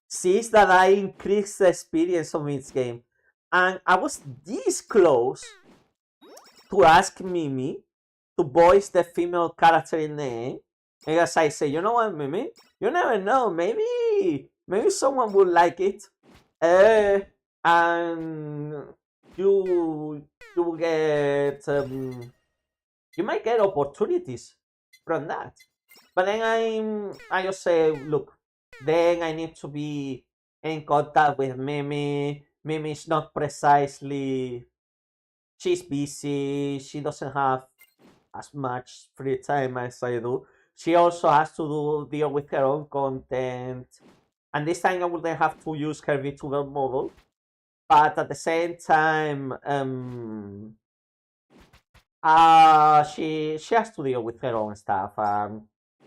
sees that I increase the experience of its game. And I was this close to ask Mimi to voice the female character in the game. Because I say, you know what, Mimi? You never know. Maybe someone would like it. And you you get you might get opportunities from that. But then I just say, look, then I need to be in contact with Mimi. Mimi is not precisely. She's busy. She doesn't have as much free time as I do. She also has to deal with her own content. And this time I wouldn't have to use her VTuber model. But at the same time, she has to deal with her own stuff.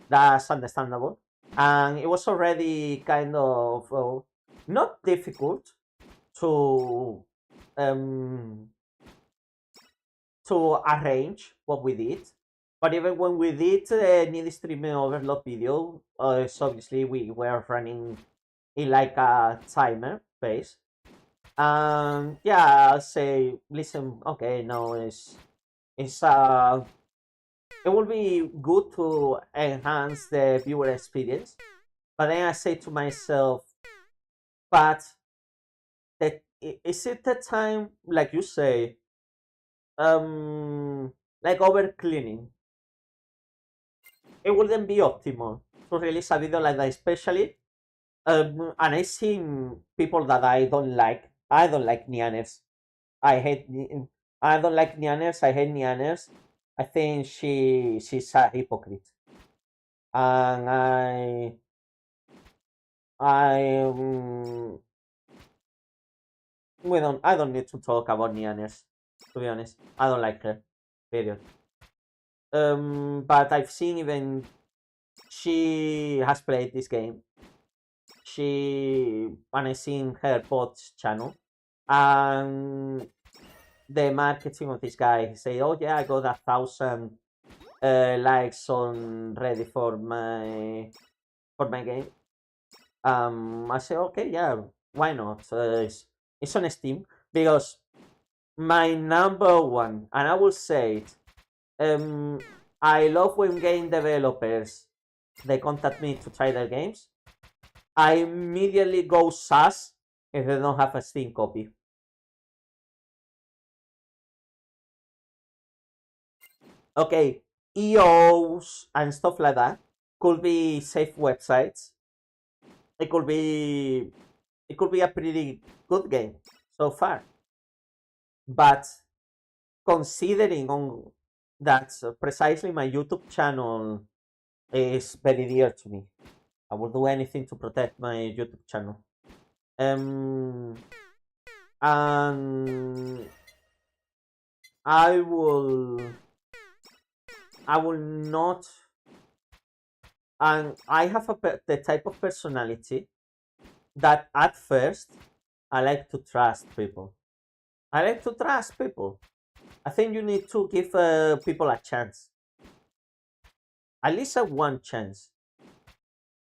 That's understandable. And it was already kind of not difficult to um, to arrange what we did. But even when we did need streaming overload video, so obviously we were running in like a timer phase. And yeah, I'll say, listen, okay, no, it's it will be good to enhance the viewer experience. But then I say to myself, but is it the time, like you say, like over cleaning? It wouldn't be optimal to release a video like that, especially. And I see people that I don't like. I don't like Nianers. I hate. I don't like Nianers. I hate Nianers. I think she's a hypocrite, and I we don't. I don't need to talk about Nianers. To be honest, I don't like her. Period. But I've seen even she has played this game. And I seen her bot's channel, and the marketing of this guy say, "Oh yeah, I got 1,000 likes on ready for my game." I say, "Okay, yeah, why not? It's on Steam because my number one, and I will say it, um, I love when game developers they contact me to try their games. I immediately go sus if they don't have a Steam copy. Okay, EOs and stuff like that could be safe websites. It could be a pretty good game so far. But considering on that precisely my YouTube channel is very dear to me. I will do anything to protect my YouTube channel. Um, and I will not, and I have the type of personality that at first I like to trust people. I like to trust people. I think you need to give people a chance, at least a one chance.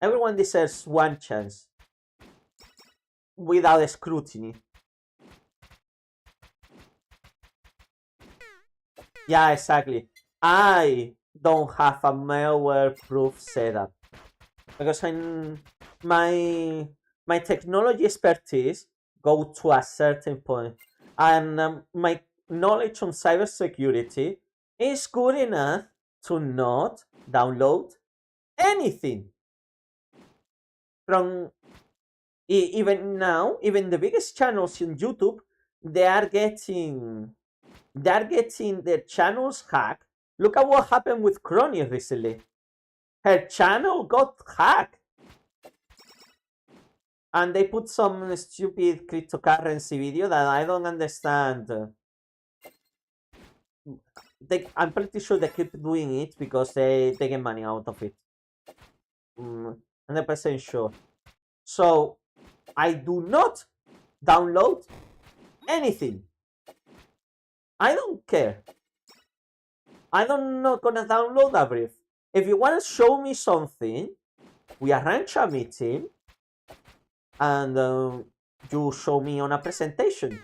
Everyone deserves one chance without scrutiny. Yeah, exactly. I don't have a malware-proof setup because my my technology expertise go to a certain point, and my knowledge on cybersecurity is good enough to not download anything from even now. Even the biggest channels in YouTube, they are getting their channels hacked. Look at what happened with Crony recently. Her channel got hacked, and they put some stupid cryptocurrency video that I don't understand. I'm pretty sure they keep doing it because they get money out of it. 100% sure. So I do not download anything. I don't care. I'm not gonna download a brief. If you want to show me something, we arrange a meeting and you show me on a presentation.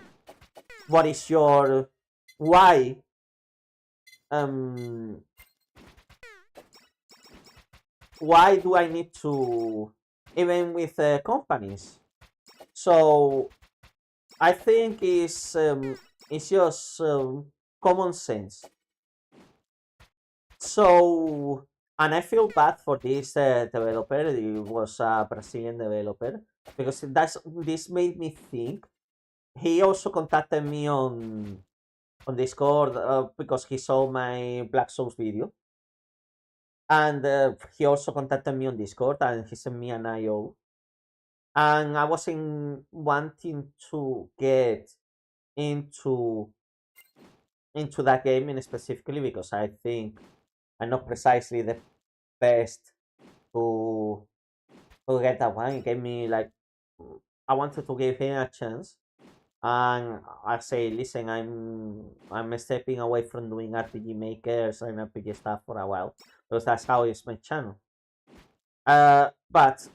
What is your why? Um, why do I need to even with companies? So I think it's just common sense. So, and I feel bad for this developer. It was a Brazilian developer because this made me think. He also contacted me on Discord because he saw my Black Souls video, and he also contacted me on Discord and he sent me an IO. And I was in wanting to get into that gaming specifically because I think I'm not precisely the best to get that one. It gave me like I wanted to give him a chance, and I say, listen, I'm stepping away from doing RPG makers and RPG stuff for a while because that's how it's my channel. But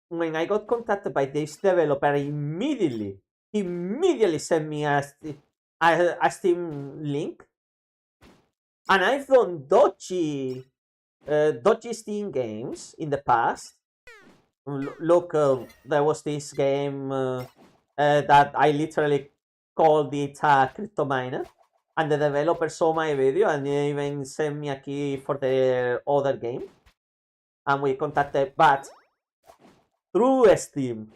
when I got contacted by this developer, immediately sent me a Steam link, and I've done dodgy Steam games in the past. Look, there was this game that I literally called it a crypto miner, and the developer saw my video and they even sent me a key for the other game, and we contacted, but through Steam.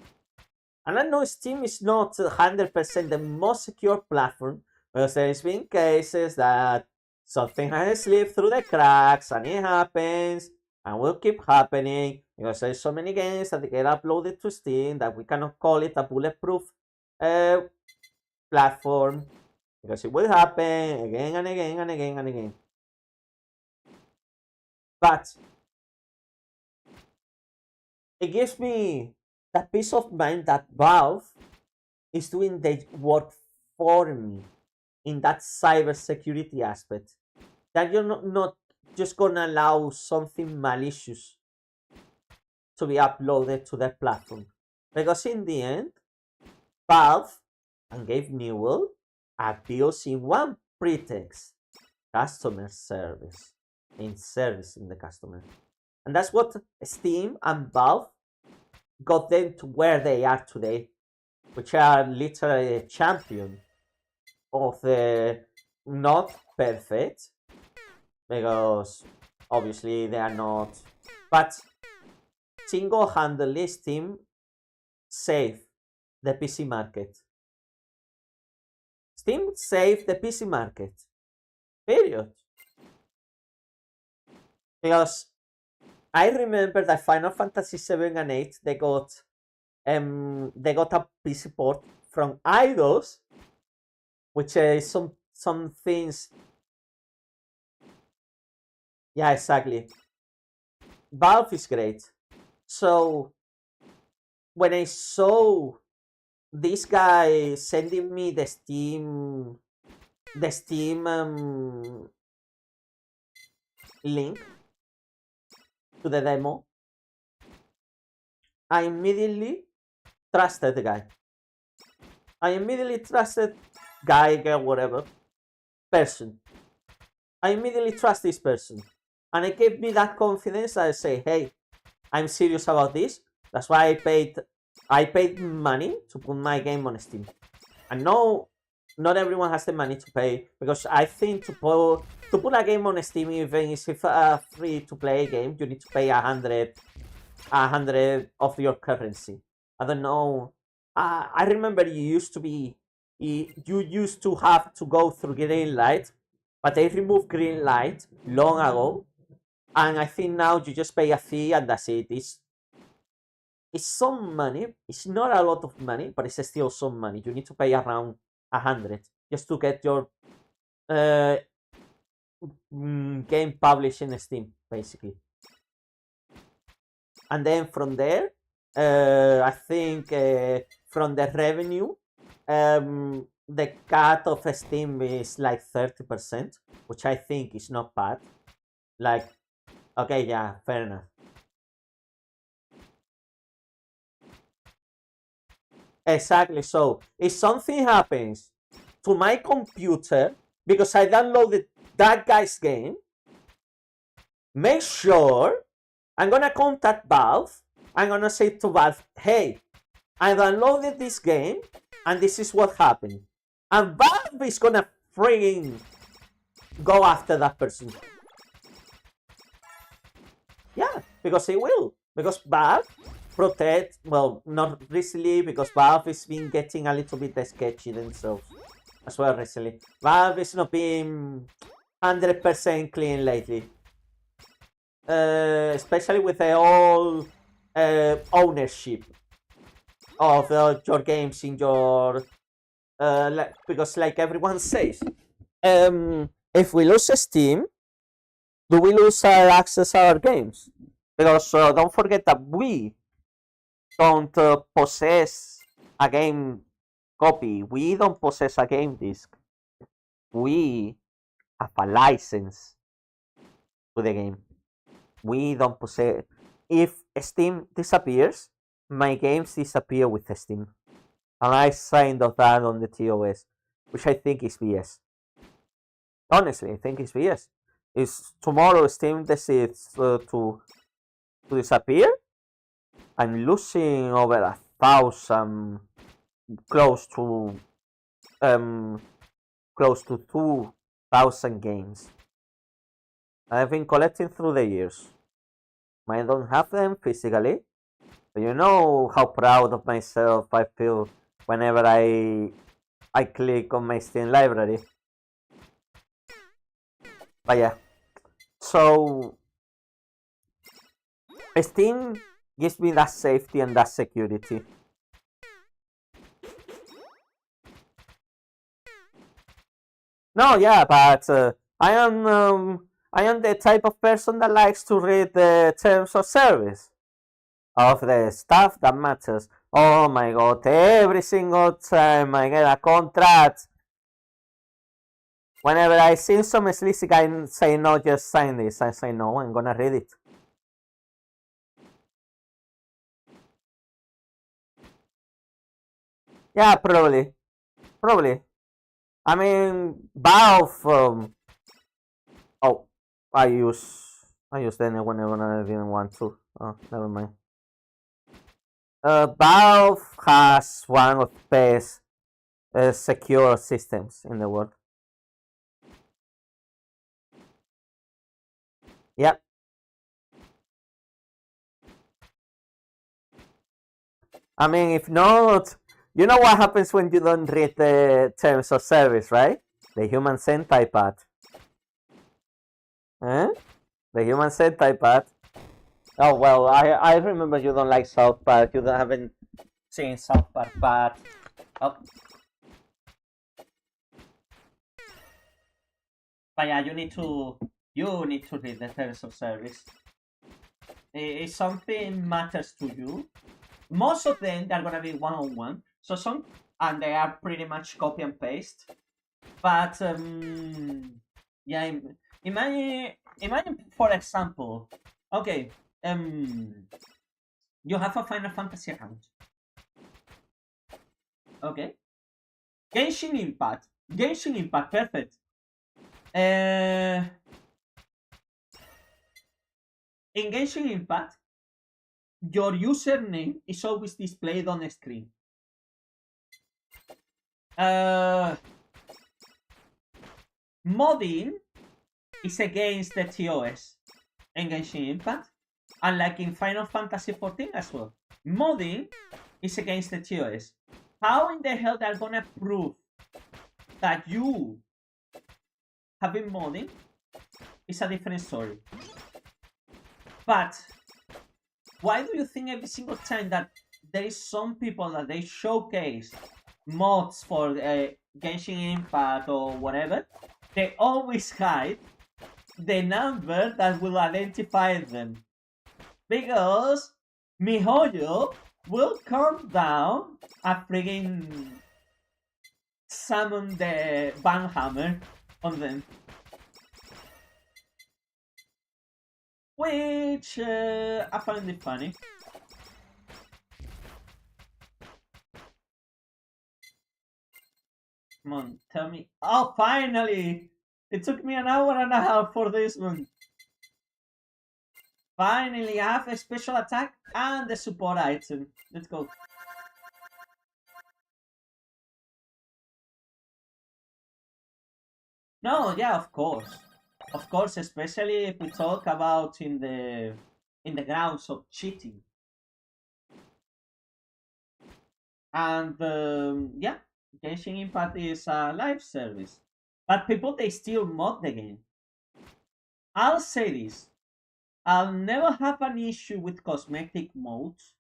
And I know Steam is not 100% the most secure platform because there's been cases that something has slipped through the cracks and it happens and will keep happening because there's so many games that get uploaded to Steam that we cannot call it a bulletproof uh, platform because it will happen again and again and again and again. But it gives me that peace of mind that Valve is doing the work for me in that cybersecurity aspect. That you're not just gonna allow something malicious to be uploaded to their platform. Because in the end, Valve and Gabe Newell are using one pretext. customer service, in servicing the customer. And that's what Steam and Valve got them to where they are today, which are literally a champion of the not perfect, because obviously they are not, but single-handedly Steam saved the PC market. Steam saved the PC market. Period. Because I remember that Final Fantasy 7 and 8 they got a PC port from Eidos, which is some things. Yeah, exactly. Valve is great. So when I saw this guy sending me the Steam link to the demo, I immediately trusted the guy. I immediately trusted guy, girl, whatever person. I immediately trust this person, and it gave me that confidence. I say, hey, I'm serious about this. That's why I paid money to put my game on Steam. And no, not everyone has the money to pay, because I think to put a game on Steam, even if it's a free to play game, you need to pay 100 of your currency. I don't know. I remember you used to have to go through green light, but they removed green light long ago, and I think now you just pay a fee and that's it. It's some money. It's not a lot of money, but it's still some money. You need to pay around 100 just to get your uh, game published in Steam, basically. And then from there, I think from the revenue, the cut of Steam is like 30%, which I think is not bad. Like, okay, yeah, fair enough. Exactly. So if something happens to my computer because I downloaded that guy's game, make sure I'm gonna contact Valve. I'm gonna say to Valve, hey, I downloaded this game and this is what happened. And Valve is gonna freaking go after that person. Yeah, because it will. Because Valve protect, well, not recently, because Valve has been getting a little bit sketchy themselves as well recently. Valve is not being 100% clean lately. Especially with the whole ownership of your games in your because like everyone says, if we lose Steam, do we lose our access to our games? Because don't forget that we don't possess a game copy. We don't possess a game disc. We have a license to the game. We don't possess. If Steam disappears, my games disappear with Steam. And I signed off that on the TOS, which I think is BS. Honestly, I think it's BS. Is tomorrow Steam decides to disappear, I'm losing over 1,000, close to close to 2,000 games. I've been collecting through the years. I don't have them physically, but you know how proud of myself I feel whenever I click on my Steam library. But yeah, so Steam gives me that safety and that security. No, yeah, but I am the type of person that likes to read the terms of service of the stuff that matters. Oh my god, every single time I get a contract, whenever I see some sleazy guy say no, just sign this, I say no, I'm gonna read it. Yeah, probably. I mean, Valve Oh, I used any whenever I didn't want to. Oh, never mind. Valve has one of the best secure systems in the world. Yep. I mean, if not, you know what happens when you don't read the terms of service, right? The human Sentai part. Eh? The human Sentai part. Oh well, I remember you don't like South Park. You don't haven't seen South Park, but oh, but yeah, you need to read the terms of service. If something matters to you, most of them are gonna be one-on-one. So some and they are pretty much copy and paste. But yeah, imagine for example, okay, you have a Final Fantasy account, okay, Genshin Impact, perfect. Uh, in Genshin Impact, your username is always displayed on the screen. Uh, Modding is against the TOS in Genshin Impact, unlike in Final Fantasy XIV as well. Modding is against the TOS. How in the hell they're gonna prove that you have been modding is a different story. But why do you think every single time that there is some people that they showcase mods for Genshin Impact or whatever, they always hide the number that will identify them? Because MiHoYo will come down and friggin' summon the Banhammer on them. Which I find it funny. Come on, tell me. Oh, finally! It took me an hour and a half for this one. Finally, I have a special attack and the support item. Let's go. No, yeah, of course. Of course, especially if we talk about in the grounds of cheating. And yeah, Genshin Impact is a live service. But people, they still mod the game. I'll say this. I'll never have an issue with cosmetic modes,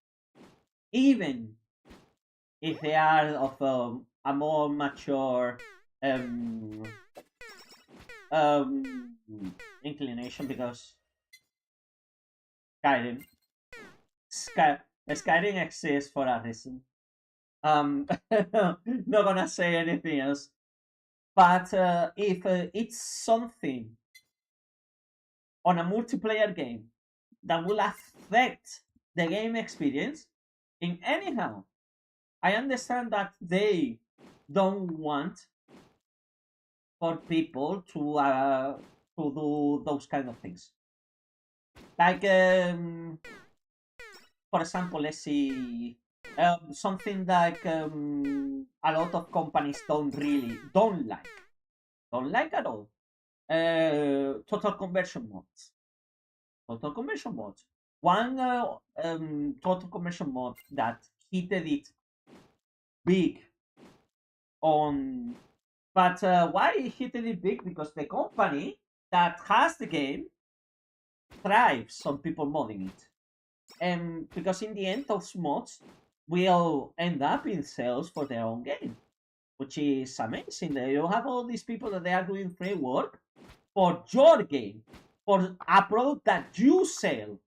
even if they are of a more mature um, um, inclination, because Skyrim, Skyrim exists for a reason. Not gonna say anything else. But if it's something on a multiplayer game that will affect the game experience in anyhow, I understand that they don't want for people to do those kind of things. Like for example, let's see, something like a lot of companies don't like at all. Total conversion mods. Total conversion mods. One total conversion mod that hit it big on. But why hit it big? Because the company that has the game thrives on people modding it. And because in the end, those mods will end up in sales for their own game, which is amazing. You have all these people that they are doing free work for your game, for a product that you sell.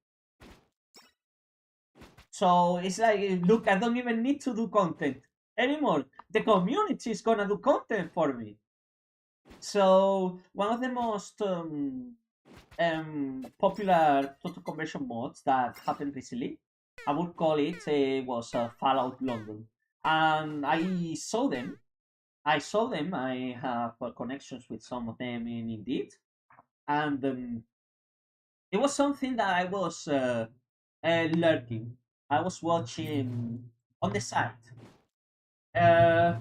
So it's like, look, I don't even need to do content anymore. The community is gonna do content for me. So one of the most popular total conversion mods that happened recently, I would call it, was Fallout London, and I saw them. I have connections with some of them in Indeed, and it was something that I was lurking. I was watching on the side, uh,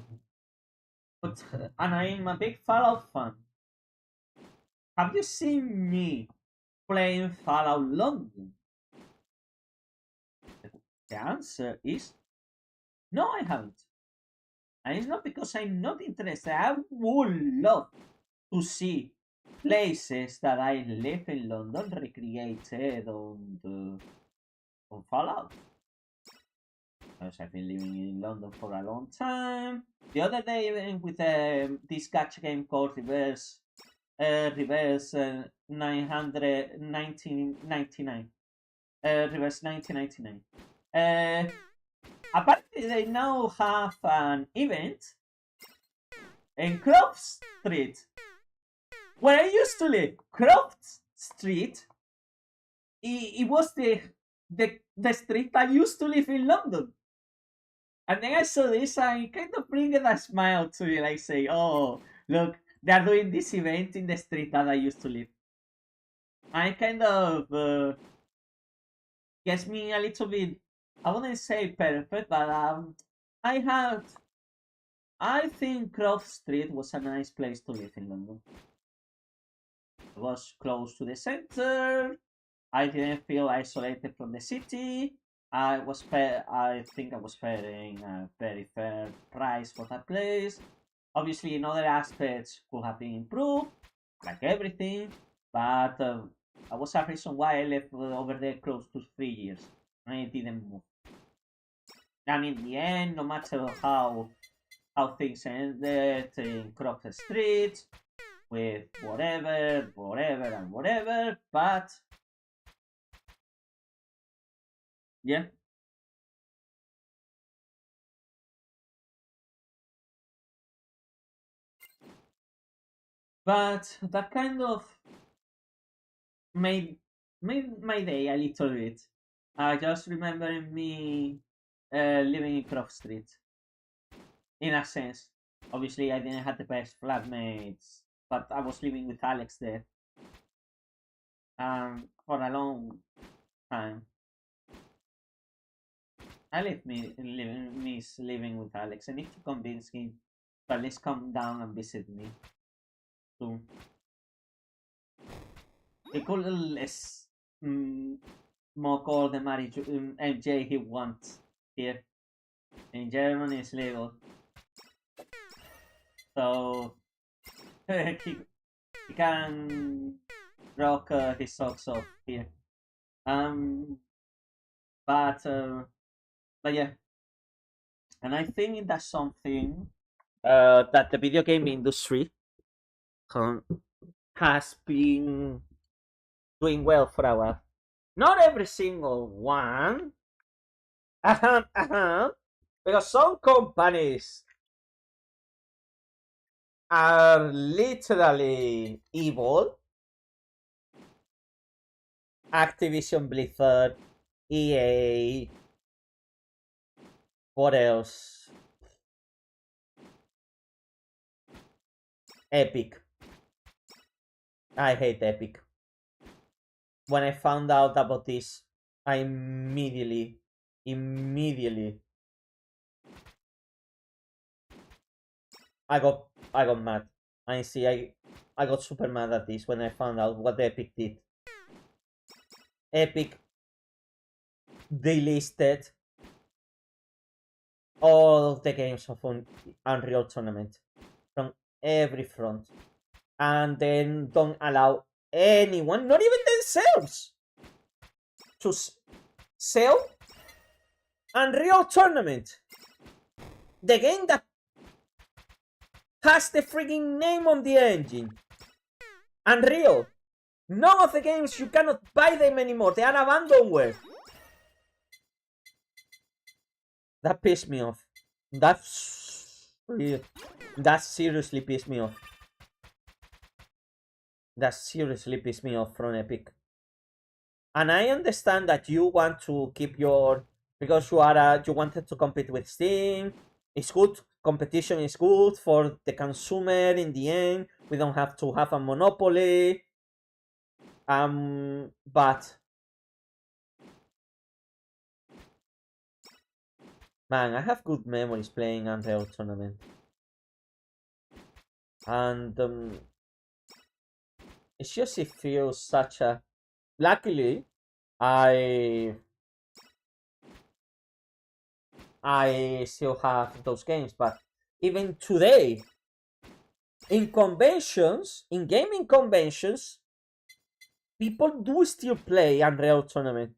and I'm a big Fallout fan. Have you seen me playing Fallout London? The answer is no, I haven't. And it's not because I'm not interested. I would love to see places that I live in London recreated on Fallout. Because I've been living in London for a long time. The other day, even with this gacha game called Reverse 900 1999. Reverse 1999. Apparently, they now have an event in Croft Street, where I used to live. Croft Street, it was the street I used to live in London. And then I saw this, I kind of bring a smile to me, like say, oh, look, they're doing this event in the street that I used to live. I kind of gets me a little bit, I wouldn't say perfect, but I think Croft Street was a nice place to live in London. It was close to the center. I didn't feel isolated from the city. I think I was paying a very fair price for that place. Obviously, in other aspects could have been improved, like everything. But I was a reason why I left over there close to 3 years. I didn't move. And in the end, no matter how things ended in Croft Street, with whatever, and whatever, but yeah. But that kind of made my day a little bit. I just remembering me living in Croft Street, in a sense. Obviously, I didn't have the best flatmates, but I was living with Alex there for a long time. Miss living with Alex. I need to convince him to at least come down and visit me soon. He could less mock all the marriage MJ he wants here. In Germany is legal. So he can rock his socks off here. But yeah, and I think that's something that the video game industry has been doing well for a while. Not every single one, because some companies are literally evil. Activision Blizzard, EA, what else? Epic. I hate Epic. When I found out about this, I immediately I got mad. I got super mad at this when I found out what Epic did. Epic delisted all of the games of Unreal Tournament from every front, and then don't allow anyone, not even themselves, to sell Unreal Tournament, the game that has the freaking name on the engine. Unreal. None of the games, you cannot buy them anymore. They are abandonware. That pissed me off. That seriously pissed me off. That seriously pissed me off from Epic. And I understand that you want to keep your, because you wanted to compete with Steam. It's good. Competition is good for the consumer in the end. We don't have to have a monopoly. But man, I have good memories playing Unreal Tournament, and it's just it feels such a. Luckily, I I still have those games, but even today, in conventions, in gaming conventions, people do still play Unreal Tournament.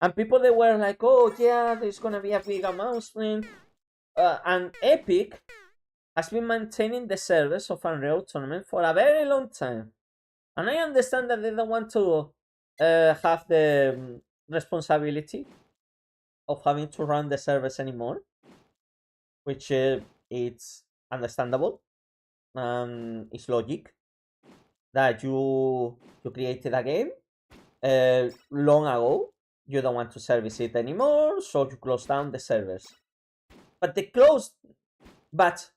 And people they were like, oh yeah, there's gonna be a big announcement. And Epic has been maintaining the service of Unreal Tournament for a very long time. And I understand that they don't want to have the responsibility of having to run the service anymore, which it's understandable. It's logic that you created a game long ago. You don't want to service it anymore, so you close down the servers. But they closed, but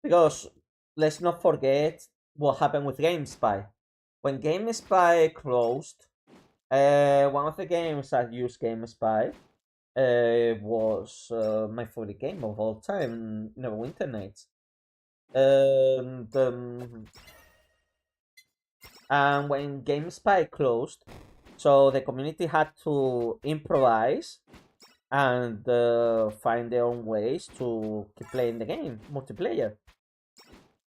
because let's not forget what happened with GameSpy. When GameSpy closed, one of the games that used GameSpy was my favorite game of all time, Neverwinter Nights. And when GameSpy closed, so the community had to improvise and find their own ways to keep playing the game multiplayer.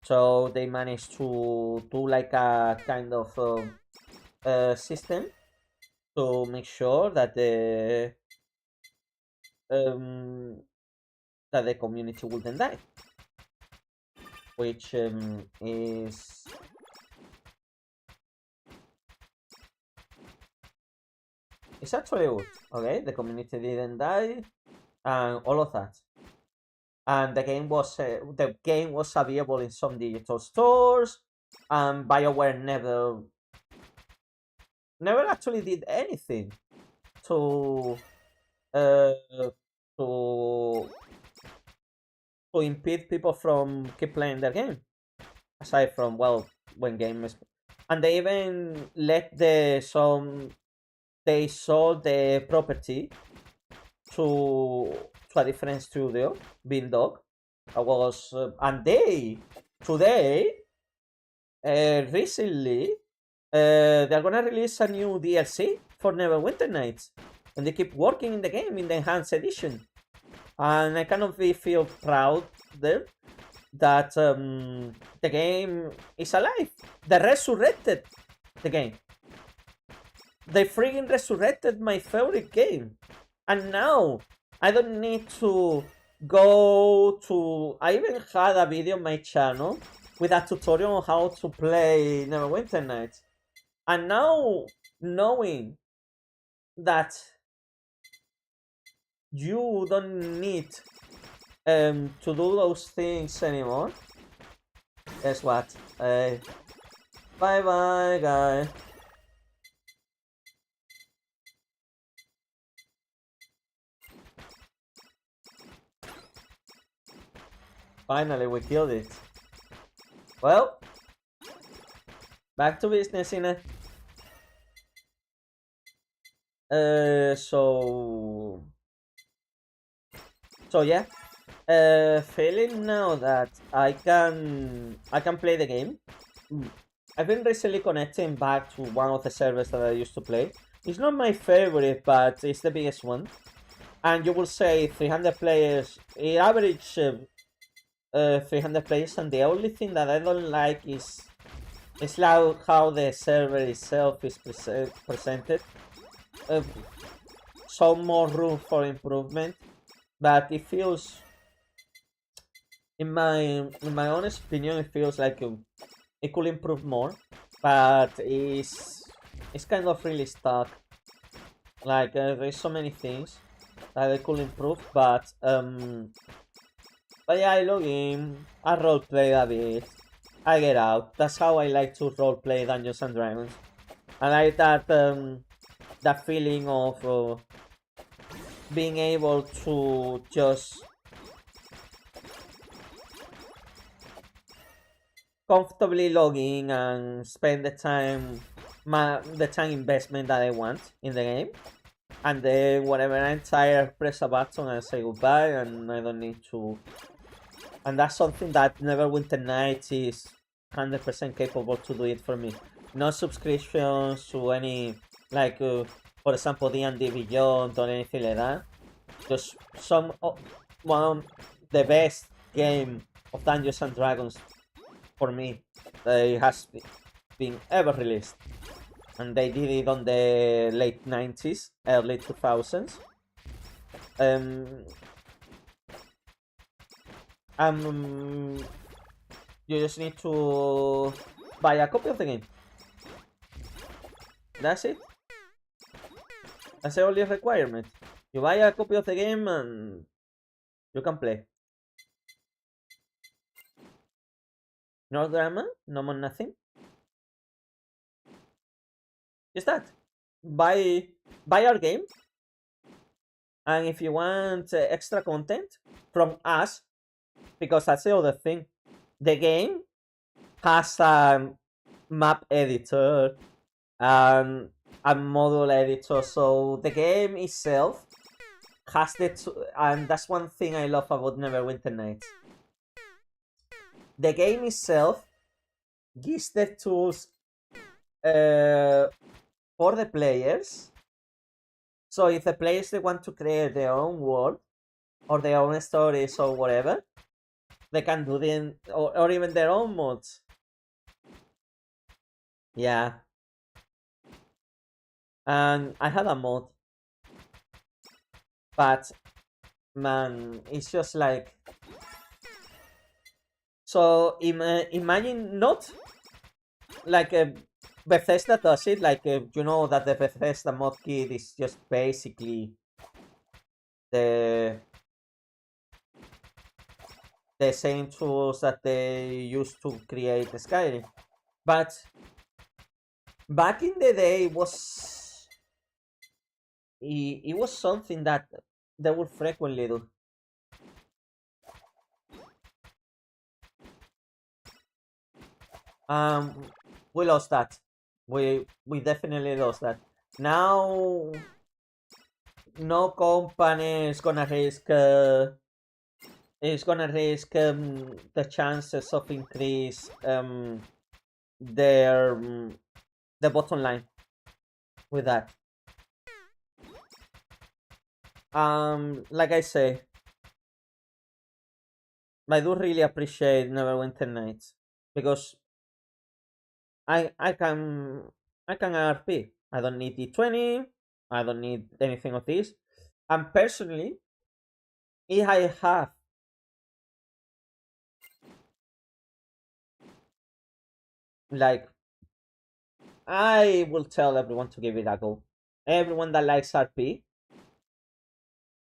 So they managed to do like a kind of system to make sure um, that the community wouldn't die, which is it's actually good. Okay, the community didn't die, and all of that. And the game was available in some digital stores, and BioWare never actually did anything to uh, to to impede people from keep playing their game. Aside from when games, and they even let they sold the property to a different studio, Beandog. And they today recently they're gonna release a new DLC for Neverwinter Nights, and they keep working in the game in the enhanced edition. And I kind of feel proud there that the game is alive. They resurrected the game. They freaking resurrected my favorite game. And now I don't need to go to. I even had a video on my channel with a tutorial on how to play Neverwinter Nights. And now knowing that you don't need to do those things anymore. Guess what? Bye bye, guy. Finally, we killed it. Well, back to business, in it. So yeah. Feeling now that I can play the game. I've been recently connecting back to one of the servers that I used to play. It's not my favorite, but it's the biggest one. And you will say 300 players. It average 300 players, and the only thing that I don't like is like how the server itself is presented. Some more room for improvement, but it feels, in my honest opinion, it feels like it could improve more, but it's kind of really stuck. Like there's so many things that I could improve, but yeah, I log in, I roleplay a bit, I get out. That's how I like to roleplay Dungeons and Dragons. I like that feeling of being able to just comfortably log in and spend the time investment that I want in the game. And then whenever I'm tired, press a button and say goodbye, and I don't need to. And that's something that Neverwinter Nights is 100% capable to do it for me. No subscriptions to any, like, for example, D&D Beyond or anything like that. Just one the best game of Dungeons and Dragons for me that it has been ever released. And they did it on the late 90s, early 2000s. You just need to buy a copy of the game. That's it. That's the only requirement. You buy a copy of the game and you can play. No drama, no more nothing. Just that. Buy our game. And if you want extra content from us, because that's the other thing, the game has a map editor and a model editor, so the game itself has and that's one thing I love about Neverwinter Nights. The game itself gives the tools for the players. So if the players they want to create their own world or their own stories or whatever, they can do them, or even their own mods. Yeah. And I had a mod, but man, it's just like, so imagine not like a Bethesda does it, like you know that the Bethesda mod kit is just basically the same tools that they used to create Skyrim, but back in the day it was something that they would frequently do. We lost that. We definitely lost that. Now, no company is gonna risk the chances of increase their the bottom line with that. Like I say, I do really appreciate Neverwinter Nights because I can RP. I don't need D20. I don't need anything of this. And personally, if I have like, I will tell everyone to give it a go. Everyone that likes RP,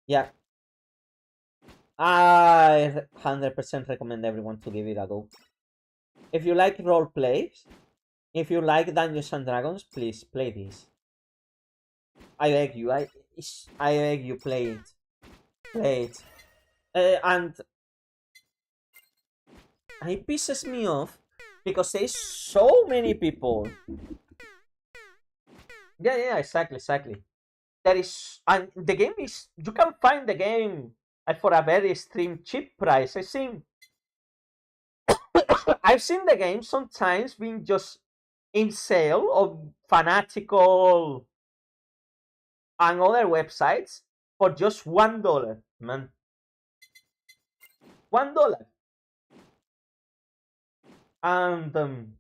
yeah, I 100% recommend everyone to give it a go. If you like role plays, if you like Dungeons and Dragons, please play this. I beg you, I beg you, play it. Play it. And it pisses me off because there's so many people. Yeah, exactly. There is, and the game is, you can find the game for a very extreme cheap price. I've seen the game sometimes being just in sale on Fanatical and other websites for just $1, man. $1. And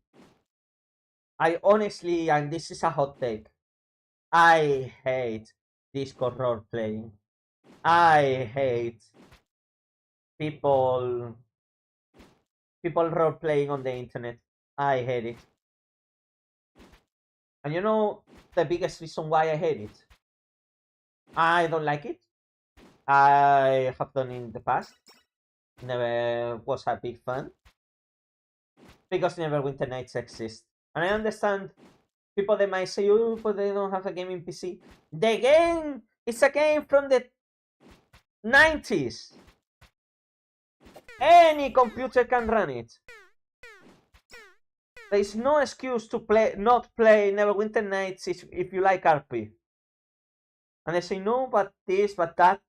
I honestly, and this is a hot take, I hate Discord role playing. I hate people role playing on the internet. I hate it. And you know the biggest reason why I hate it? I don't like it. I have done in the past. Never was a big fan. Because Neverwinter Nights exist. And I understand people that might say, oh, but they don't have a game in PC. The game is a game from the 90s. Any computer can run it. There's no excuse to not play Neverwinter Nights if you like RP. And they say no, but this, but that.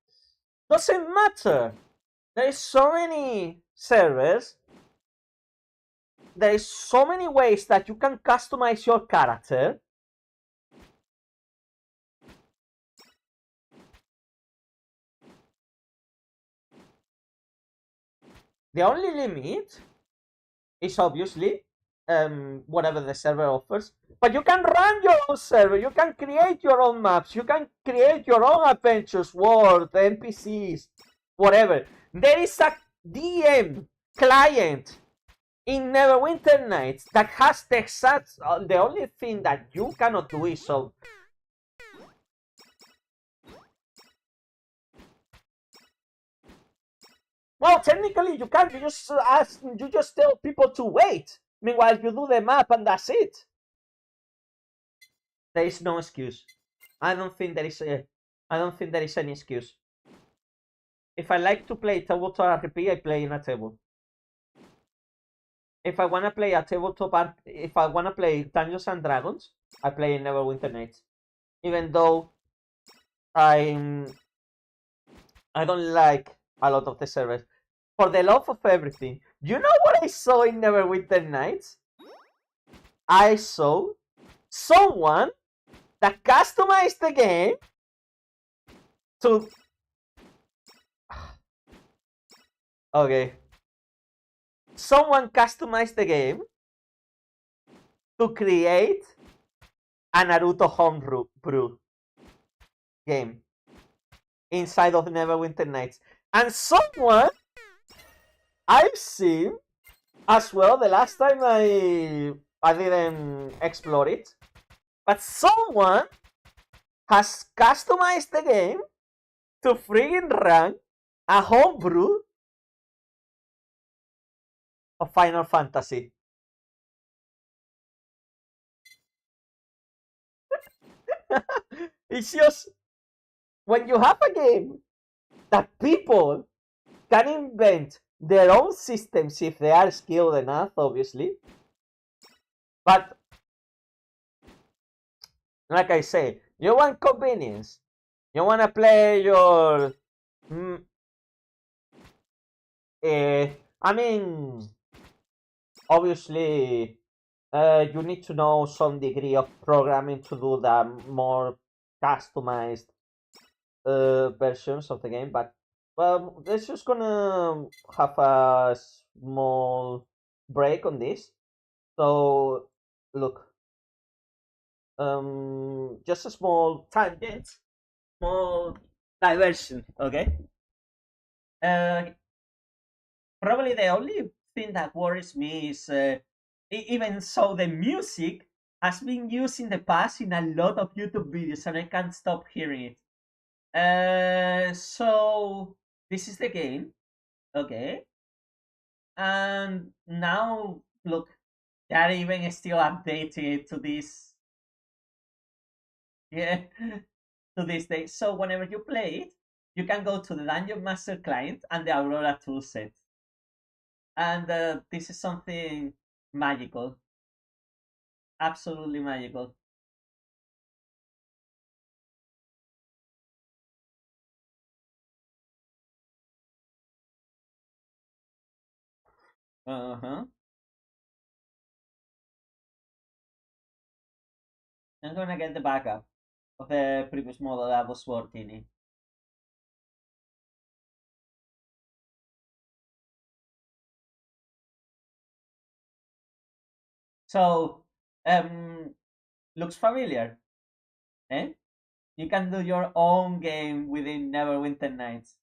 Doesn't matter. There is so many servers. There is so many ways that you can customize your character. The only limit is obviously whatever the server offers. But you can run your own server. You can create your own maps. You can create your own adventures, world, NPCs, whatever. There is a DM client in Neverwinter Nights that has the exact. The only thing that you cannot do is so. Well, technically you can. You just tell people to wait. Meanwhile, you do the map and that's it. There is no excuse. I don't think there is any excuse. If I like to play tabletop RPG, I play in a table. If I wanna play if I wanna play Dungeons and Dragons, I play in Neverwinter Nights. Even though I don't like a lot of the servers. For the love of everything, you know what I saw in Neverwinter Nights? I saw someone that customized the game to. Okay. Someone customized the game to create a Naruto homebrew game inside of Neverwinter Nights. And someone I've seen as well, the last time I didn't explore it, but someone has customized the game to friggin' run a homebrew of Final Fantasy. It's just when you have a game that people can invent their own systems if they are skilled enough, obviously. But like I say, you want convenience. You want to play your. Mm, I mean, obviously, you need to know some degree of programming to do the more customized versions of the game. But well, let's just gonna have a small break on this. So, look, just a small tangent, small diversion. Okay. Uh, Probably the only thing that worries me is even so the music has been used in the past in a lot of YouTube videos, and I can't stop hearing it. So this is the game, okay, and now look, they're even still updating to this, yeah, to this day. So whenever you play it, you can go to the Dungeon Master client and the Aurora toolset, and this is something magical, absolutely magical. Uh huh. I'm gonna get the backup of the previous model I was working in. So, looks familiar, eh? You can do your own game within Neverwinter Nights,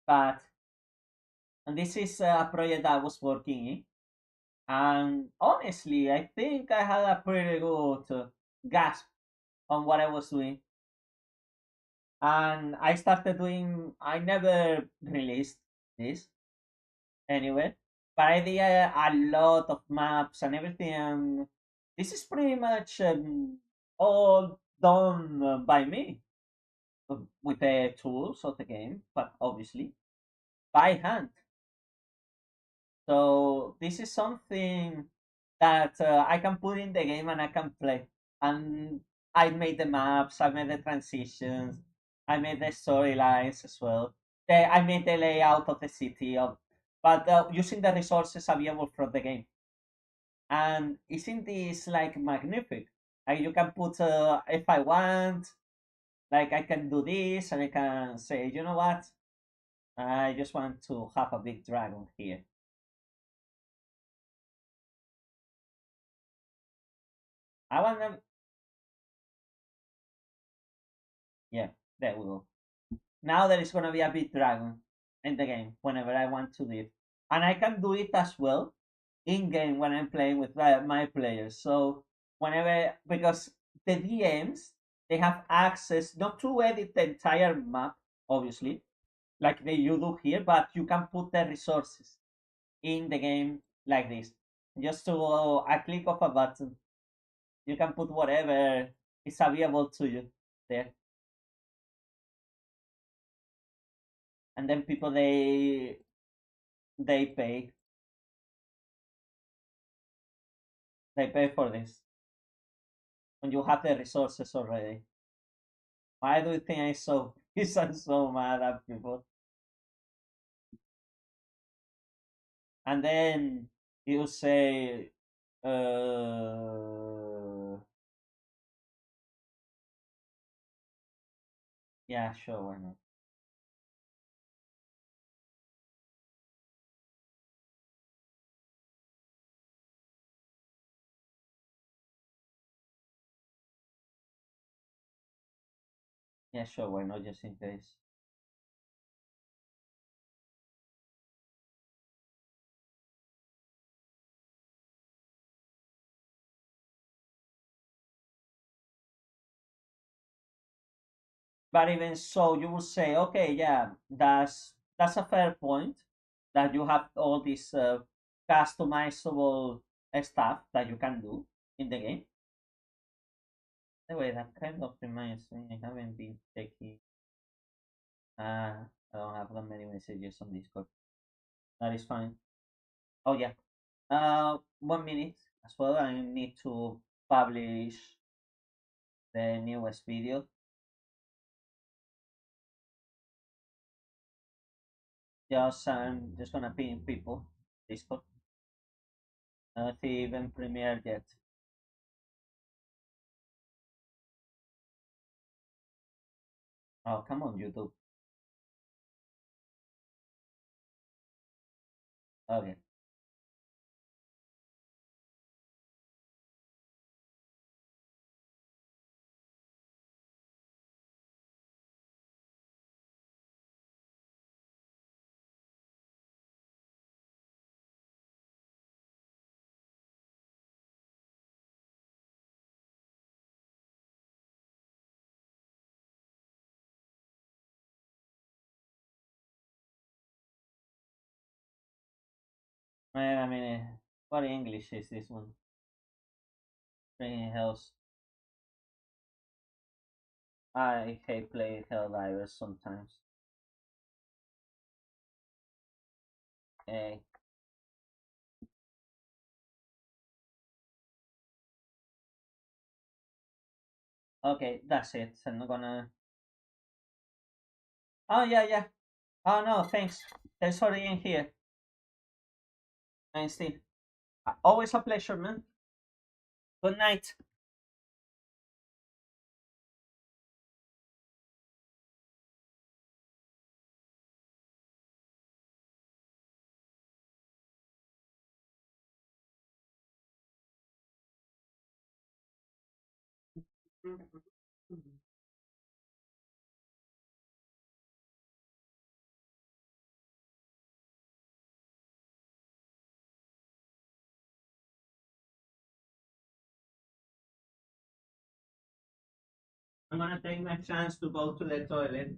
but and this is a project I was working in, and honestly, I think I had a pretty good grasp on what I was doing, and I started doing. I never released this anywhere, but I did a lot of maps and everything. And this is pretty much all done by me with the tools of the game, but obviously by hand. So this is something that I can put in the game and I can play. And I made the maps, I made the transitions, I made the storylines as well. I made the layout of the city, but using the resources available from the game. And isn't this like magnific? Like you can put if I want, like I can do this, and I can say, you know what? I just want to have a big dragon here. I want them. Yeah, there we go. Now there is gonna be a big dragon in the game whenever I want to live, and I can do it as well in game when I'm playing with my players. So whenever, because the DMs, they have access not to edit the entire map, obviously, like you do here, but you can put the resources in the game like this. Just to a click of a button, you can put whatever is available to you there, and then people they pay they pay for this when you have the resources already. Why do you think I so I'm so mad at people? And then you say, uh, yeah, sure, why not? Yeah, sure, why not? Just in case. But even so, you will say, okay, yeah, that's a fair point that you have all this customizable stuff that you can do in the game. Anyway, that kind of reminds me, I haven't been checking. I don't have that many messages on Discord. That is fine. Oh yeah. 1 minute as well. I need to publish the newest video. Just I'm just gonna ping people. Discord. Not even premiered yet. Oh come on, YouTube. Okay. Man, I mean, what English is this one? Bringing Hells. I hate playing Helldivers sometimes. Hey, okay, that's it. I'm not gonna. Oh yeah, yeah. Oh no, thanks. Thanks for being here, Einstein. Always a pleasure, man. Good night. I'm gonna take my chance to go to the toilet.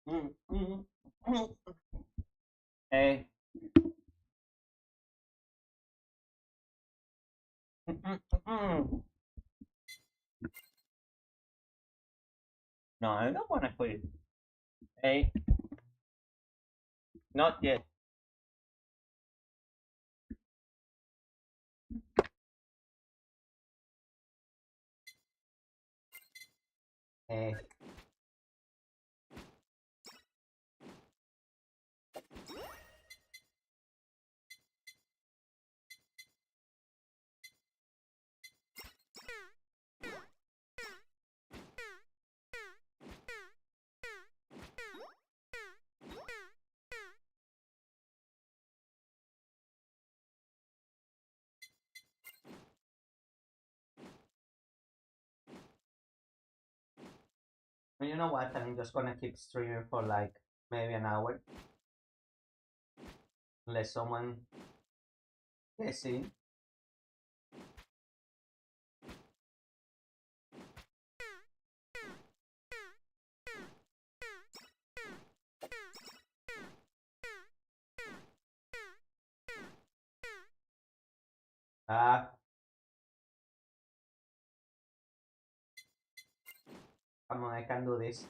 Mm, mm, mm. Hey. Mm, mm, mm. No, I don't want to quit. Hey, not yet. Hey. And you know what? I'm just gonna keep streaming for like maybe an hour, unless someone gets in. Ah, come on, I can do this.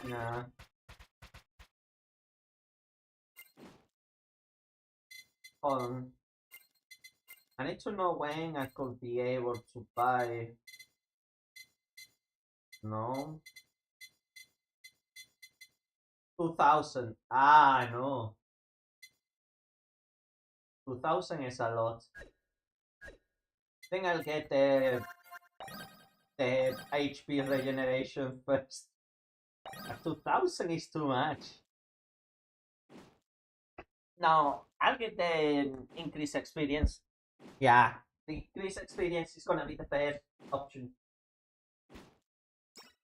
Nah. Hold on. I need to know when I could be able to buy. No. 2000. Ah, no. 2000 is a lot. I think I'll get the HP regeneration first. 2000 is too much. No, I'll get the increased experience. Yeah, the increased experience is gonna be the best option.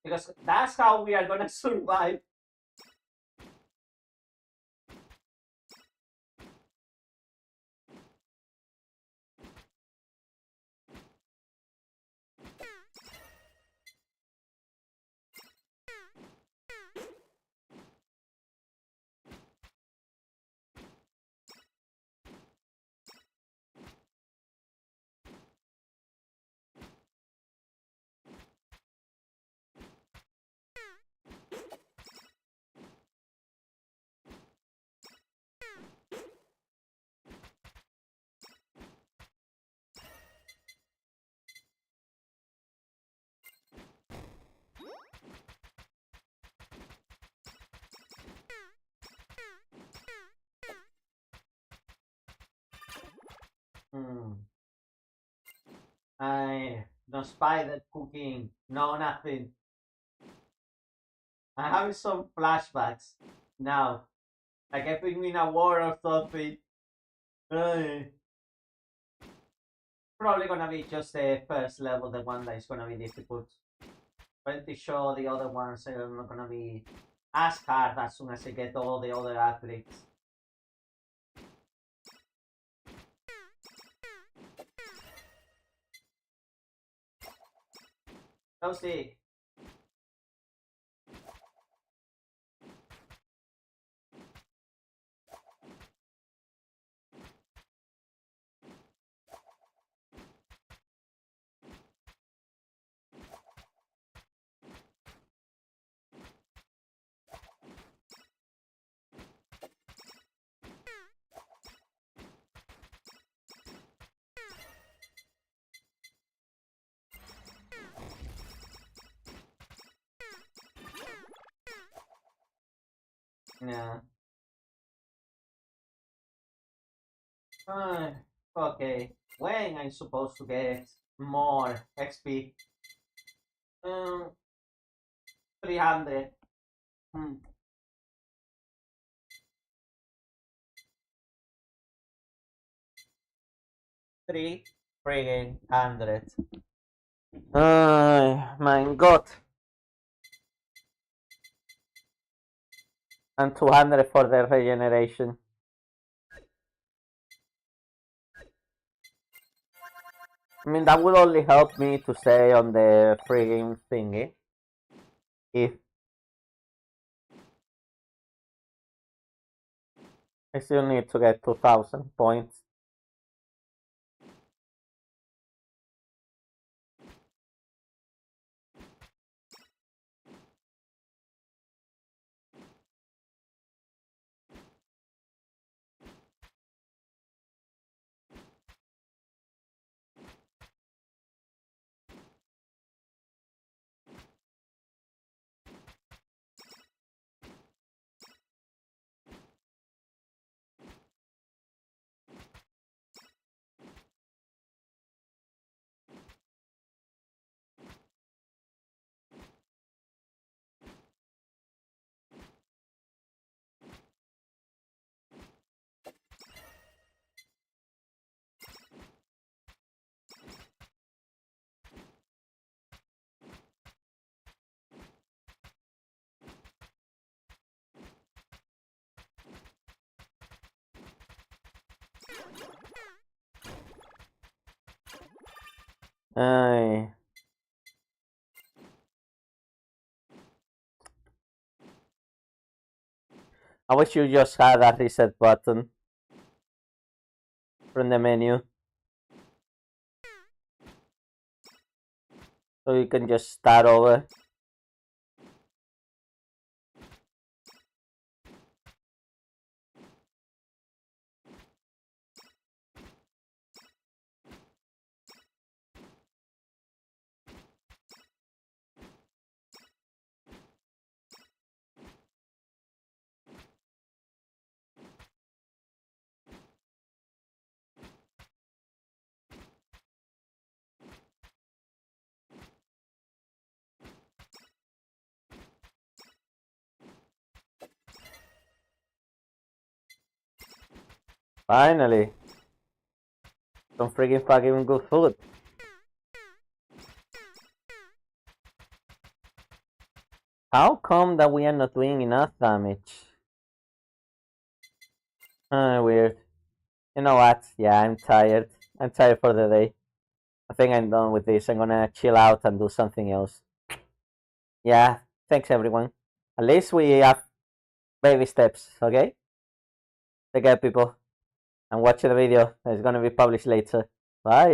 Because that's how we are gonna survive. Hmm. I no spider cooking, no nothing. I'm having some flashbacks now. Like I've been in a war or something. Ay. Probably gonna be just the first level, the one that is gonna be difficult. Pretty sure the other ones are not gonna be as hard as soon as I get all the other upgrades. Toasty! Yeah. Uh, okay. When I'm supposed to get more XP? 300. Hmm. 3 friggin' hundred. My god. And 200 for the regeneration. I mean, that will only help me to stay on the friggin' thingy. If I still need to get 2000 points. I wish you just had a reset button from the menu. So you can just start over. Finally. Some freaking fucking good food. How come that we are not doing enough damage? Weird. You know what? Yeah, I'm tired. I'm tired for the day. I think I'm done with this. I'm gonna chill out and do something else. Yeah, thanks everyone. At least we have baby steps, okay? Take care, people. And watch the video. It's gonna be published later. Bye.